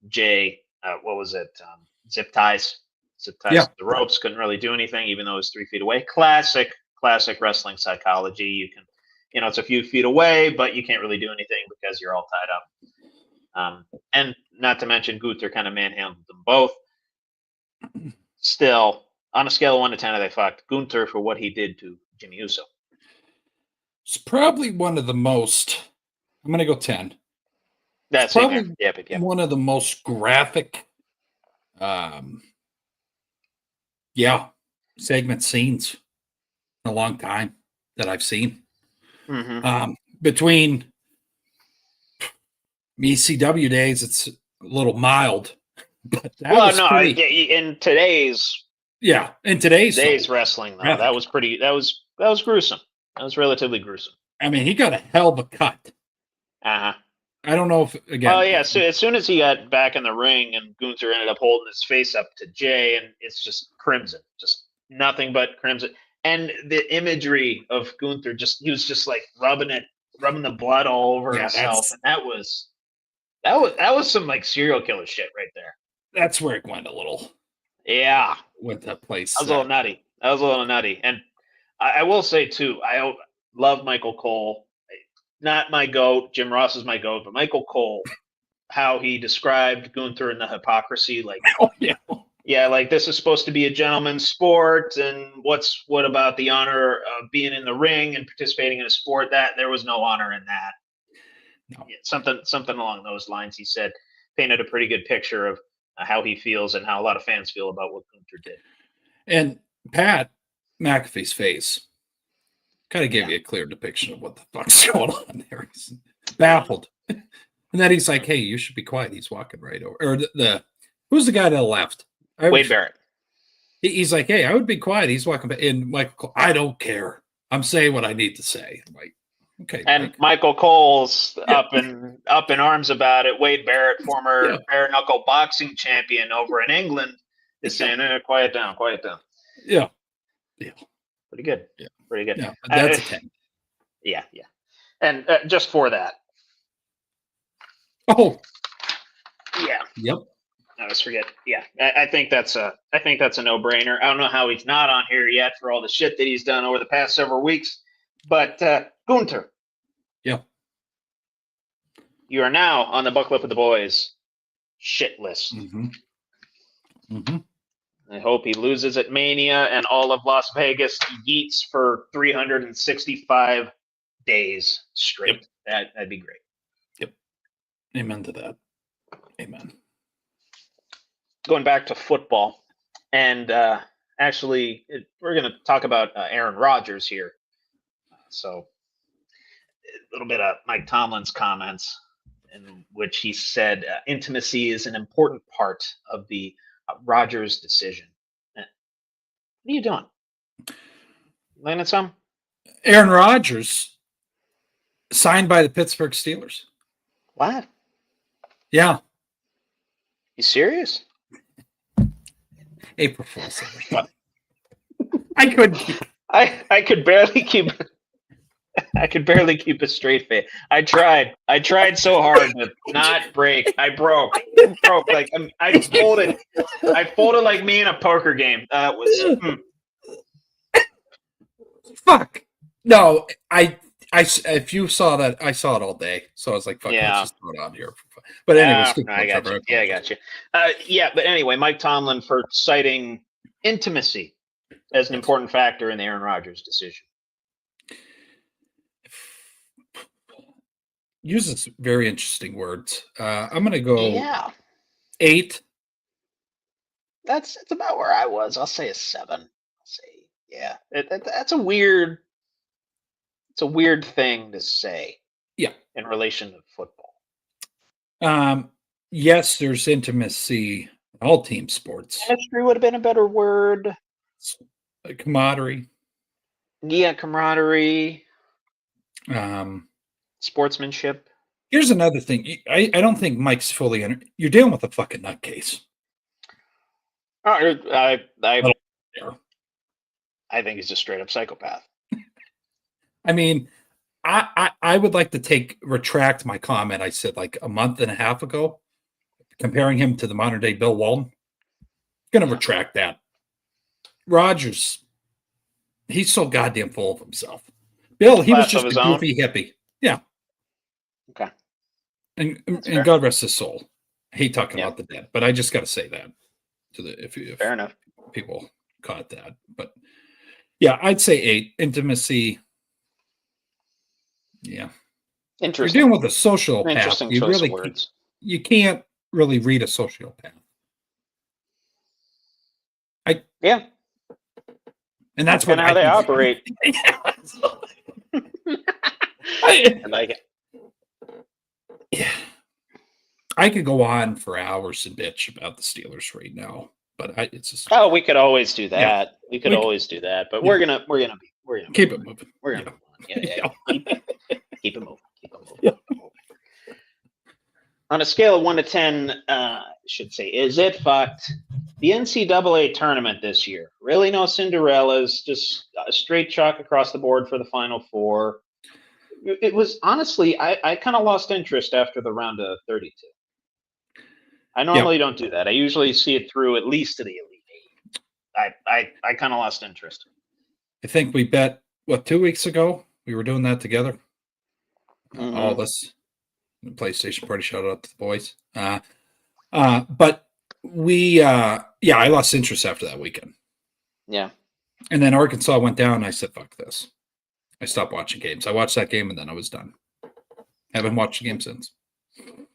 Jay, zip ties. The ropes, couldn't really do anything, even though it was 3 feet away. Classic wrestling psychology. You can, it's a few feet away, but you can't really do anything because you're all tied up. And not to mention Gunther kind of manhandled them both. Still, on a scale of 1 to 10, are they fucked? Gunther for what he did to Jimmy Uso. It's probably one of the most. I'm going to go 10. That's probably one of the most graphic, segment scenes in a long time that I've seen. Between ECW days, it's a little mild, but in today's wrestling though, graphic. That was gruesome. That was relatively gruesome. I mean, he got a hell of a cut. I don't know if again. Oh yeah, so as soon as he got back in the ring and Gunther ended up holding his face up to Jay, and it's just crimson, just nothing but crimson. And the imagery of Gunther, he was just like rubbing the blood all over himself, and that was some like serial killer shit right there. That's where it went a little. Yeah, went that place. That was a little nutty. And I will say too, I love Michael Cole. Not my GOAT. Jim Ross is my GOAT, but Michael Cole, how he described Gunther and the hypocrisy, like, like this is supposed to be a gentleman's sport, and what about the honor of being in the ring and participating in a sport? That there was no honor in that. No. Something along those lines. He said, painted a pretty good picture of how he feels and how a lot of fans feel about what Gunther did. And Pat McAfee's face kind of gave you a clear depiction of what the fuck's going on there. He's baffled. And then he's like, hey, you should be quiet. He's walking right over. Or who's the guy to the left? Wade Barrett. He's like, hey, I would be quiet. He's walking back. And Michael Cole, I don't care. I'm saying what I need to say. I'm like, okay. And Michael Cole's up in arms about it. Wade Barrett, former bare knuckle boxing champion over in England, is saying, quiet down. Yeah. Pretty good. Yeah. Pretty good. Yeah, that's a 10. Yeah. And just for that. Oh. Yeah. Yep. I always forget. Yeah. I think that's a no-brainer. I don't know how he's not on here yet for all the shit that he's done over the past several weeks. But Gunther. Yeah. You are now on the Buckle Up with the Boys shit list. I hope he loses at Mania and all of Las Vegas yeets for 365 days straight. Yep. That'd be great. Yep. Amen to that. Amen. Going back to football, and actually, we're going to talk about Aaron Rodgers here. So, a little bit of Mike Tomlin's comments in which he said intimacy is an important part of the Rodgers decision. What are you doing? Laying at some? Aaron Rodgers signed by the Pittsburgh Steelers. What? Yeah. You serious? April Fool's. I couldn't keep. I could barely keep. I could barely keep a straight face. I tried so hard to not break. I broke. Like I folded. I folded like me in a poker game. It was. Fuck. No, if you saw that, I saw it all day. So I was like, fuck, let's just throw it on here. But anyway, I got you. Yeah, I got you. But anyway, Mike Tomlin for citing intimacy as an important factor in the Aaron Rodgers decision. Uses very interesting words. I'm going to go 8. That's about where I was. I'll say a 7. I'll say, that's a weird. It's a weird thing to say. Yeah. In relation to football. Yes, there's intimacy in all team sports. Chemistry would have been a better word. Camaraderie. Yeah, camaraderie. Sportsmanship. Here's another thing. I don't think Mike's fully you're dealing with a fucking nutcase. I think he's a straight up psychopath. I mean, I would like to retract my comment I said like a month and a half ago, comparing him to the modern day Bill Walton. Gonna retract that. Rodgers, he's so goddamn full of himself. Bill, he was just a goofy hippie. Yeah. Okay. And God rest his soul. I hate talking about the dead, but I just got to say that if fair enough. People caught that. But yeah, I'd say 8. Intimacy. Yeah. Interesting. You're dealing with a sociopath. Interesting you choice really of words. You can't really read a sociopath. Yeah. And that's kind of how they operate. I like it. Yeah. I could go on for hours and bitch about the Steelers right now, but it's just. Oh, we could always do that. Yeah. We could always do that, but we're gonna keep it moving. We're gonna move on. Yeah. Keep it moving. Yeah. On a scale of 1 to 10, should say, is it fucked? The NCAA tournament this year. Really no Cinderellas, just straight chalk across the board for the Final Four. It was honestly, I kind of lost interest after the round of 32. I normally don't do that. I usually see it through at least to the Elite 8. I kind of lost interest. I think we bet, 2 weeks ago? We were doing that together. Mm-hmm. All of us. The PlayStation party, shout out to the boys. But we, I lost interest after that weekend. Yeah. And then Arkansas went down, and I said, fuck this. I stopped watching games. I watched that game, and then I was done. Haven't watched the game since.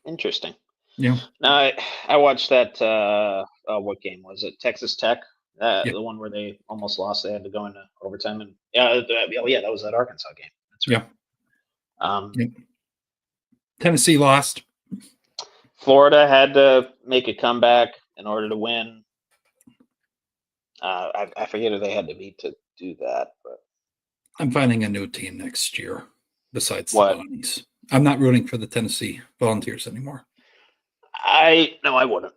Interesting. Yeah. No, I watched that, what game was it? Texas Tech? The one where they almost lost. They had to go into overtime. And that was that Arkansas game. That's right. Yeah. Tennessee lost. Florida had to make a comeback in order to win. I forget who they had to beat to do that, but I'm finding a new team next year besides what? The Bonnies. I'm not rooting for the Tennessee Volunteers anymore. I wouldn't.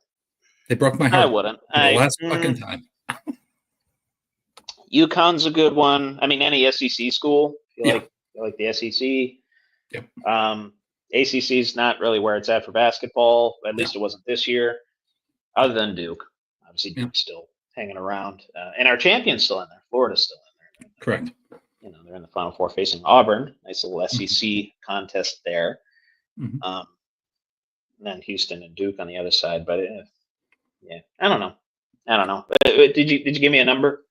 They broke my heart. I wouldn't. For the last fucking time. UConn's a good one. I mean, any SEC school. You like the SEC. Yep. ACC's not really where it's at for basketball. At least it wasn't this year. Other than Duke. Obviously, Duke's still hanging around. And our champion's still in there. Florida's still in there. Correct. They're in the Final Four facing Auburn. Nice little SEC contest there. Mm-hmm. And then Houston and Duke on the other side. But I don't know. Did you give me a number?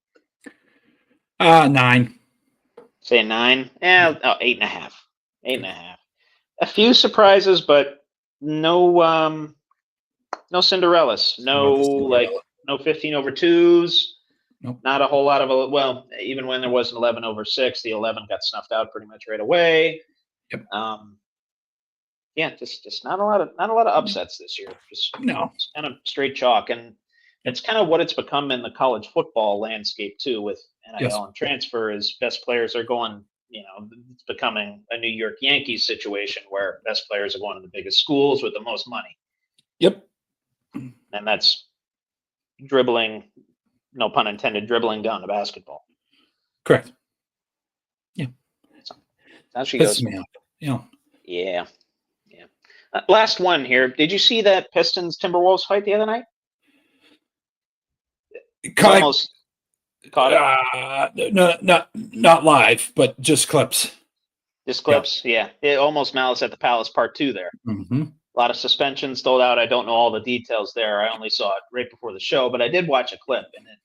9. Say a 9? Yeah, 8.5. 8.5. A few surprises, but no Cinderellas. No 15 over 2s. Nope. Not a whole lot of even when there was an 11 over 6, the 11 got snuffed out pretty much right away. Yep. Yeah, just not a lot of upsets this year. Just No. it's kind of straight chalk, and it's kind of what it's become in the college football landscape too, with NIL Yes. and transfer. Is best players are going. It's becoming a New York Yankees situation where best players are going to the biggest schools with the most money, Yep. and that's dribbling, no pun intended, dribbling down to basketball. Correct. Yeah. So that's how she goes. Pisses me off. Yeah. Yeah. Last one here. Did you see that Pistons Timberwolves fight the other night? Almost caught it. No, not live, but just clips. Just clips. Yeah. It almost Malice at the Palace Part 2 there. Mm-hmm. A lot of suspensions doled out. I don't know all the details there. I only saw it right before the show, but I did watch a clip, and it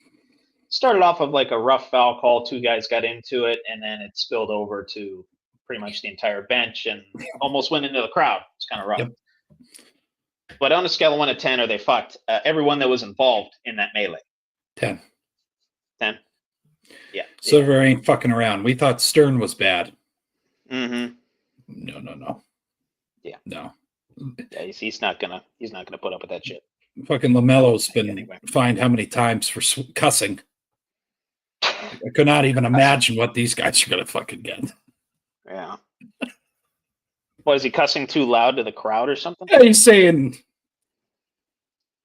started off of like a rough foul call. Two guys got into it, and then it spilled over to pretty much the entire bench and almost went into the crowd. It's kind of rough. Yep. But on a scale of 1 to 10, are they fucked? Everyone that was involved in that melee. 10. 10? Yeah. Silver ain't fucking around. We thought Stern was bad. Mm-hmm. No. Yeah. No. Yeah, he's not gonna put up with that shit. Fucking LaMelo's been fined how many times for cussing? I could not even imagine what these guys are gonna fucking get. Yeah. What, is he cussing too loud to the crowd or something? Yeah, he's saying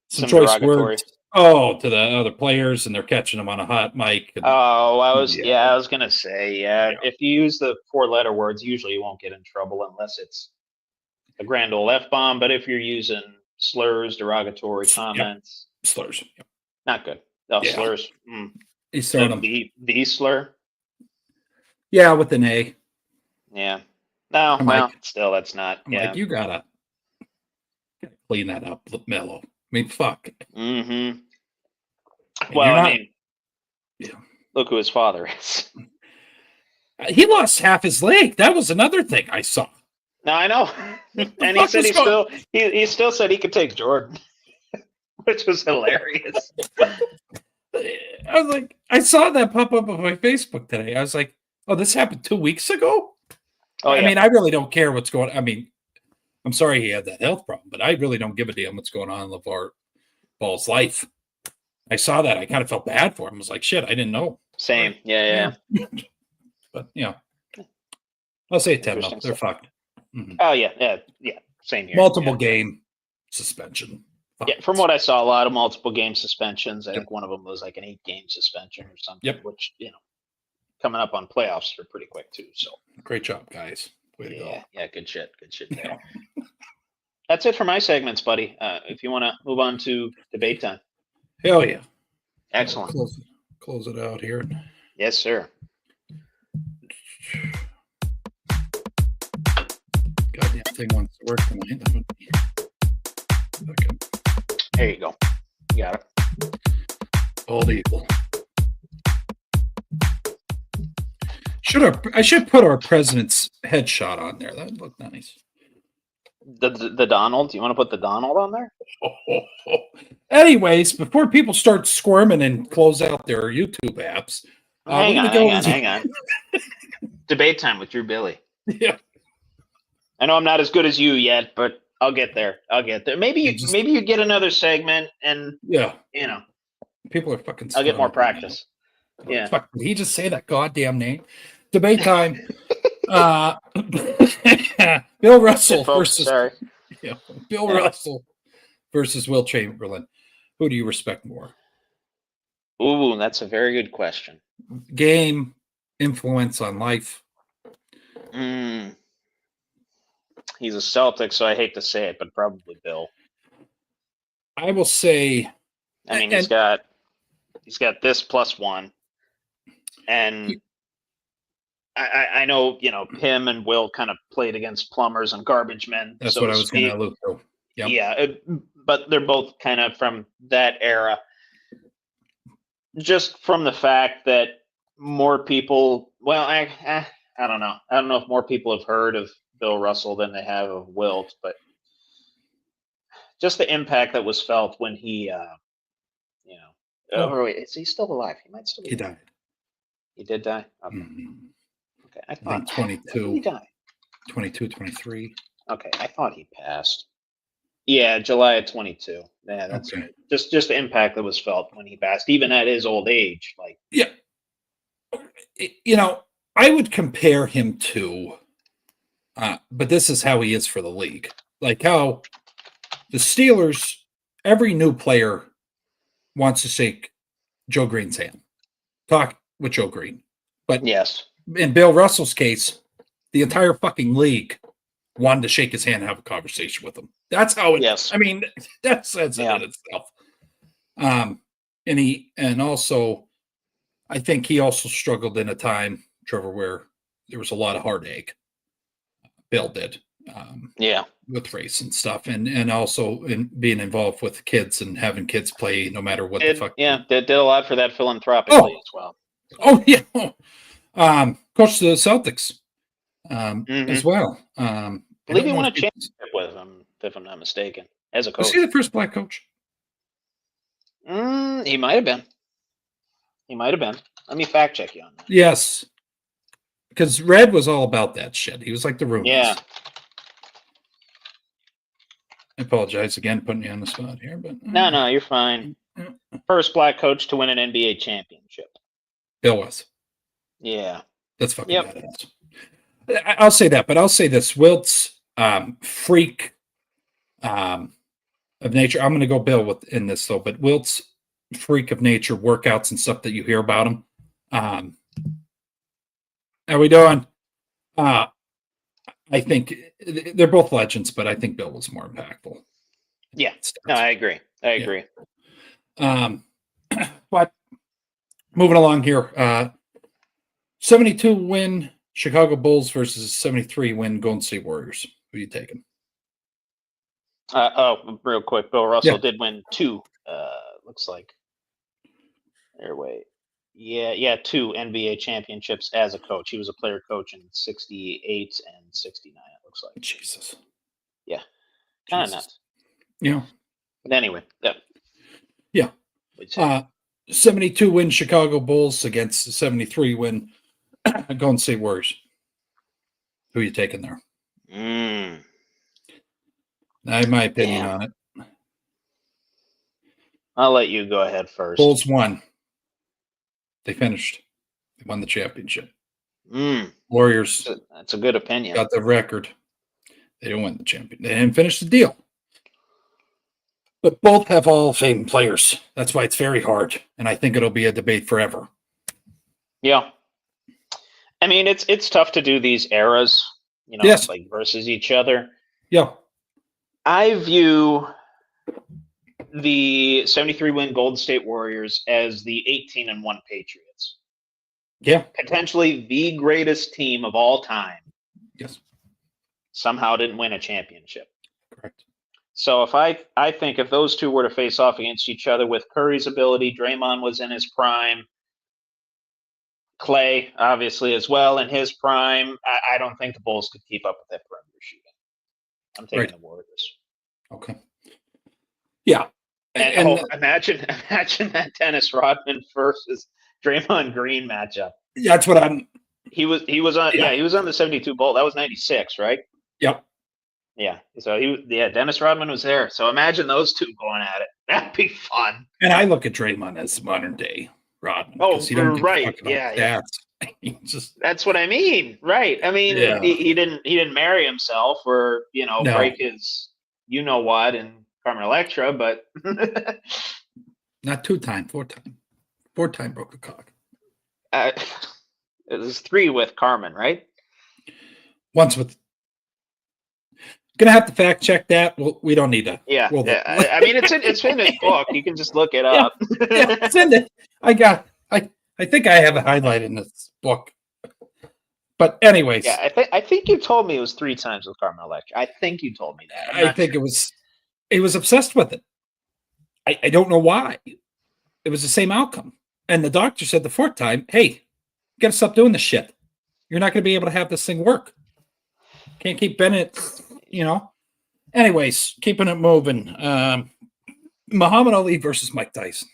some choice derogatory words. Oh, to the other players, and they're catching them on a hot mic. And, I was gonna say, if you use the 4-letter words, usually you won't get in trouble unless it's a grand old F-bomb. But if you're using slurs, derogatory comments, slurs, not good. Slurs. He's throwing them. The slur. Yeah, with an A. Yeah. No, still, that's not. I'm like, you gotta clean that up, Mello. I mean, fuck. Mm-hmm. Well, look who his father is. He lost half his leg. That was another thing I saw. No, I know. And he said he still said he could take Jordan, which was hilarious. I was like, I saw that pop up on my Facebook today. I was like, oh, this happened 2 weeks ago? Oh, yeah. I mean, I really don't care what's going on. I mean, I'm sorry he had that health problem, but I really don't give a damn what's going on in LeVar Ball's life. I saw that. I kind of felt bad for him. I was like, shit, I didn't know. Same. Yeah. But, I'll say 10. They're fucked. Mm-hmm. Oh, yeah. Same here. Multiple game suspension. Yeah, from what I saw, a lot of multiple game suspensions. I think one of them was like an 8-game suspension or something, which, coming up on playoffs are pretty quick too. So great job, guys. Way to go. Yeah, good shit. There. That's it for my segments, buddy. If you want to move on to debate time. Hell yeah. Excellent. Close it out here. Yes, sir. Goddamn thing wants to work tonight. Okay. There you go. You got it. Old eagle. I should put our president's headshot on there. That would look nice. The Donald? You want to put the Donald on there? Anyways, before people start squirming and close out their YouTube apps, hang on. Debate time with Drew Billy. Yeah. I know I'm not as good as you yet, but I'll get there. Maybe you get another segment, and people are fucking. I'll get more practice. Yeah. Fuck, did he just say that goddamn name? Debate time. Bill Russell versus Russell versus Will Chamberlain. Who do you respect more? Ooh, that's a very good question. Game influence on life. He's a Celtic, so I hate to say it, but probably Bill. I will say. I mean, he's got this +1, and I know him and Will kind of played against plumbers and garbage men. That's what I was going to allude to. Yep. Yeah, but they're both kind of from that era. Just from the fact that more people, I don't know. I don't know if more people have heard of Bill Russell than they have of Wilt, but just the impact that was felt when he, wait, is he still alive? He might still be. He died. He did die? Okay. Okay. I think 22. He died. 22, 23. Okay, I thought he passed. Yeah, July of 22. Yeah, that's Okay. right. Just the impact that was felt when he passed, even at his old age. Like, Yeah. You know, I would compare him to, but this is how he is for the league. Like how the Steelers, every new player wants to shake Joe Green's hand, talk with Joe Green. But yes, in Bill Russell's case, the entire fucking league wanted to shake his hand and have a conversation with him. That's how it, yes, I mean, that says it yeah. in itself. And also, I think he also struggled in a time, Trevor, where there was a lot of heartache. Bill did. Yeah. With race and stuff, and also in being involved with kids and having kids play no matter what the fuck. Did a lot for that philanthropically as well. Oh yeah. Coach the Celtics Mm-hmm. as well. I believe he won a championship with him, if I'm not mistaken, as a coach. Was he the first black coach? He might have been. He might have been. Let me fact check you on that. Yes. Because Red was all about that shit. He was like the Roonies. Yeah. I apologize again putting you on the spot here, but No, you're fine. First black coach to win an NBA championship. Bill was. Yeah. That's fucking badass. I'll say that, but I'll say this. Wilt's freak of nature. I'm gonna go Bill in this though, but Wilt's freak of nature workouts and stuff that you hear about him. How we doing? I think they're both legends, but I think Bill was more impactful. Yeah, no, I agree. But moving along here, 72 win Chicago Bulls versus 73 win Golden State Warriors. Who are you taking? Real quick, Bill Russell did win 2. Looks like. Airway. Yeah, 2 NBA championships as a coach. He was a player coach in 68 and 69, it looks like. Jesus. Yeah. Kind of nuts. Yeah. But anyway, yeah. 72 win Chicago Bulls against 73 win Golden State Warriors. Who are you taking there? I have my opinion on it. I'll let you go ahead first. Bulls won. They finished. They won the championship. Warriors. That's a good opinion. Got the record. They didn't win the champion. They didn't finish the deal. But both have Hall of Fame players. That's why it's very hard. And I think it'll be a debate forever. Yeah. I mean, it's tough to do these eras, like versus each other. Yeah. I view the 73 win Golden State Warriors as the 18-1 Patriots. Yeah. Potentially the greatest team of all time. Yes. Somehow didn't win a championship. Correct. So I think if those two were to face off against each other with Curry's ability, Draymond was in his prime, Clay obviously as well in his prime, I don't think the Bulls could keep up with that perimeter shooting. I'm taking the Warriors. Okay. Yeah. And imagine that Dennis Rodman versus Draymond Green matchup. That's what I'm. He was on the 72 Bull. That was 96, right? Yep. Yeah. So Dennis Rodman was there. So imagine those two going at it. That'd be fun. And I look at Draymond as modern day Rodman. Oh, right. Yeah. That's what I mean. Right. I mean, he didn't marry himself or break his what and Carmen Electra, but not 2-time, 4-time. 4-time broke the cock. It was 3 with Carmen, right? Once with. Gonna have to fact check that. We don't need to. Yeah. I mean, it's in his book. You can just look it up. It's in it. I think I have it highlighted in this book. But anyways. Yeah, I think you told me it was 3 times with Carmen Electra. I think you told me that. I think it was. He was obsessed with it. I don't know why. It was the same outcome. And the doctor said the 4th time, hey, you got to stop doing this shit. You're not going to be able to have this thing work. Can't keep Bennett, Anyways, keeping it moving. Muhammad Ali versus Mike Tyson.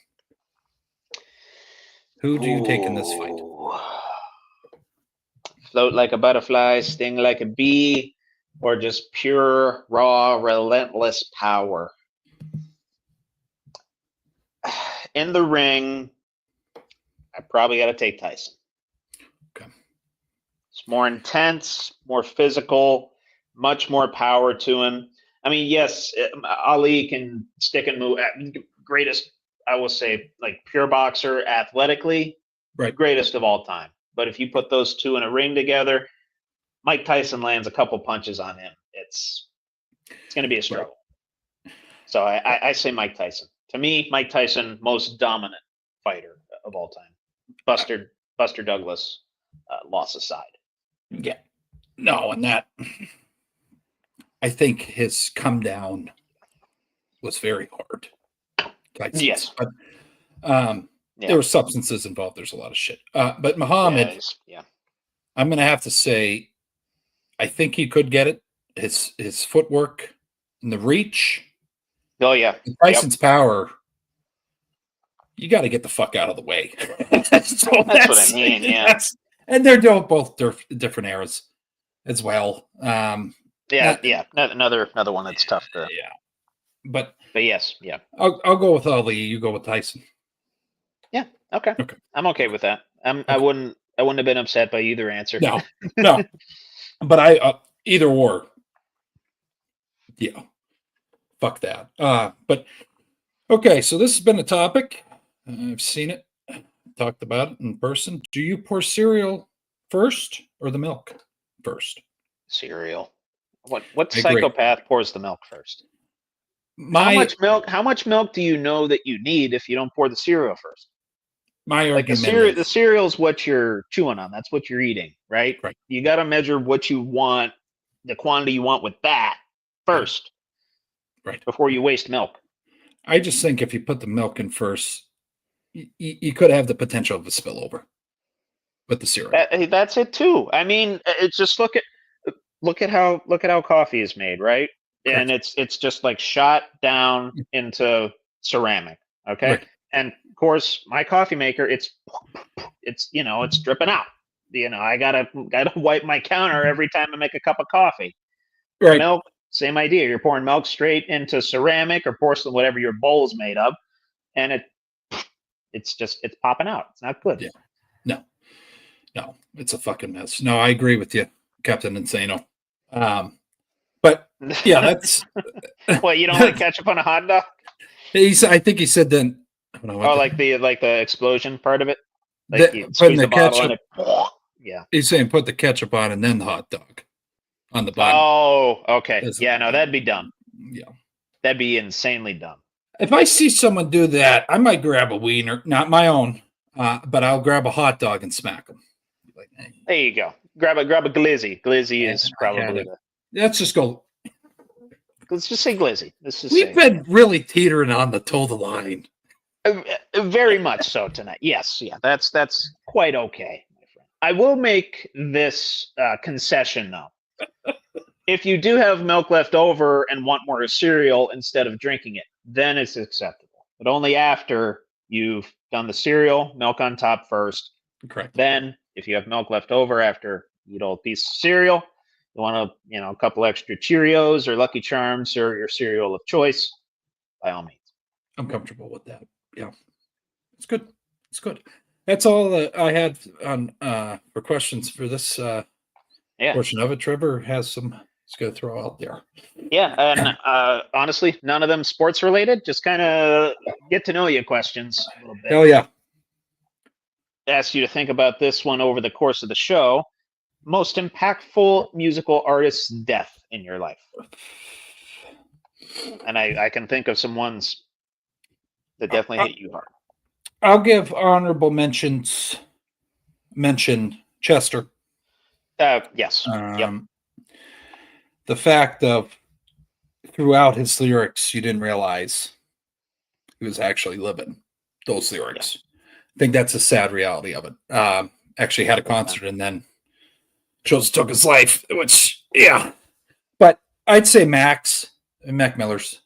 Who do you take in this fight? Float like a butterfly, sting like a bee. or just pure, raw, relentless power? In the ring, I probably got to take Tyson. Okay. It's more intense, more physical, much more power to him. I mean, yes, Ali can stick and move. Greatest, I will say, like pure boxer athletically, Right. greatest of all time. But if you put those two in a ring together, Mike Tyson lands a couple punches on him. It's going to be a struggle. Right. So I say Mike Tyson. To me, Mike Tyson, most dominant fighter of all time. Buster Douglas, loss aside. Yeah. No, and that, I think his come down was very hard. Tyson's. Yes. But there were substances involved. There's a lot of shit. But Muhammad, I'm going to have to say, I think he could get it. His footwork and the reach. Oh, yeah. Tyson's power, you got to get the fuck out of the way. That's what I mean, yeah. And they're both different eras as well. Another one that's tough to. Yeah. But yes, yeah. I'll go with Ali. You go with Tyson. Yeah. Okay. I'm okay with that. Okay. I wouldn't have been upset by either answer. No. But I either or. Yeah. Fuck that. But okay, so this has been a topic. I've seen it, talked about it in person. Do you pour cereal first or the milk first? Cereal. What psychopath pours the milk first? How much milk do you know that you need if you don't pour the cereal first? My argument the cereal is what you're chewing on. That's what you're eating, right? Right. You got to measure what you want, the quantity you want with that first. Right. Before you waste milk. I just think if you put the milk in first, you could have the potential of a spillover with the cereal. That's it too. I mean, it's just look at how coffee is made, right? Correct. And it's just like shot down into ceramic, okay? Right. And of course, my coffee maker, it's dripping out. I gotta wipe my counter every time I make a cup of coffee. Right. Milk, same idea. You're pouring milk straight into ceramic or porcelain, whatever your bowl is made of, and it's popping out. It's not good. Yeah. No, it's a fucking mess. No, I agree with you, Captain Insano. But yeah, that's what, you don't like ketchup on a hot dog? I think he said then. Like the explosion part of it. Like you squeeze the bottle and it. Yeah. He's saying put the ketchup on and then the hot dog on the bottom. Oh, okay. Yeah, no, that'd be dumb. Yeah. That'd be insanely dumb. If I see someone do that, I might grab a wiener, not my own, but I'll grab a hot dog and smack them. Like, hey. There you go. Grab a glizzy. Glizzy is probably Let's just go. Let's just say glizzy. We've been really teetering on the toe the line. Very much so tonight. Yes, yeah, that's quite okay, my friend. I will make this concession though. If you do have milk left over and want more cereal instead of drinking it, then it's acceptable. But only after you've done the cereal, milk on top first. Correct. Then, if you have milk left over after you eat a piece of cereal, you want a couple extra Cheerios or Lucky Charms or your cereal of choice, by all means. I'm comfortable with that. Yeah, it's good. It's good. That's all that I had on for questions for this portion of it. Trevor has some. He's going to throw out there. Yeah, and honestly, none of them sports related. Just kind of get to know you questions a little bit. Hell yeah. Ask you to think about this one over the course of the show. Most impactful musical artist's death in your life. And I can think of some ones that definitely hit you hard. I'll give honorable mention Chester. Yes. The fact of throughout his lyrics, you didn't realize he was actually living those lyrics. Yeah. I think that's a sad reality of it. Actually had a concert and then took his life, which, yeah. But I'd say Mac Miller's.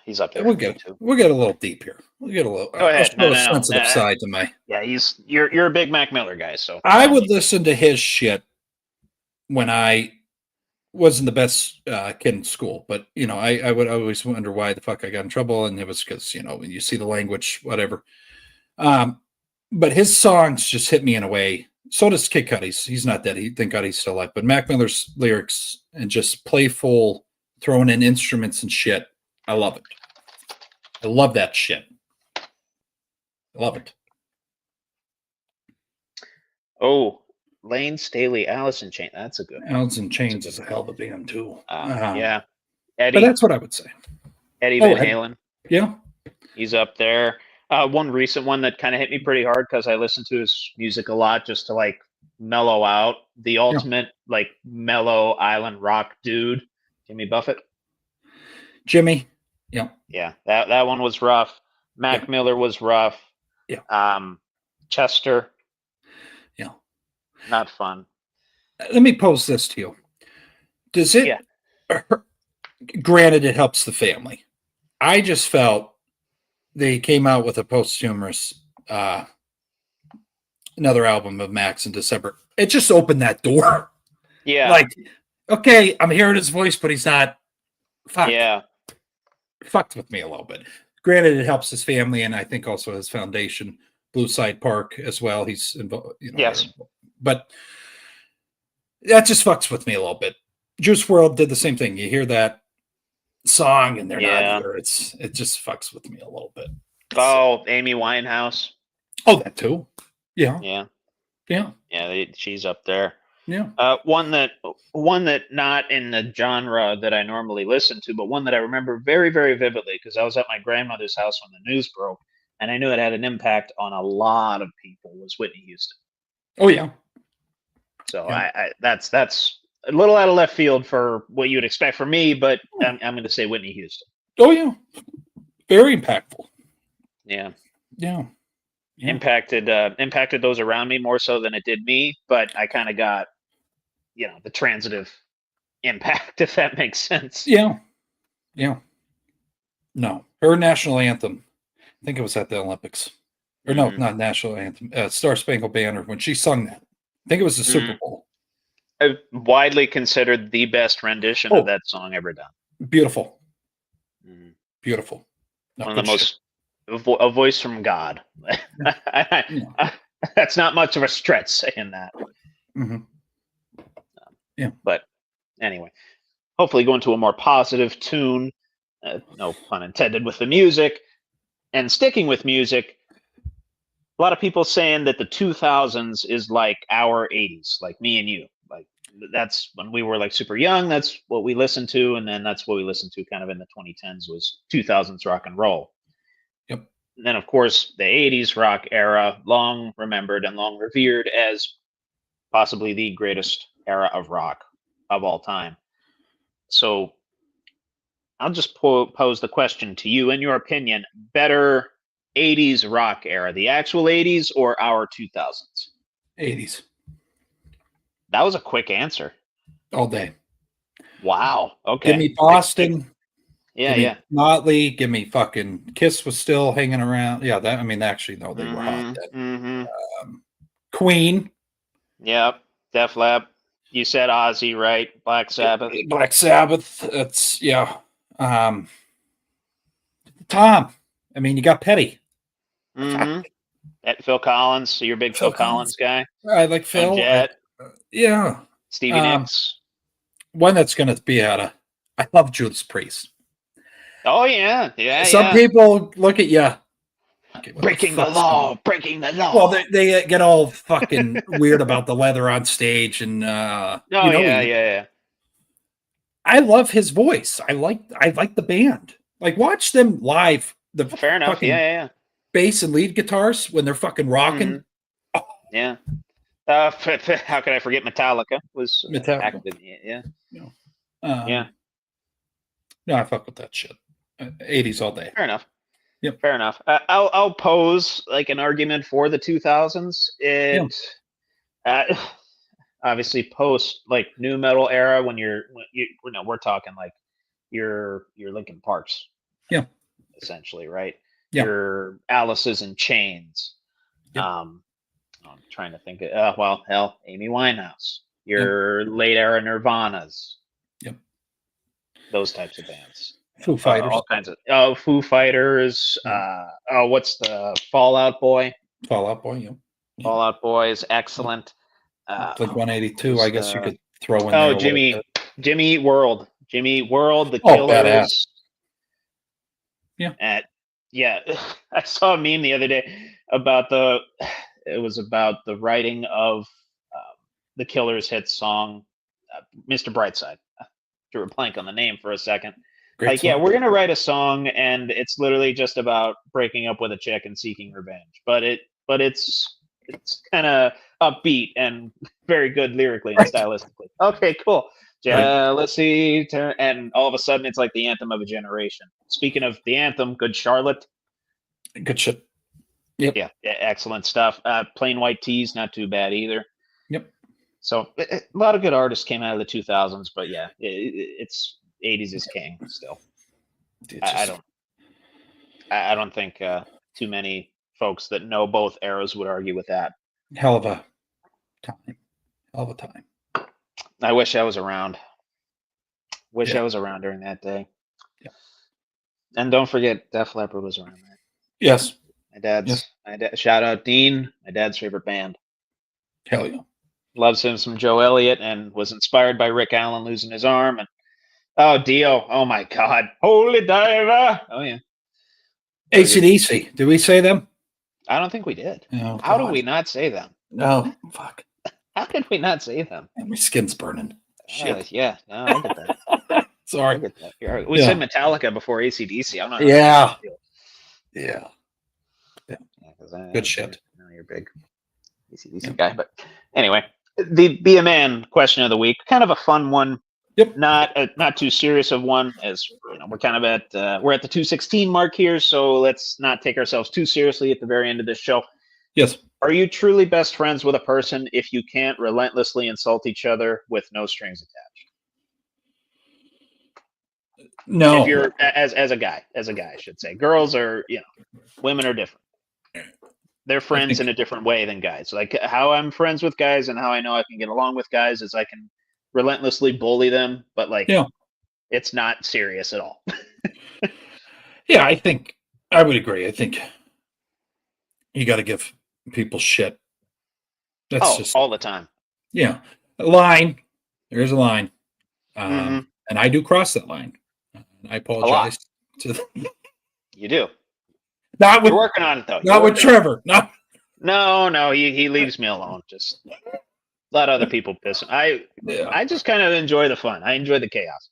He's up there. We'll get a little deep here. We'll get a little. Go ahead. Sensitive side to my. Yeah, you're a big Mac Miller guy, so I would listen to his shit when I wasn't the best kid in school, but I would always wonder why the fuck I got in trouble, and it was because when you see the language, whatever. But his songs just hit me in a way. So does Kid Cudi's. He's not dead. Thank God he's still alive. But Mac Miller's lyrics and just playful, throwing in instruments and shit. I love it. I love that shit. I love it. Oh, Lane Staley, Alice in Chains. That's a good one. Alice in Chains is a hell of a band too. Yeah. But that's what I would say. Eddie Van Halen. Yeah. He's up there. One recent one that kind of hit me pretty hard because I listen to his music a lot just to like mellow out. The ultimate like mellow island rock dude, Jimmy Buffett. Jimmy. Yeah. Yeah. That one was rough. Mac Miller was rough. Yeah. Chester. Yeah. Not fun. Let me pose this to you. Does it? Yeah. Granted, it helps the family. I just felt they came out with a posthumous another album of Max in December. It just opened that door. Yeah. Like, okay, I'm hearing his voice, but he's not. Fuck. Yeah. Fucked with me a little bit. Granted, it helps his family, and I think also his foundation, Blue Side Park, as well. He's involved. Yes. But that just fucks with me a little bit. Juice WRLD did the same thing. You hear that song and they're not here. It just fucks with me a little bit. Oh, Amy Winehouse. Oh, that too. Yeah. Yeah. Yeah. Yeah, she's up there. Yeah. One that not in the genre that I normally listen to, but one that I remember very, very vividly because I was at my grandmother's house when the news broke, and I knew it had an impact on a lot of people. Was Whitney Houston. Oh yeah. So I that's a little out of left field for what you would expect from me, but I'm going to say Whitney Houston. Oh yeah. Very impactful. Yeah. Yeah. Yeah. Impacted those around me more so than it did me, but I kind of got, the transitive impact, if that makes sense. Yeah. Yeah. No, her national anthem, I think it was at the Olympics. Or no, not national anthem, Star Spangled Banner, when she sung that. I think it was the Super Bowl. Widely considered the best rendition of that song ever done. Beautiful. Beautiful. One of the most, a voice from God. That's not much of a stretch saying that. Mm-hmm. Yeah. But anyway, hopefully going to a more positive tune, no pun intended, with the music. And sticking with music, a lot of people saying that the 2000s is like our 80s, like me and you. Like that's when we were like super young. That's what we listened to. And then that's what we listened to kind of in the 2010s was 2000s rock and roll. Yep. And then, of course, the 80s rock era, long remembered and long revered as possibly the greatest era of rock of all time. So I'll just pose the question to you. In your opinion, better 80s rock era, the actual 80s or our 2000s? 80s. That was a quick answer. All day. Wow. Okay. Give me Boston. Yeah. Motley. Give me fucking Kiss was still hanging around. Yeah, actually, no, they were hot then. Queen. Yep. Def Lab. You said Ozzy, right? Black Sabbath. Black Sabbath. That's, yeah. Tom. I mean, you got Petty. Phil Collins. So you're a big Phil Collins guy. I like Phil. Jet. Yeah. Stevie Nicks. One that's going to be I love Judas Priest. Oh, yeah. Yeah. Some people look at you. Breaking the law. Well, they get all fucking weird about the leather on stage. And, yeah. I love his voice. I like the band. Like, watch them live. Fair enough. Yeah. Bass and lead guitars when they're fucking rocking. Oh. Yeah. How could I forget Metallica? Was Metallica. Active, yeah. Yeah. No, I fuck with that shit. 80s all day. Fair enough. Yep. Fair enough. I'll pose like an argument for the 2000s. Obviously post like new metal era when we're talking like your Linkin Parks. Yeah. Essentially, right? Yeah. Your Alice's in Chains. Yep. I'm trying to think. Amy Winehouse. your late era Nirvanas. Yep. Those types of bands. Foo Fighters. All kinds of Foo Fighters. What's the Fallout Boy? Fallout Boy. Yep. Fallout Boy is excellent. Blink 182. I guess you could throw in there. Oh, Jimmy Eat World. Jimmy Eat World. The Oh, Killers. badass. Yeah. Yeah. I saw a meme the other day about the writing of the Killers' hit song, Mr. Brightside. Drew a blank on the name for a second. Great song. we're gonna write a song, and it's literally just about breaking up with a chick and seeking revenge. But it's kind of upbeat and very good lyrically and stylistically. Okay, cool. Jealousy, and all of a sudden it's like the anthem of a generation. Speaking of the anthem, Good Charlotte. Good shit. Yep. Yeah, excellent stuff. Plain White Tees, not too bad either. Yep. So a lot of good artists came out of the 2000s, but yeah, it's 80s is king still. I don't think too many folks that know both eras would argue with that. Hell of a time. I wish I was around. I was around during that day. Yeah. And don't forget, Def Leppard was around there. Yes. Shout out Dean, my dad's favorite band. Hell yeah. Loves him some Joe Elliott and was inspired by Rick Allen losing his arm. And Dio. Oh my God. Holy Diver. Oh yeah. AC/DC. Did we say them? I don't think we did. Oh, How did we not say them? No. Fuck. How could we not say them? My skin's burning. Shit. Yeah. No, I get that. Sorry. I get that. We said Metallica before AC/DC. I'm not. Yeah. Yeah. Good shit. I know you're a big AC/DC guy, but anyway, the Be a Man question of the week, kind of a fun one. Yep. Not too serious of one, as we're kind of at we're at the 216 mark here, so let's not take ourselves too seriously at the very end of this show. Yes. Are you truly best friends with a person if you can't relentlessly insult each other with no strings attached? No. If you're as a guy, I should say. Girls are, women are different. They're friends in a different way than guys. Like how I'm friends with guys and how I know I can get along with guys is I can relentlessly bully them, but it's not serious at all. Yeah, I think I would agree. I think you got to give people shit. That's just all the time. Yeah, a line. There's a line, and I do cross that line. I apologize to them. You do. You're working on it though. Not with Trevor. No. He leaves me alone. Just let other people piss him. I just kind of enjoy the fun. I enjoy the chaos.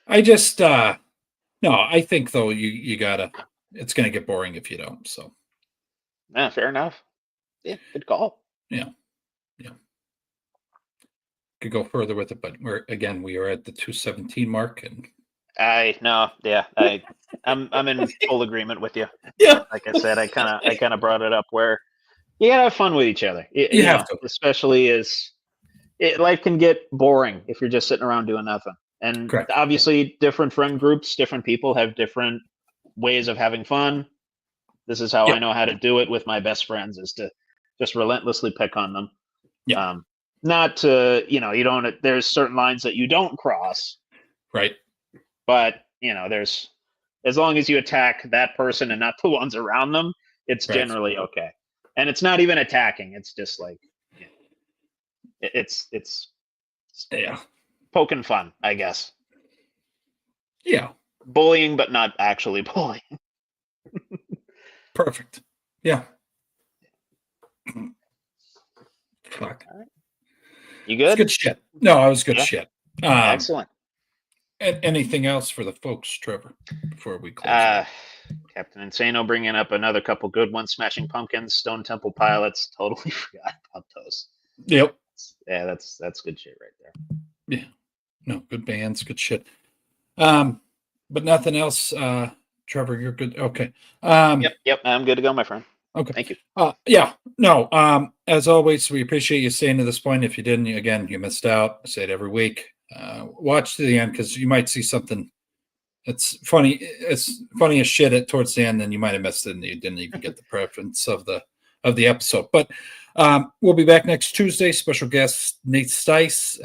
I just no. I think though you gotta. It's gonna get boring if you don't. So. Yeah, fair enough. Yeah, good call. Yeah. Could go further with it, but we are at the 217 mark, and I'm in full agreement with you. Yeah, like I said, I kind of brought it up where you gotta have fun with each other. You have to, especially as life can get boring if you're just sitting around doing nothing. And Correct. Obviously, different friend groups, different people have different ways of having fun. This is how I know how to do it with my best friends, is to just relentlessly pick on them. Yeah. Not to, you don't, there's certain lines that you don't cross. Right. But, there's, as long as you attack that person and not the ones around them, it's generally okay. And it's not even attacking. It's just like, it's poking fun, I guess. Yeah. Bullying, but not actually bullying. Perfect. Yeah. Fuck. All right. You good? It's good shit. No, I was good shit. Excellent. Anything else for the folks, Trevor, before we close? Captain Insano bringing up another couple good ones. Smashing Pumpkins, Stone Temple Pilots. Totally forgot about those. Yep. Yeah, that's good shit right there. Yeah. No, good bands, good shit. But nothing else. Trevor, you're good. Okay. Yep. I'm good to go, my friend. Okay. Thank you. Yeah. No. As always, we appreciate you staying to this point. If you didn't, you missed out. I say it every week. Watch to the end because you might see something that's funny. It's funny as shit towards the end, and you might have missed it, and you didn't even get the preference of the episode. But We'll be back next Tuesday. Special guest Nate Stice.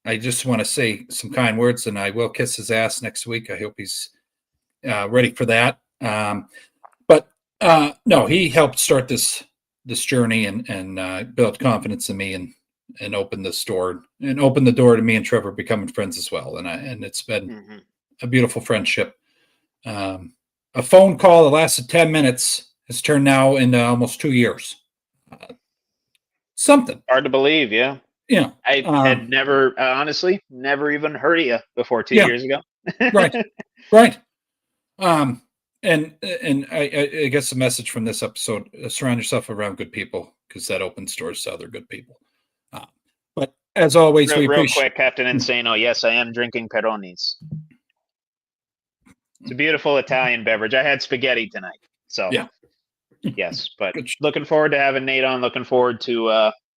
I just want to say some kind words, and I will kiss his ass next week. I hope he's ready for that. But no, he helped start this journey and build confidence in me and open this door and open the door to me and Trevor becoming friends as well. And it's been a beautiful friendship. A phone call that lasted 10 minutes has turned now into almost 2 years. Something hard to believe. Yeah. Yeah. I had never, honestly, never even heard of you before 2 years ago. Right. Right. And I guess the message from this episode, surround yourself around good people, because that opens doors to other good people. But as always, we real appreciate... quick, Captain Insano. Yes, I am drinking Peronis. It's a beautiful Italian beverage. I had spaghetti tonight. So yeah. Yes, but looking forward to having Nate on. Looking forward to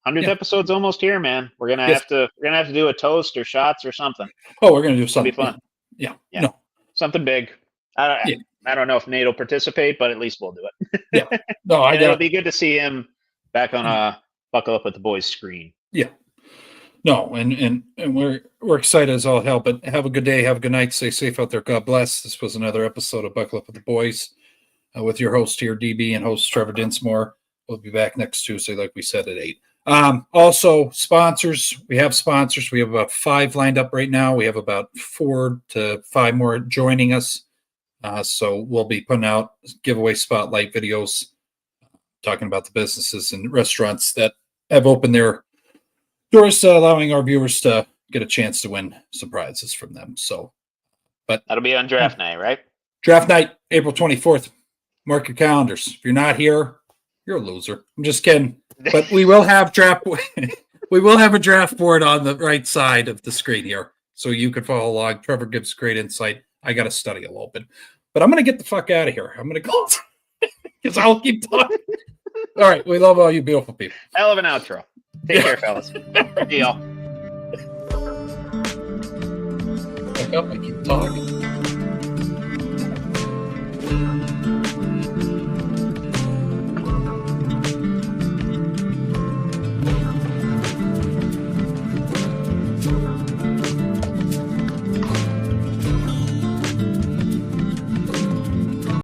100th episode's almost here, man. We're gonna have to do a toast or shots or something. Oh, we're gonna do something. It'll be fun. Yeah. No. Something big. I don't know if Nate will participate, but at least we'll do it. Yeah. No, it'll be good to see him back on Buckle Up with the Boys screen. Yeah. No, and we're excited as all hell. But have a good day, have a good night, stay safe out there. God bless. This was another episode of Buckle Up with the Boys with your host here, DB, and host Trevor Dinsmore. We'll be back next Tuesday, like we said, at 8. Also, sponsors. We have sponsors. We have about 5 lined up right now. We have about 4 to 5 more joining us. So we'll be putting out giveaway spotlight videos talking about the businesses and restaurants that have opened their doors, allowing our viewers to get a chance to win some prizes from them. So, but that'll be on draft night, right? Draft night, April 24th. Mark your calendars. If you're not here, you're a loser. I'm just kidding. But we will have we will have a draft board on the right side of the screen here, so you can follow along. Trevor gives great insight. I got to study a little bit, but I'm going to get the fuck out of here. I'm going to go because I'll keep talking. All right. We love all you beautiful people. Hell of an outro. Take care, fellas. See y'all. Fuck up. I keep talking.